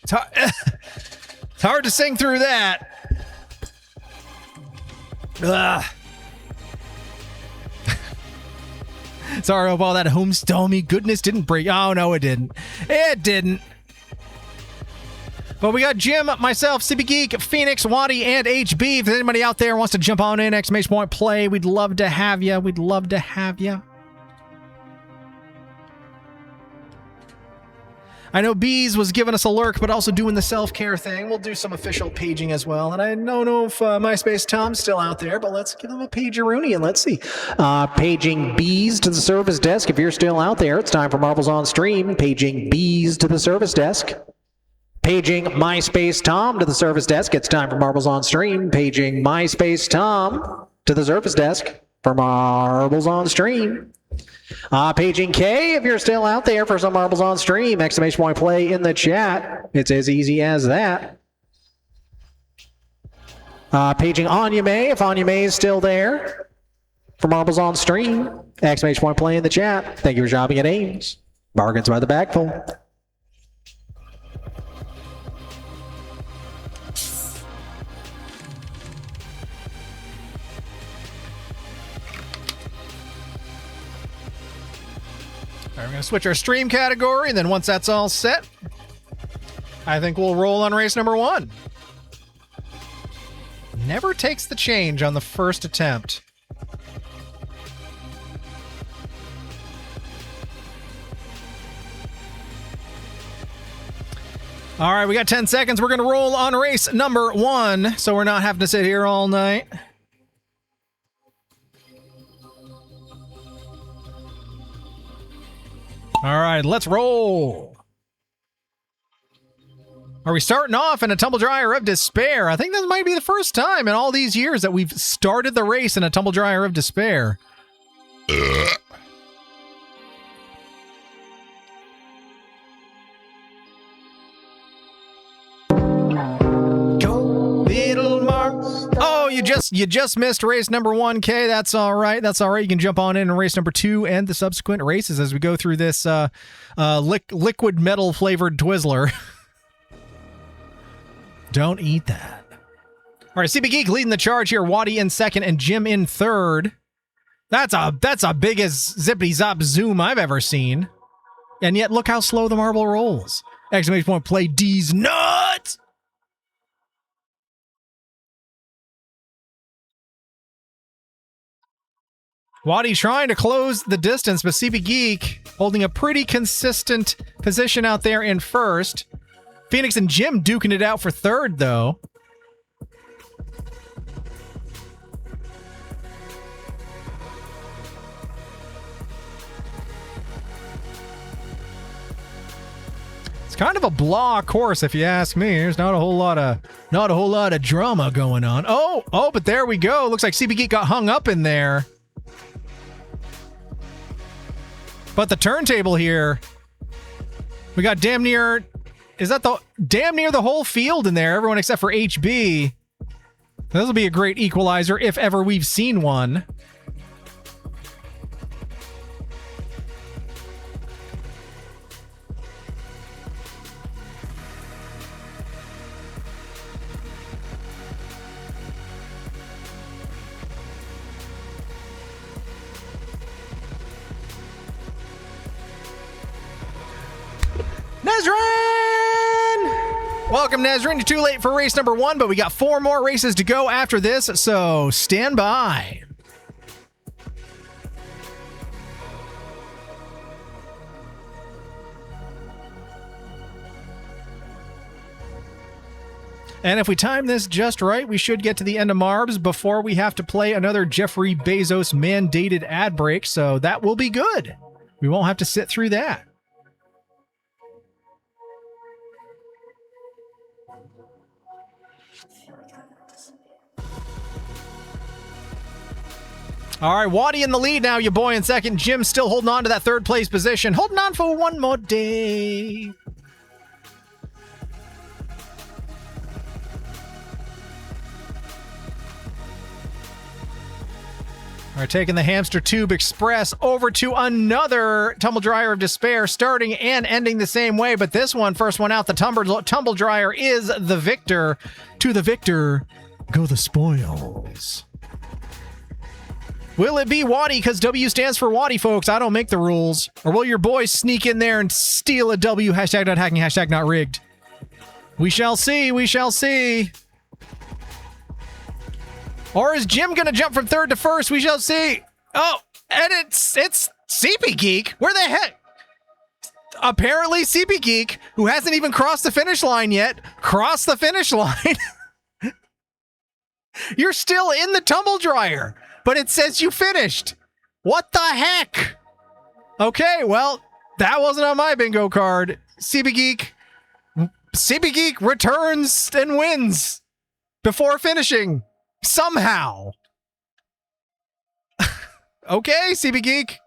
It's hard to sing through that. Sorry, hope all that homestalmy goodness didn't break. Oh, no, it didn't. It didn't. But we got Jim, myself, CB Geek, Phoenix, Waddy, and HB. If there's anybody out there wants to jump on in, exclamation point play, we'd love to have you. We'd love to have you. I know Bees was giving us a lurk, but also doing the self-care thing. We'll do some official paging as well. And I don't know if MySpace Tom's still out there, but let's give him a pageroonie and let's see. Paging Bees to the service desk. If you're still out there, it's time for Marbles on Stream. Paging Bees to the service desk. Paging MySpace Tom to the service desk. It's time for Marbles on Stream. Paging MySpace Tom to the service desk for Marbles on Stream. Paging K, if you're still out there for some Marbles on Stream. Exclamation point play in the chat. It's as easy as that. Paging Anya May, if Anya May is still there for Marbles on Stream. Exclamation point play in the chat. Thank you for shopping at Ames. Bargains by the bagful. We're going to switch our stream category, and then once that's all set, I think we'll roll on race number 1. Never takes the change on the first attempt. All right, we got 10 seconds. We're going to roll on race number 1, so we're not having to sit here all night. All right, let's roll. Are we starting off in a tumble dryer of despair? I think this might be the first time in all these years that we've started the race in a tumble dryer of despair. Oh, you just missed race number 1K. That's all right. That's all right. You can jump on in race number 2 and the subsequent races as we go through this liquid metal flavored Twizzler. Don't eat that. All right, CB Geek leading the charge here. Waddy in second and Jim in third. That's a biggest zippity zop zoom I've ever seen. And yet look how slow the marble rolls. Exclamation point, play D's nuts. Waddy trying to close the distance, but CB Geek holding a pretty consistent position out there in first. Phoenix and Jim duking it out for third, though. It's kind of a blah course, if you ask me. There's not a whole lot of drama going on. Oh, but there we go. Looks like CB Geek got hung up in there. But the turntable here, we got damn near the whole field in there, everyone except for HB. This will be a great equalizer if ever we've seen one. Nezrin! Welcome, Nezrin. You're too late for race number 1, but we got 4 more races to go after this, so stand by. And if we time this just right, we should get to the end of Marbs before we have to play another Jeffrey Bezos mandated ad break, so that will be good. We won't have to sit through that. All right, Waddy in the lead now, your boy in second. Jim still holding on to that third place position. Holding on for one more day. All right, taking the Hamster Tube Express over to another Tumble Dryer of Despair, starting and ending the same way. But this one, first one out, the Tumble Dryer is the victor. To the victor go the spoils. Will it be Waddy? Because W stands for Waddy, folks. I don't make the rules. Or will your boys sneak in there and steal a W? Hashtag not hacking, hashtag not rigged. We shall see. We shall see. Or is Jim going to jump from third to first? We shall see. Oh, and it's CP Geek. Where the heck? Apparently CP Geek, who hasn't even crossed the finish line yet, crossed the finish line. You're still in the Tumble Dryer. But it says you finished. What the heck? Okay, well, that wasn't on my bingo card. CB Geek returns and wins before finishing. Somehow. Okay, CB Geek.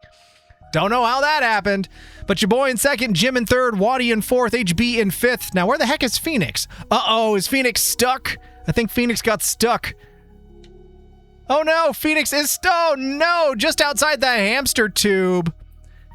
Don't know how that happened. But your boy in second, Jim in third, Waddy in fourth, HB in fifth. Now, where the heck is Phoenix? Uh-oh, is Phoenix stuck? I think Phoenix got stuck. Oh no, Phoenix is just outside the hamster tube.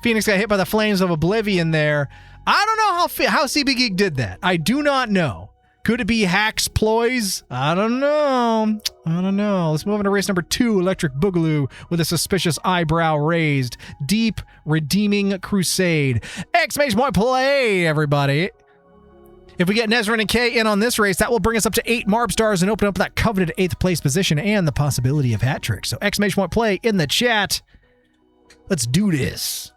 Phoenix got hit by the flames of oblivion there. I don't know how CB Geek did that. I do not know. Could it be hacks, ploys? I don't know. Let's move on to race number 2, Electric Boogaloo, with a suspicious eyebrow raised. Deep Redeeming Crusade. Exclamation point play, everybody. If we get Nezrin and Kay in on this race, that will bring us up to 8 Marb stars and open up that coveted 8th place position and the possibility of hat tricks. So exclamation point play in the chat. Let's do this.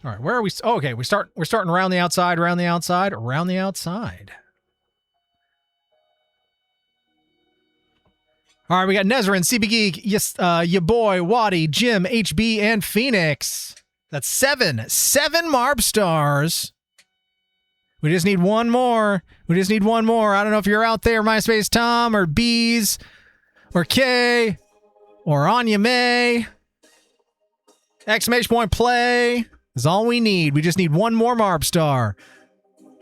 All right, where are we? Oh, okay, we're starting around the outside, around the outside, around the outside. All right, we got Nezrin, CB Geek, yes, your boy, Waddy, Jim, HB, and Phoenix. That's 7 Marb stars. We just need one more. We just need one more. I don't know if you're out there, MySpace Tom, or Bees, or Kay, or Anya May. Exclamation point play is all we need. We just need one more Marb star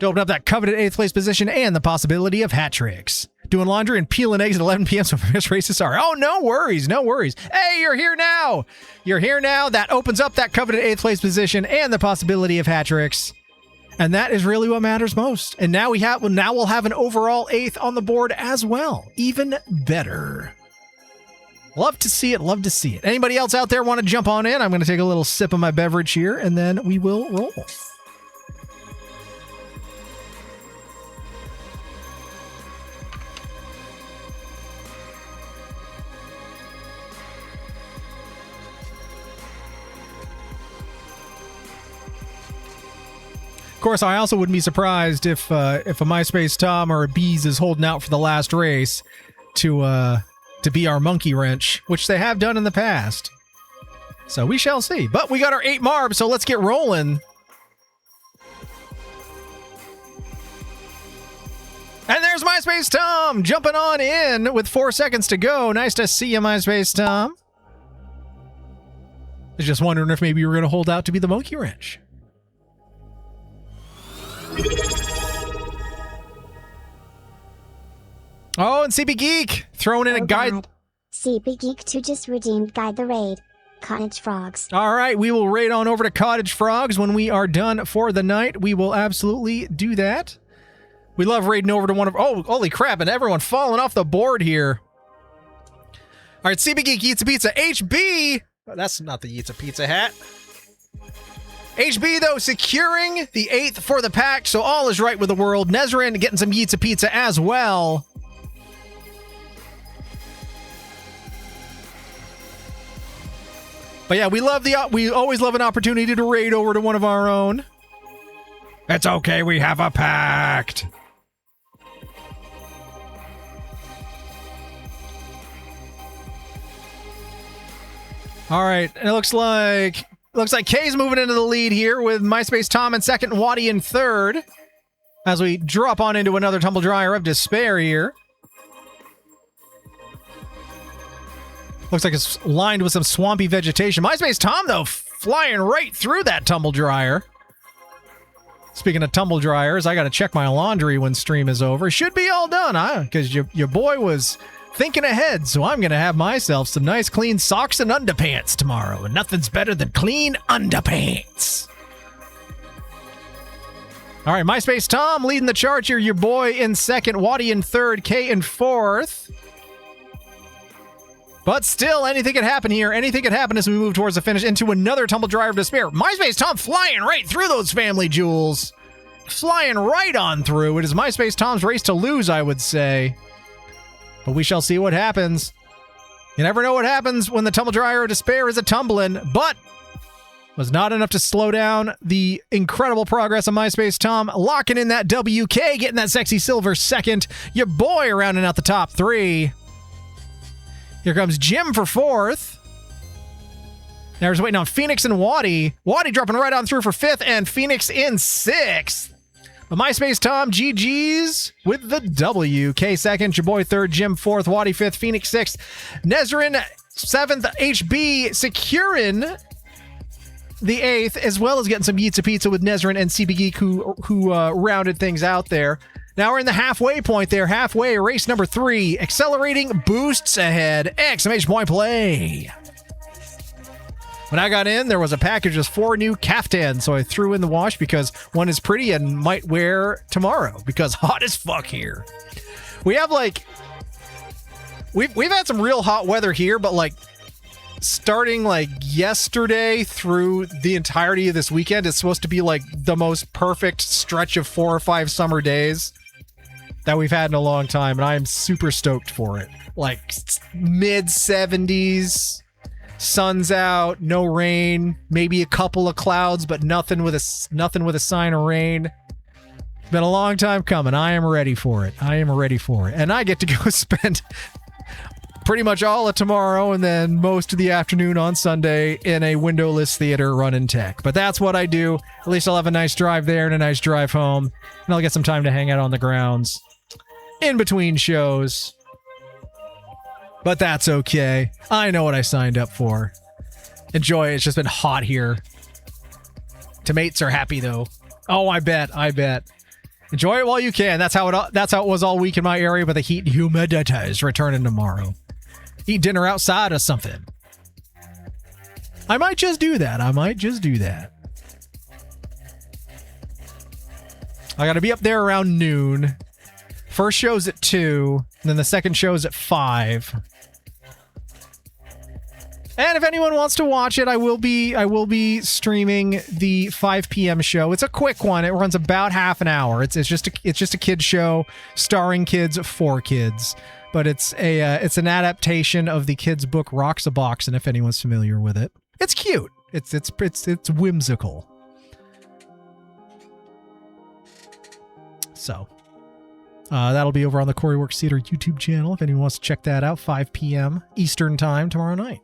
to open up that coveted 8th place position and the possibility of hat tricks. Doing laundry and peeling eggs at 11 p.m. so best races are. Oh, no worries, no worries. Hey, you're here now. You're here now. That opens up that coveted 8th place position and the possibility of hat tricks. And that is really what matters most. And now we'll have an overall 8th on the board as well. Even better. Love to see it. Love to see it. Anybody else out there want to jump on in? I'm going to take a little sip of my beverage here, and then we will roll. Of course, I also wouldn't be surprised if a MySpace Tom or a Bees is holding out for the last race to be our monkey wrench, which they have done in the past. So we shall see. But we got our 8 Marb, so let's get rolling. And there's MySpace Tom jumping on in with 4 seconds to go. Nice to see you, MySpace Tom. I was just wondering if maybe you were going to hold out to be the monkey wrench. Oh, and CB Geek throwing in a guide. CB Geek 2 just redeemed Guide the Raid. Cottage Frogs. All right, we will raid on over to Cottage Frogs when we are done for the night. We will absolutely do that. We love raiding over to one of... Oh, holy crap, and everyone falling off the board here. All right, CB Geek eats a pizza. HB... Oh, that's not the Eats a Pizza hat. HB, though, securing the 8th for the pack, so all is right with the world. Nezrin getting some Yeets a Pizza as well. But yeah, we always love an opportunity to raid over to one of our own. It's okay, we have a pact. All right, and it looks like Kay's moving into the lead here with MySpace Tom in second, Waddy in third. As we drop on into another tumble dryer of despair here. Looks like it's lined with some swampy vegetation. MySpace Tom, though, flying right through that tumble dryer. Speaking of tumble dryers, I got to check my laundry when stream is over. Should be all done, because your boy was thinking ahead, so I'm going to have myself some nice clean socks and underpants tomorrow, and nothing's better than clean underpants. All right, MySpace Tom leading the charge here. Your boy in second, Waddy in third, Kay in fourth. But still, anything could happen here. Anything could happen as we move towards the finish into another tumble dryer of despair. MySpace Tom flying right through those family jewels. Flying right on through. It is MySpace Tom's race to lose, I would say. But we shall see what happens. You never know what happens when the tumble dryer of despair is a-tumbling, but was not enough to slow down the incredible progress of MySpace Tom, locking in that WK, getting that sexy silver second. Your boy rounding out the top 3. Here comes Jim for fourth. There's waiting on Phoenix and Waddy. Waddy dropping right on through for fifth, and Phoenix in sixth. But MySpace Tom, GG's with the W. K second, your boy third, Jim fourth, Waddy fifth, Phoenix sixth. Nezrin seventh, HB securing the 8th, as well as getting some Yeets of Pizza with Nezrin and CB Geek who rounded things out there. Now we're in the halfway point there. Halfway, race number 3. Accelerating boosts ahead. Exclamation point play. When I got in, there was a package with 4 new caftans, so I threw in the wash because one is pretty and might wear tomorrow because hot as fuck here. We have like We've had some real hot weather here, but like starting like yesterday through the entirety of this weekend, it's supposed to be like the most perfect stretch of 4 or 5 summer days that we've had in a long time, and I am super stoked for it. Like mid 70s, sun's out, no rain, maybe a couple of clouds, but nothing with a sign of rain. It's been a long time coming. I am ready for it. And I get to go spend pretty much all of tomorrow and then most of the afternoon on Sunday in a windowless theater running tech. But that's what I do. At least I'll have a nice drive there and a nice drive home, and I'll get some time to hang out on the grounds in between shows. But that's okay. I know what I signed up for. Enjoy it. It's just been hot here. Tomates are happy though. Oh, I bet. Enjoy it while you can. That's how it was all week in my area, but the heat and humidity is returning tomorrow. Eat dinner outside or something. I might just do that. I gotta be up there around noon. First show's at 2, and then the second show's at 5. And if anyone wants to watch it, I will be streaming the 5 p.m. show. It's a quick one. It runs about half an hour. It's just a kids show starring kids for kids. But it's an adaptation of the kids' book Rocks a Box, and if anyone's familiar with it, it's cute. It's whimsical. So that'll be over on the Corey Works Theater YouTube channel if anyone wants to check that out. 5 p.m. Eastern time tomorrow night.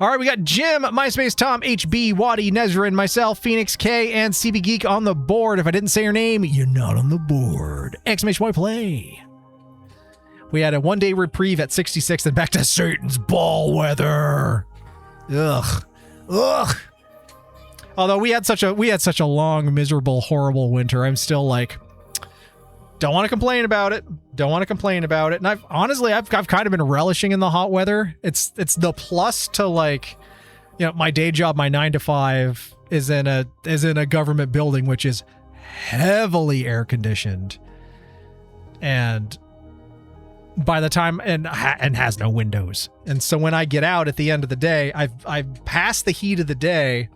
All right, we got Jim, MySpace, Tom, HB, Waddy, Nezrin, myself, Phoenix, K, and CB Geek on the board. If I didn't say your name, you're not on the board. Exclamation point play. We had a one-day reprieve at 66 and back to Satan's ball weather. Ugh. Although we had such a long, miserable, horrible winter, I'm still like, don't want to complain about it. And I've kind of been relishing in the hot weather. It's the plus to, like, you know, my day job, my 9 to 5 is in a government building which is heavily air conditioned, and by the time and has no windows. And so when I get out at the end of the day, I've passed the heat of the day,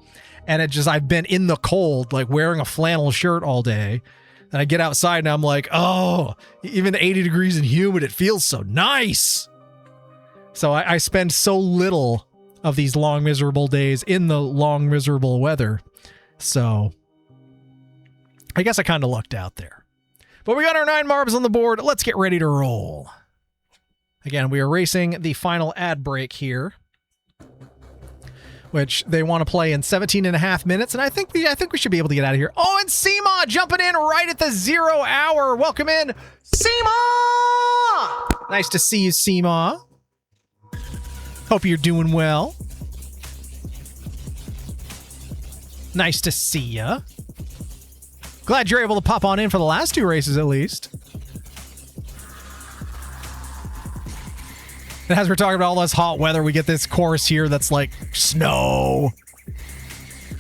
and I've been in the cold, like wearing a flannel shirt all day. And I get outside and I'm like, oh, even 80 degrees and humid, it feels so nice. So I spend so little of these long, miserable days in the long, miserable weather. So I guess I kind of lucked out there. But we got our 9 marbles on the board. Let's get ready to roll. Again, we are racing the final ad break here, which they want to play in 17 and a half minutes, and I think we should be able to get out of here. Oh, and Seema jumping in right at the 0 hour. Welcome in, Seema! Nice to see you, Seema. Hope you're doing well. Nice to see ya. Glad you're able to pop on in for the last 2 races at least. And as we're talking about all this hot weather, we get this course here that's like snow.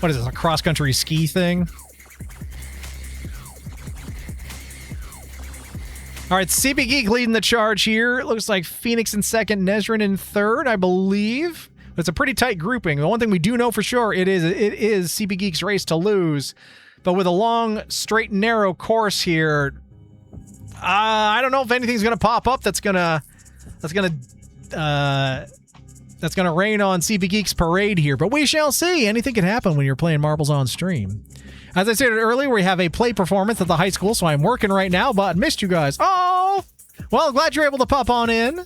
What is this, a cross-country ski thing? All right, CB Geek leading the charge here. It looks like Phoenix in second, Nezrin in third, I believe. But it's a pretty tight grouping. The one thing we do know for sure, it is CB Geek's race to lose. But with a long, straight, and narrow course here, I don't know if anything's going to pop up that's going to rain on CB Geek's parade here, but we shall see. Anything can happen when you're playing marbles on stream. As I stated earlier, we have a play performance at the high school, so I'm working right now, but missed you guys. Oh! Well, glad you're able to pop on in.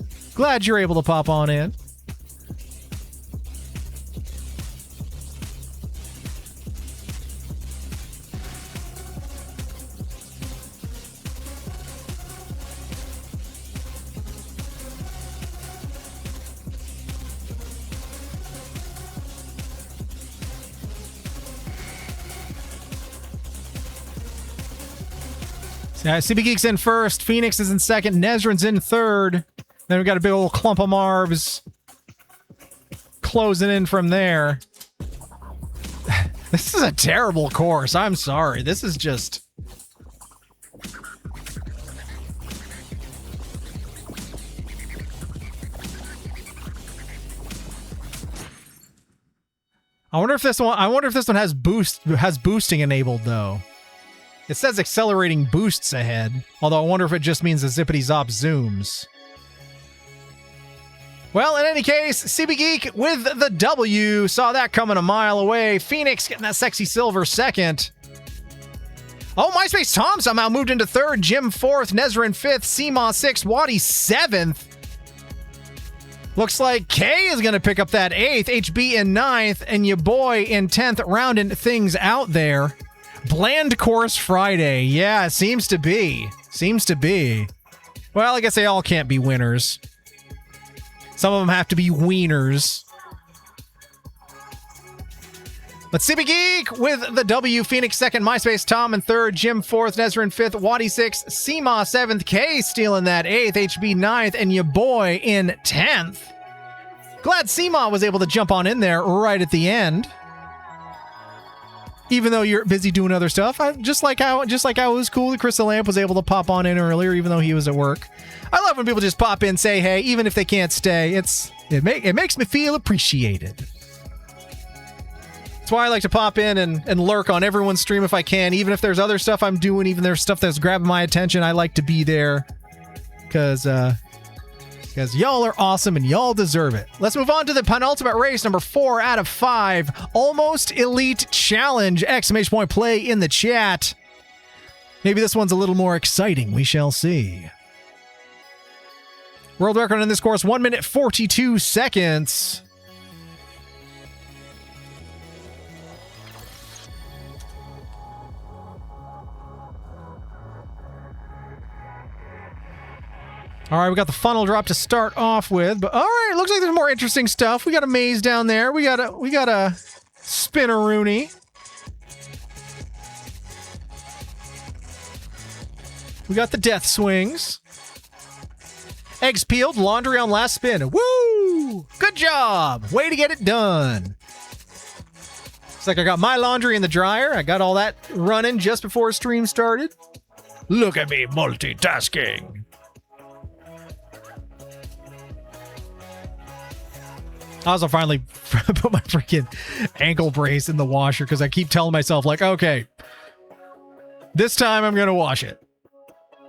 CB Geek's in first, Phoenix is in second, Nezrin's in third. Then we got a big old clump of Marvs closing in from there. This is a terrible course. I'm sorry. This is just... I wonder if this one has boosting enabled though. It says accelerating boosts ahead, although I wonder if it just means the zippity zop zooms. Well, in any case, CB Geek with the W. Saw that coming a mile away. Phoenix getting that sexy silver second. Oh, MySpace Tom somehow moved into third. Jim fourth. Nezrin fifth. Seema sixth. Waddy seventh. Looks like K is going to pick up that eighth. HB in ninth. And your boy in 10th, rounding things out there. Bland Course Friday. Yeah, it seems to be. Seems to be. Well, I guess they all can't be winners. Some of them have to be wieners. But CB Geek with the W. Phoenix second. MySpace Tom in third. Jim fourth. Nezrin fifth. Waddy sixth. Seema seventh. K stealing that eighth. HB ninth. And your boy in 10th. Glad Seema was able to jump on in there right at the end. Even though you're busy doing other stuff. Just like how it was cool that Crystal Lamp was able to pop on in earlier, even though he was at work. I love when people just pop in, say hey, even if they can't stay. It makes me feel appreciated. That's why I like to pop in and lurk on everyone's stream if I can, even if there's other stuff I'm doing, even if there's stuff that's grabbing my attention. I like to be there because y'all are awesome and y'all deserve it. Let's move on to the penultimate race, number 4 out of 5. Almost Elite Challenge! Exclamation point play in the chat. Maybe this one's a little more exciting. We shall see. World record in this course, 1 minute 42 seconds. All right, we got the funnel drop to start off with, but all right, looks like there's more interesting stuff. We got a maze down there. We got a spinneroony. We got the death swings. Eggs peeled, laundry on last spin. Woo! Good job. Way to get it done. Looks like I got my laundry in the dryer. I got all that running just before stream started. Look at me multitasking. I also finally put my freaking ankle brace in the washer because I keep telling myself, like, okay, this time I'm going to wash it.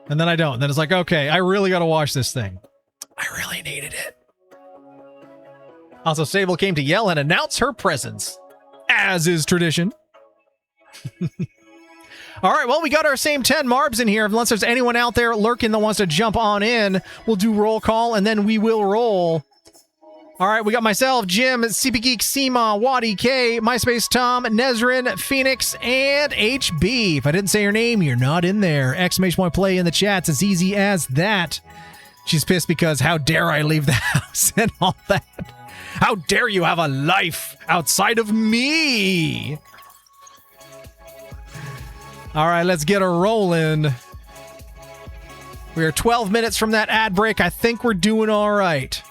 And then I don't. Then it's like, okay, I really got to wash this thing. I really needed it. Also, Sable came to yell and announce her presence, as is tradition. All right, well, we got our same 10 Marbs in here. Unless there's anyone out there lurking that wants to jump on in, we'll do roll call, and then we will roll. All right, we got myself, Jim, CP Geek, Seema, Waddy, K, MySpace Tom, Nezrin, Phoenix, and HB. If I didn't say your name, you're not in there. Exclamation point play in the chat. It's as easy as that. She's pissed because how dare I leave the house and all that. How dare you have a life outside of me? All right, let's get a rolling. We are 12 minutes from that ad break. I think we're doing all right.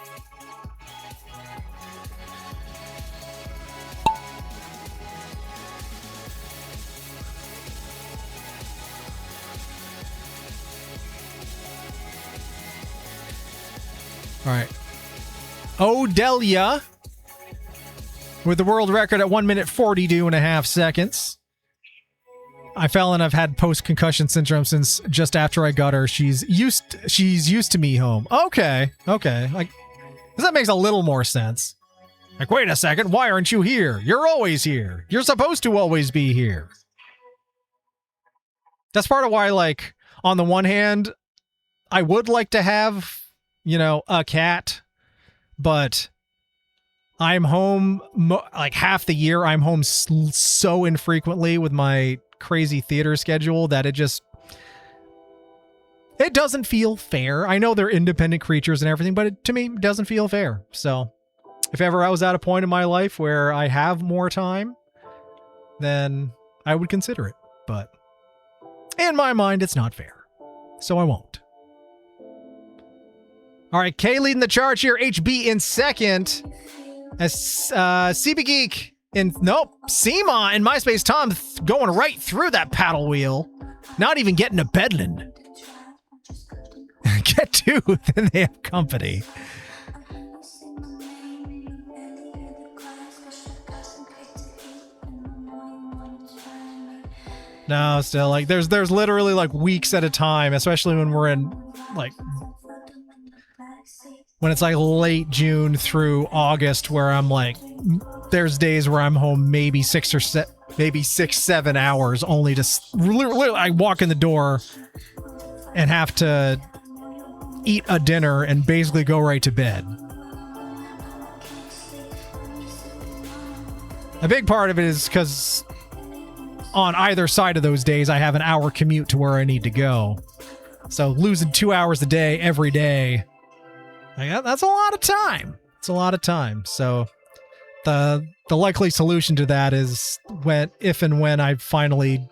All right. Odelia with the world record at 1 minute 42.5 seconds. I fell and I've had post-concussion syndrome since just after I got her. She's used to me home. Okay. Like, that makes a little more sense. Like, wait a second, why aren't you here? You're always here. You're supposed to always be here. That's part of why, like, on the one hand, I would like to have, you know, a cat, but I'm home like half the year. I'm home so infrequently with my crazy theater schedule that it doesn't feel fair. I know they're independent creatures and everything, but to me, it doesn't feel fair. So if ever I was at a point in my life where I have more time, then I would consider it. But in my mind, it's not fair. So I won't. All right, K leading the charge here. HB in second. As CB Geek in... Nope. Seema and MySpace Tom going right through that paddle wheel. Not even getting to Bedland. Get two, then they have company. No, still, like, there's literally, like, weeks at a time, especially when we're in, like, when it's, like, late June through August, where I'm, like, there's days where I'm home maybe 6-7 hours, only to, literally, I walk in the door and have to eat a dinner and basically go right to bed. A big part of it is because on either side of those days, I have an hour commute to where I need to go. So losing 2 hours a day every day, that's a lot of time. It's a lot of time. So the likely solution to that is if and when I finally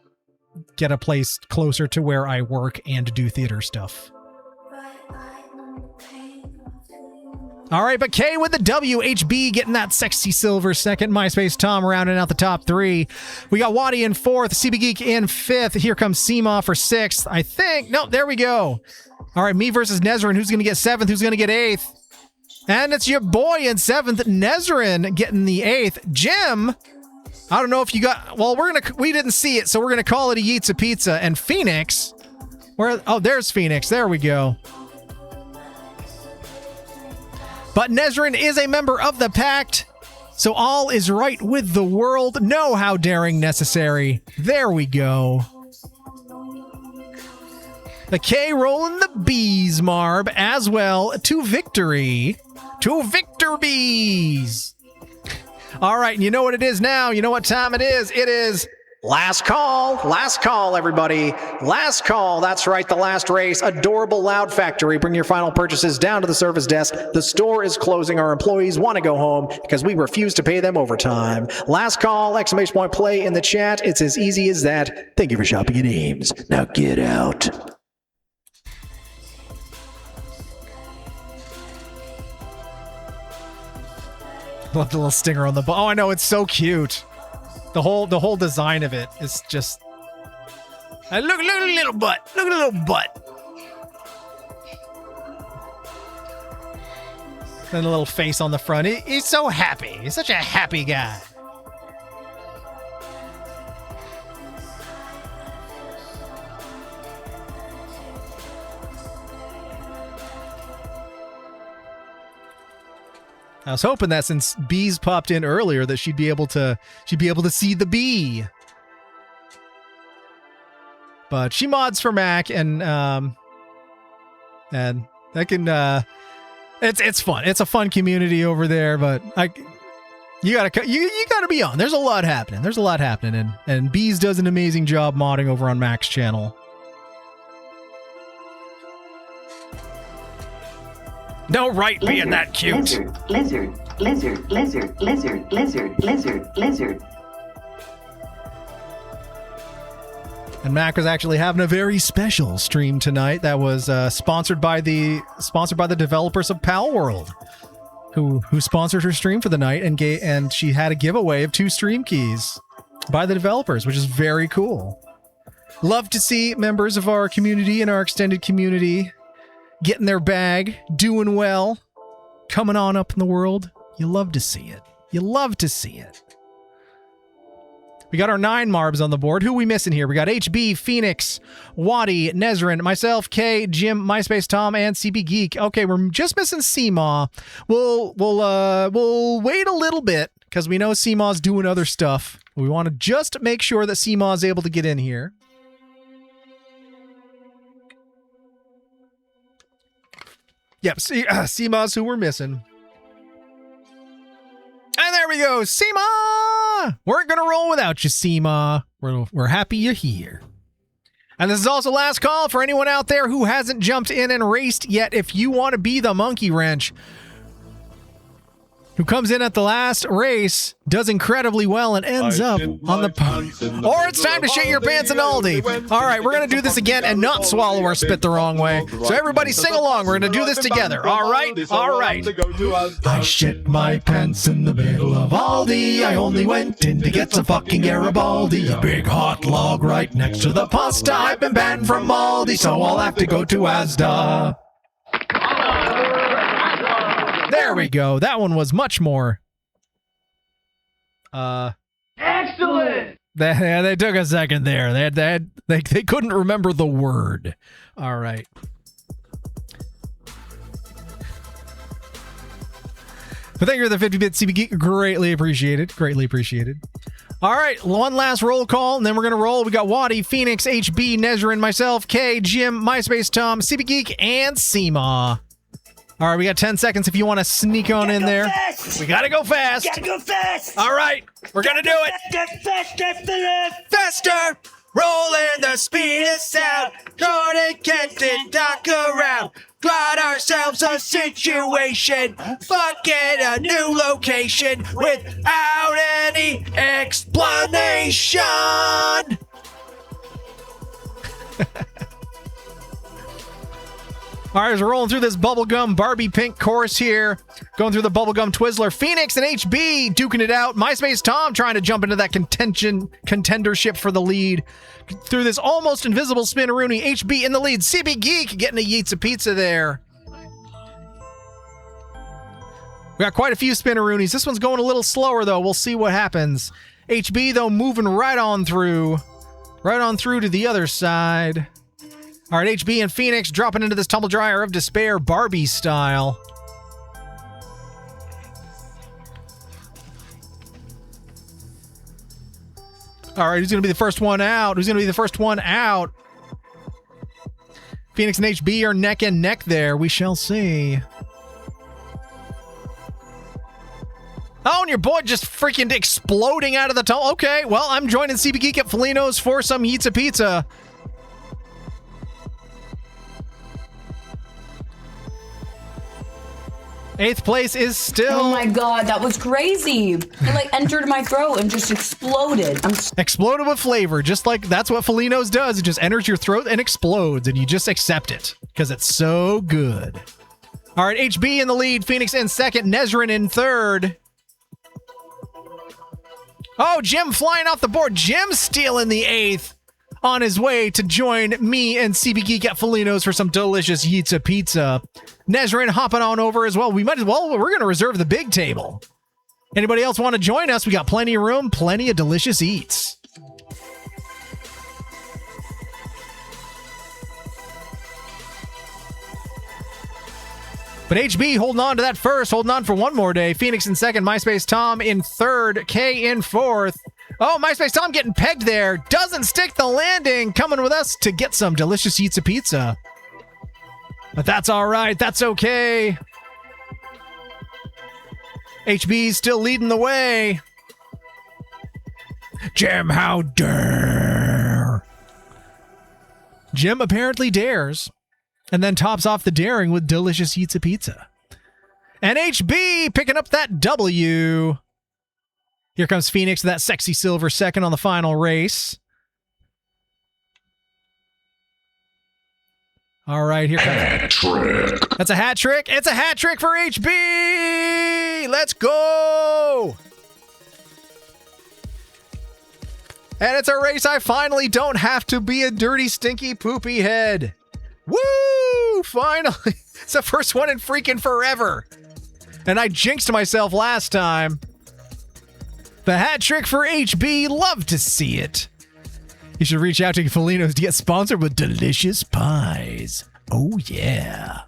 get a place closer to where I work and do theater stuff. All right, but K with the WHB getting that sexy silver second. MySpace Tom rounding out the top three. We got Waddy in fourth, CB Geek in fifth. Here comes Seema for sixth, I think. No, there we go. All right, me versus Nezrin. Who's going to get seventh? Who's going to get eighth? And it's your boy in seventh, Nezrin, getting the eighth. Jim, I don't know if you got... Well, we didn't see it, so we're going to call it a Yeetsa Pizza. And Phoenix... there's Phoenix. There we go. But Nezrin is a member of the Pact, so all is right with the world. No how daring necessary. There we go. The K rolling the B's, Marb, as well to victory. To victor B's. All right, and you know what it is now. You know what time it is. It is... Last call, everybody. Last call. That's right, the last race. Adorable Loud Factory. Bring your final purchases down to the service desk. The store is closing. Our employees want to go home because we refuse to pay them overtime. Last call, exclamation point play in the chat. It's as easy as that. Thank you for shopping at Ames. Now get out. Love the little stinger on the butt. Oh, I know, it's so cute. The whole design of it is just... look at the little butt. Look at the little butt. And a little face on the front. He's so happy. He's such a happy guy. I was hoping that since bees popped in earlier that she'd be able to see the bee. But she mods for Mac and that can it's fun. It's a fun community over there, but you gotta be on. There's a lot happening. And Bees does an amazing job modding over on Mac's channel. No right being that cute. Lizard. And Mac was actually having a very special stream tonight that was sponsored by the developers of Pal World, who sponsored her stream for the night and she had a giveaway of 2 stream keys by the developers, which is very cool. Love to see members of our community and our extended community getting their bag, doing well, coming on up in the world. You love to see it. We got our 9 Marbs on the board. Who are we missing here? We got HB, Phoenix, Waddy, Nezrin, myself, K, Jim, MySpace Tom, and CB Geek. Okay, we're just missing Seema. We'll wait a little bit because we know Seema's doing other stuff. We want to just make sure that Seema is able to get in here. Yep, Seema's who we're missing. And there we go, Seema! We're gonna roll without you, Seema. We're happy you're here. And this is also last call for anyone out there who hasn't jumped in and raced yet. If you want to be the monkey wrench who comes in at the last race, does incredibly well, and ends up on the podium. Or it's time to shit your pants in Aldi. All right, we're going to do this again and not swallow our spit the wrong way. So everybody sing along. We're going to do this together. All right? All right. I shit my pants in the middle of Aldi. I only went in to get some fucking Garibaldi. A big hot log right next to the pasta. I've been banned from Aldi, so I'll have to go to Asda. There we go. That one was much more... Excellent! They took a second there. They couldn't remember the word. All right. But thank you for the 50-bit CB Geek. Greatly appreciated. Greatly appreciated. All right, one last roll call, and then we're going to roll. We got Waddy, Phoenix, HB, Nezrin, myself, Kay, Jim, MySpace, Tom, CB Geek, and Seema. All right, we got 10 seconds if you want to sneak on in there. Fast. We got to go fast. Gotta go fast. All right, we're going to do it. Faster. Rolling the speed of sound. Jordan Kenton, duck around. Got ourselves a situation. Fucking a new location without any explanation. All right, as we're rolling through this bubblegum Barbie pink course here, going through the bubblegum Twizzler, Phoenix and HB duking it out. MySpace Tom trying to jump into that contendership for the lead. Through this almost invisible spin-a-rooney, HB in the lead. CB Geek getting a Yeats of pizza there. We got quite a few spin-a-roonies. This one's going a little slower, though. We'll see what happens. HB, though, moving right on through to the other side. All right, HB and Phoenix dropping into this tumble dryer of despair, Barbie style. All right, who's going to be the first one out? Phoenix and HB are neck and neck there. We shall see. Oh, and your boy just freaking exploding out of the tunnel. Okay, well, I'm joining CB Geek at Felino's for some Yeats of pizza. Eighth place is still... Oh my god, that was crazy. It like entered my throat and just exploded. Exploded with flavor, just like that's what Felino's does. It just enters your throat and explodes, and you just accept it, because it's so good. All right, HB in the lead, Phoenix in second, Nezrin in third. Oh, Jim flying off the board. Jim stealing the eighth on his way to join me and CB Geek at Felino's for some delicious Yeats of pizza. Nezrin hopping on over as well. We're going to reserve the big table. Anybody else want to join us? We got plenty of room, plenty of delicious eats. But HB holding on to that first, holding on for one more day. Phoenix in second, MySpace Tom in third, K in fourth. Oh, MySpace Tom getting pegged there. Doesn't stick the landing. Coming with us to get some delicious Yeats of pizza. But that's all right. That's okay. HB's still leading the way. Jim, how dare. Jim apparently dares. And then tops off the daring with delicious Yeats of pizza. And HB picking up that W. Here comes Phoenix, that sexy silver second on the final race. All right, here comes... Hat trick. That's a hat trick. It's a hat trick for HB. Let's go. And it's a race I finally don't have to be a dirty, stinky, poopy head. Woo! Finally. It's the first one in freaking forever. And I jinxed myself last time. The hat trick for HB. Love to see it. You should reach out to Felino's to get sponsored with delicious pies. Oh, yeah.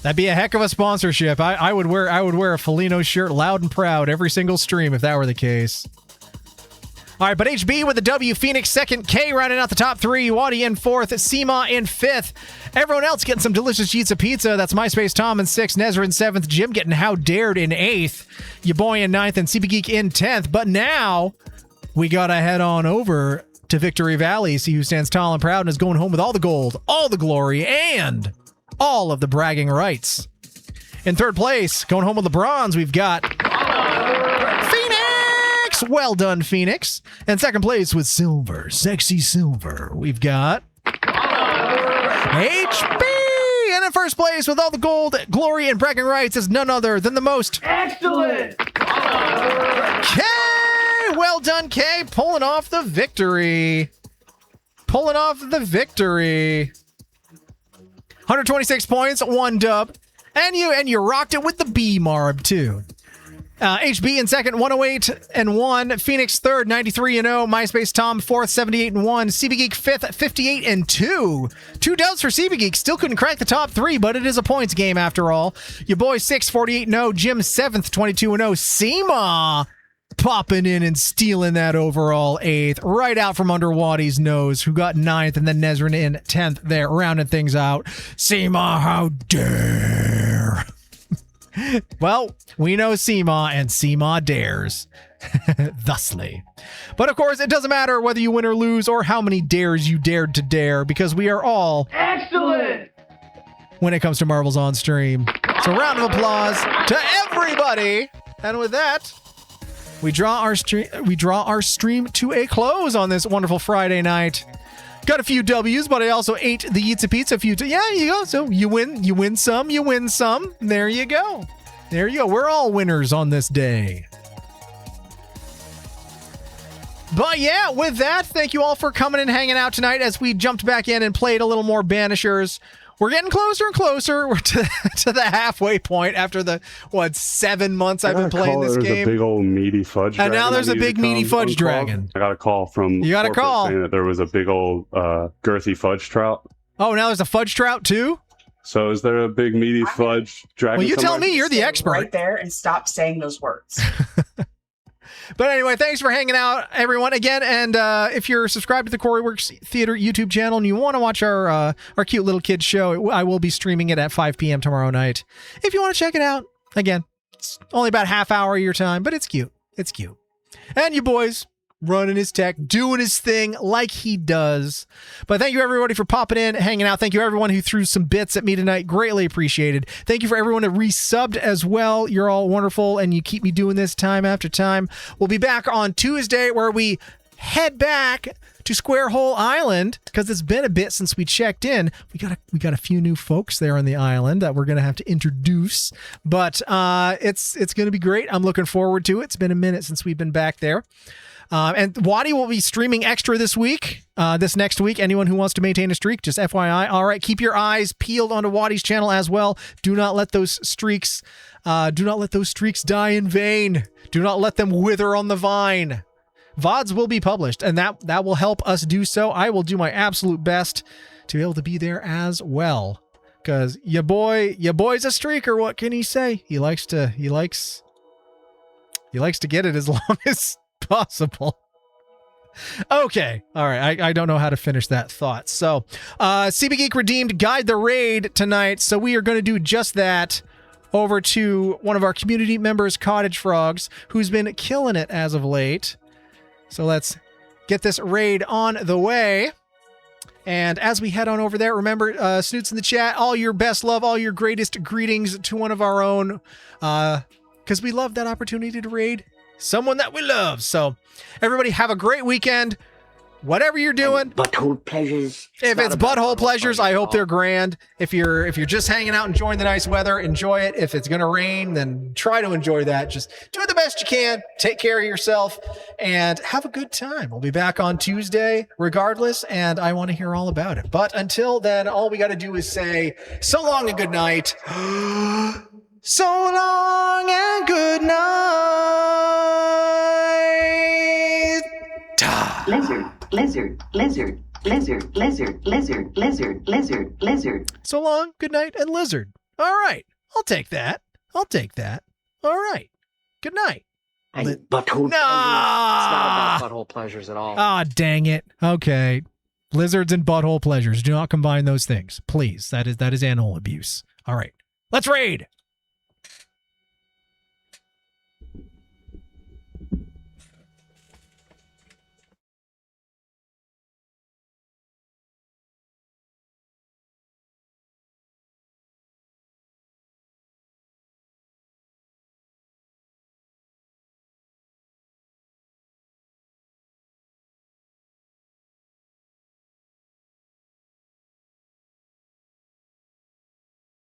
That'd be a heck of a sponsorship. I would wear a Felino shirt loud and proud every single stream if that were the case. All right, but HB with the W, Phoenix second, K rounding out the top three, Waddy in fourth, Seema in fifth. Everyone else getting some delicious Yeats of pizza. That's MySpace Tom in sixth, Nezra in seventh, Jim getting How Dared in eighth, your boy in ninth, and CB Geek in 10th. But now we gotta head on over to Victory Valley, see who stands tall and proud and is going home with all the gold, all the glory, and all of the bragging rights. In third place, going home with the bronze, we've got Phoenix! Well done, Phoenix. And second place with silver, sexy silver, we've got HB! And in first place with all the gold, glory, and bragging rights is none other than the most excellent K! Well done, K. Pulling off the victory. 126 points, one dub. And you rocked it with the B Marb, too. HB in second, 108-1. Phoenix third, 93-0. MySpace Tom fourth, 78-1. CB Geek fifth, 58-2. 2 dubs for CB Geek. Still couldn't crack the top 3, but it is a points game after all. Your boy 6th, 48-0. Jim 7th, 22-0. Seema popping in and stealing that overall 8th, right out from under Waddy's nose, who got 9th, and then Nezrin in 10th there, rounding things out. Seema, how dare. Well, we know Seema, and Seema dares. Thusly. But of course, it doesn't matter whether you win or lose or how many dares you dared to dare, because we are all Excellent! when it comes to Marvels on Stream. So round of applause to everybody. And with that, we draw our stream to a close on this wonderful Friday night. Got a few W's, but I also ate the Yitza Pizza a few times. Yeah, you go. So you win some, you win some. There you go. There you go. We're all winners on this day. But yeah, with that, thank you all for coming and hanging out tonight as we jumped back in and played a little more Banishers. We're getting closer and closer. We're to the halfway point after the, 7 months I've been playing this game. There's a big old meaty fudge dragon. And now there's a big meaty fudge dragon. I got a call from You got a call saying that there was a big old girthy fudge trout. Oh, now there's a fudge trout too? So is there a big meaty fudge dragon? Well, you somewhere? tell me, you're the expert. Right there and stop saying those words. But anyway, thanks for hanging out, everyone, again. And if you're subscribed to the Corey Works Theater YouTube channel and you want to watch our cute little kids show, I will be streaming it at 5 p.m. tomorrow night. If you want to check it out, again, it's only about half hour of your time, but it's cute. It's cute. And you boys running his tech, doing his thing like he does. But thank you, everybody, for popping in, hanging out. Thank you, everyone who threw some bits at me tonight. Greatly appreciated. Thank you for everyone who resubbed as well. You're all wonderful, and you keep me doing this time after time. We'll be back on Tuesday, where we head back to Square Hole Island, because it's been a bit since we checked in. We got a few new folks there on the island that we're going to have to introduce. But it's going to be great. I'm looking forward to it. It's been a minute since we've been back there. And Waddy will be streaming extra this week, this next week. Anyone who wants to maintain a streak, just FYI. All right, keep your eyes peeled onto Waddy's channel as well. Do not let those streaks die in vain. Do not let them wither on the vine. VODs will be published, and that will help us do so. I will do my absolute best to be able to be there as well. Because your boy's a streaker. What can he say? He likes to get it as long as possible. Okay. All right. I don't know how to finish that thought. So, CB Geek Redeemed Guide the Raid tonight. So we are going to do just that over to one of our community members, Cottage Frogs, who's been killing it as of late. So let's get this raid on the way. And as we head on over there, remember, Snoots in the chat, all your best love, all your greatest greetings to one of our own, because we love that opportunity to raid someone that we love. So everybody have a great weekend. Whatever you're doing. Butthole pleasures. If it's butthole pleasures, I hope they're grand. If you're just hanging out, enjoying the nice weather, enjoy it. If it's going to rain, then try to enjoy that. Just do the best you can. Take care of yourself and have a good time. We'll be back on Tuesday regardless, and I want to hear all about it. But until then, all we got to do is say so long and good night. So long and good night. Lizard. So long, good night, and lizard. All right. I'll take that. All right. Good night. Butthole Nah. It's not about butthole pleasures at all. Ah, dang it. Okay. Lizards and butthole pleasures. Do not combine those things. Please. That is animal abuse. All right. Let's raid.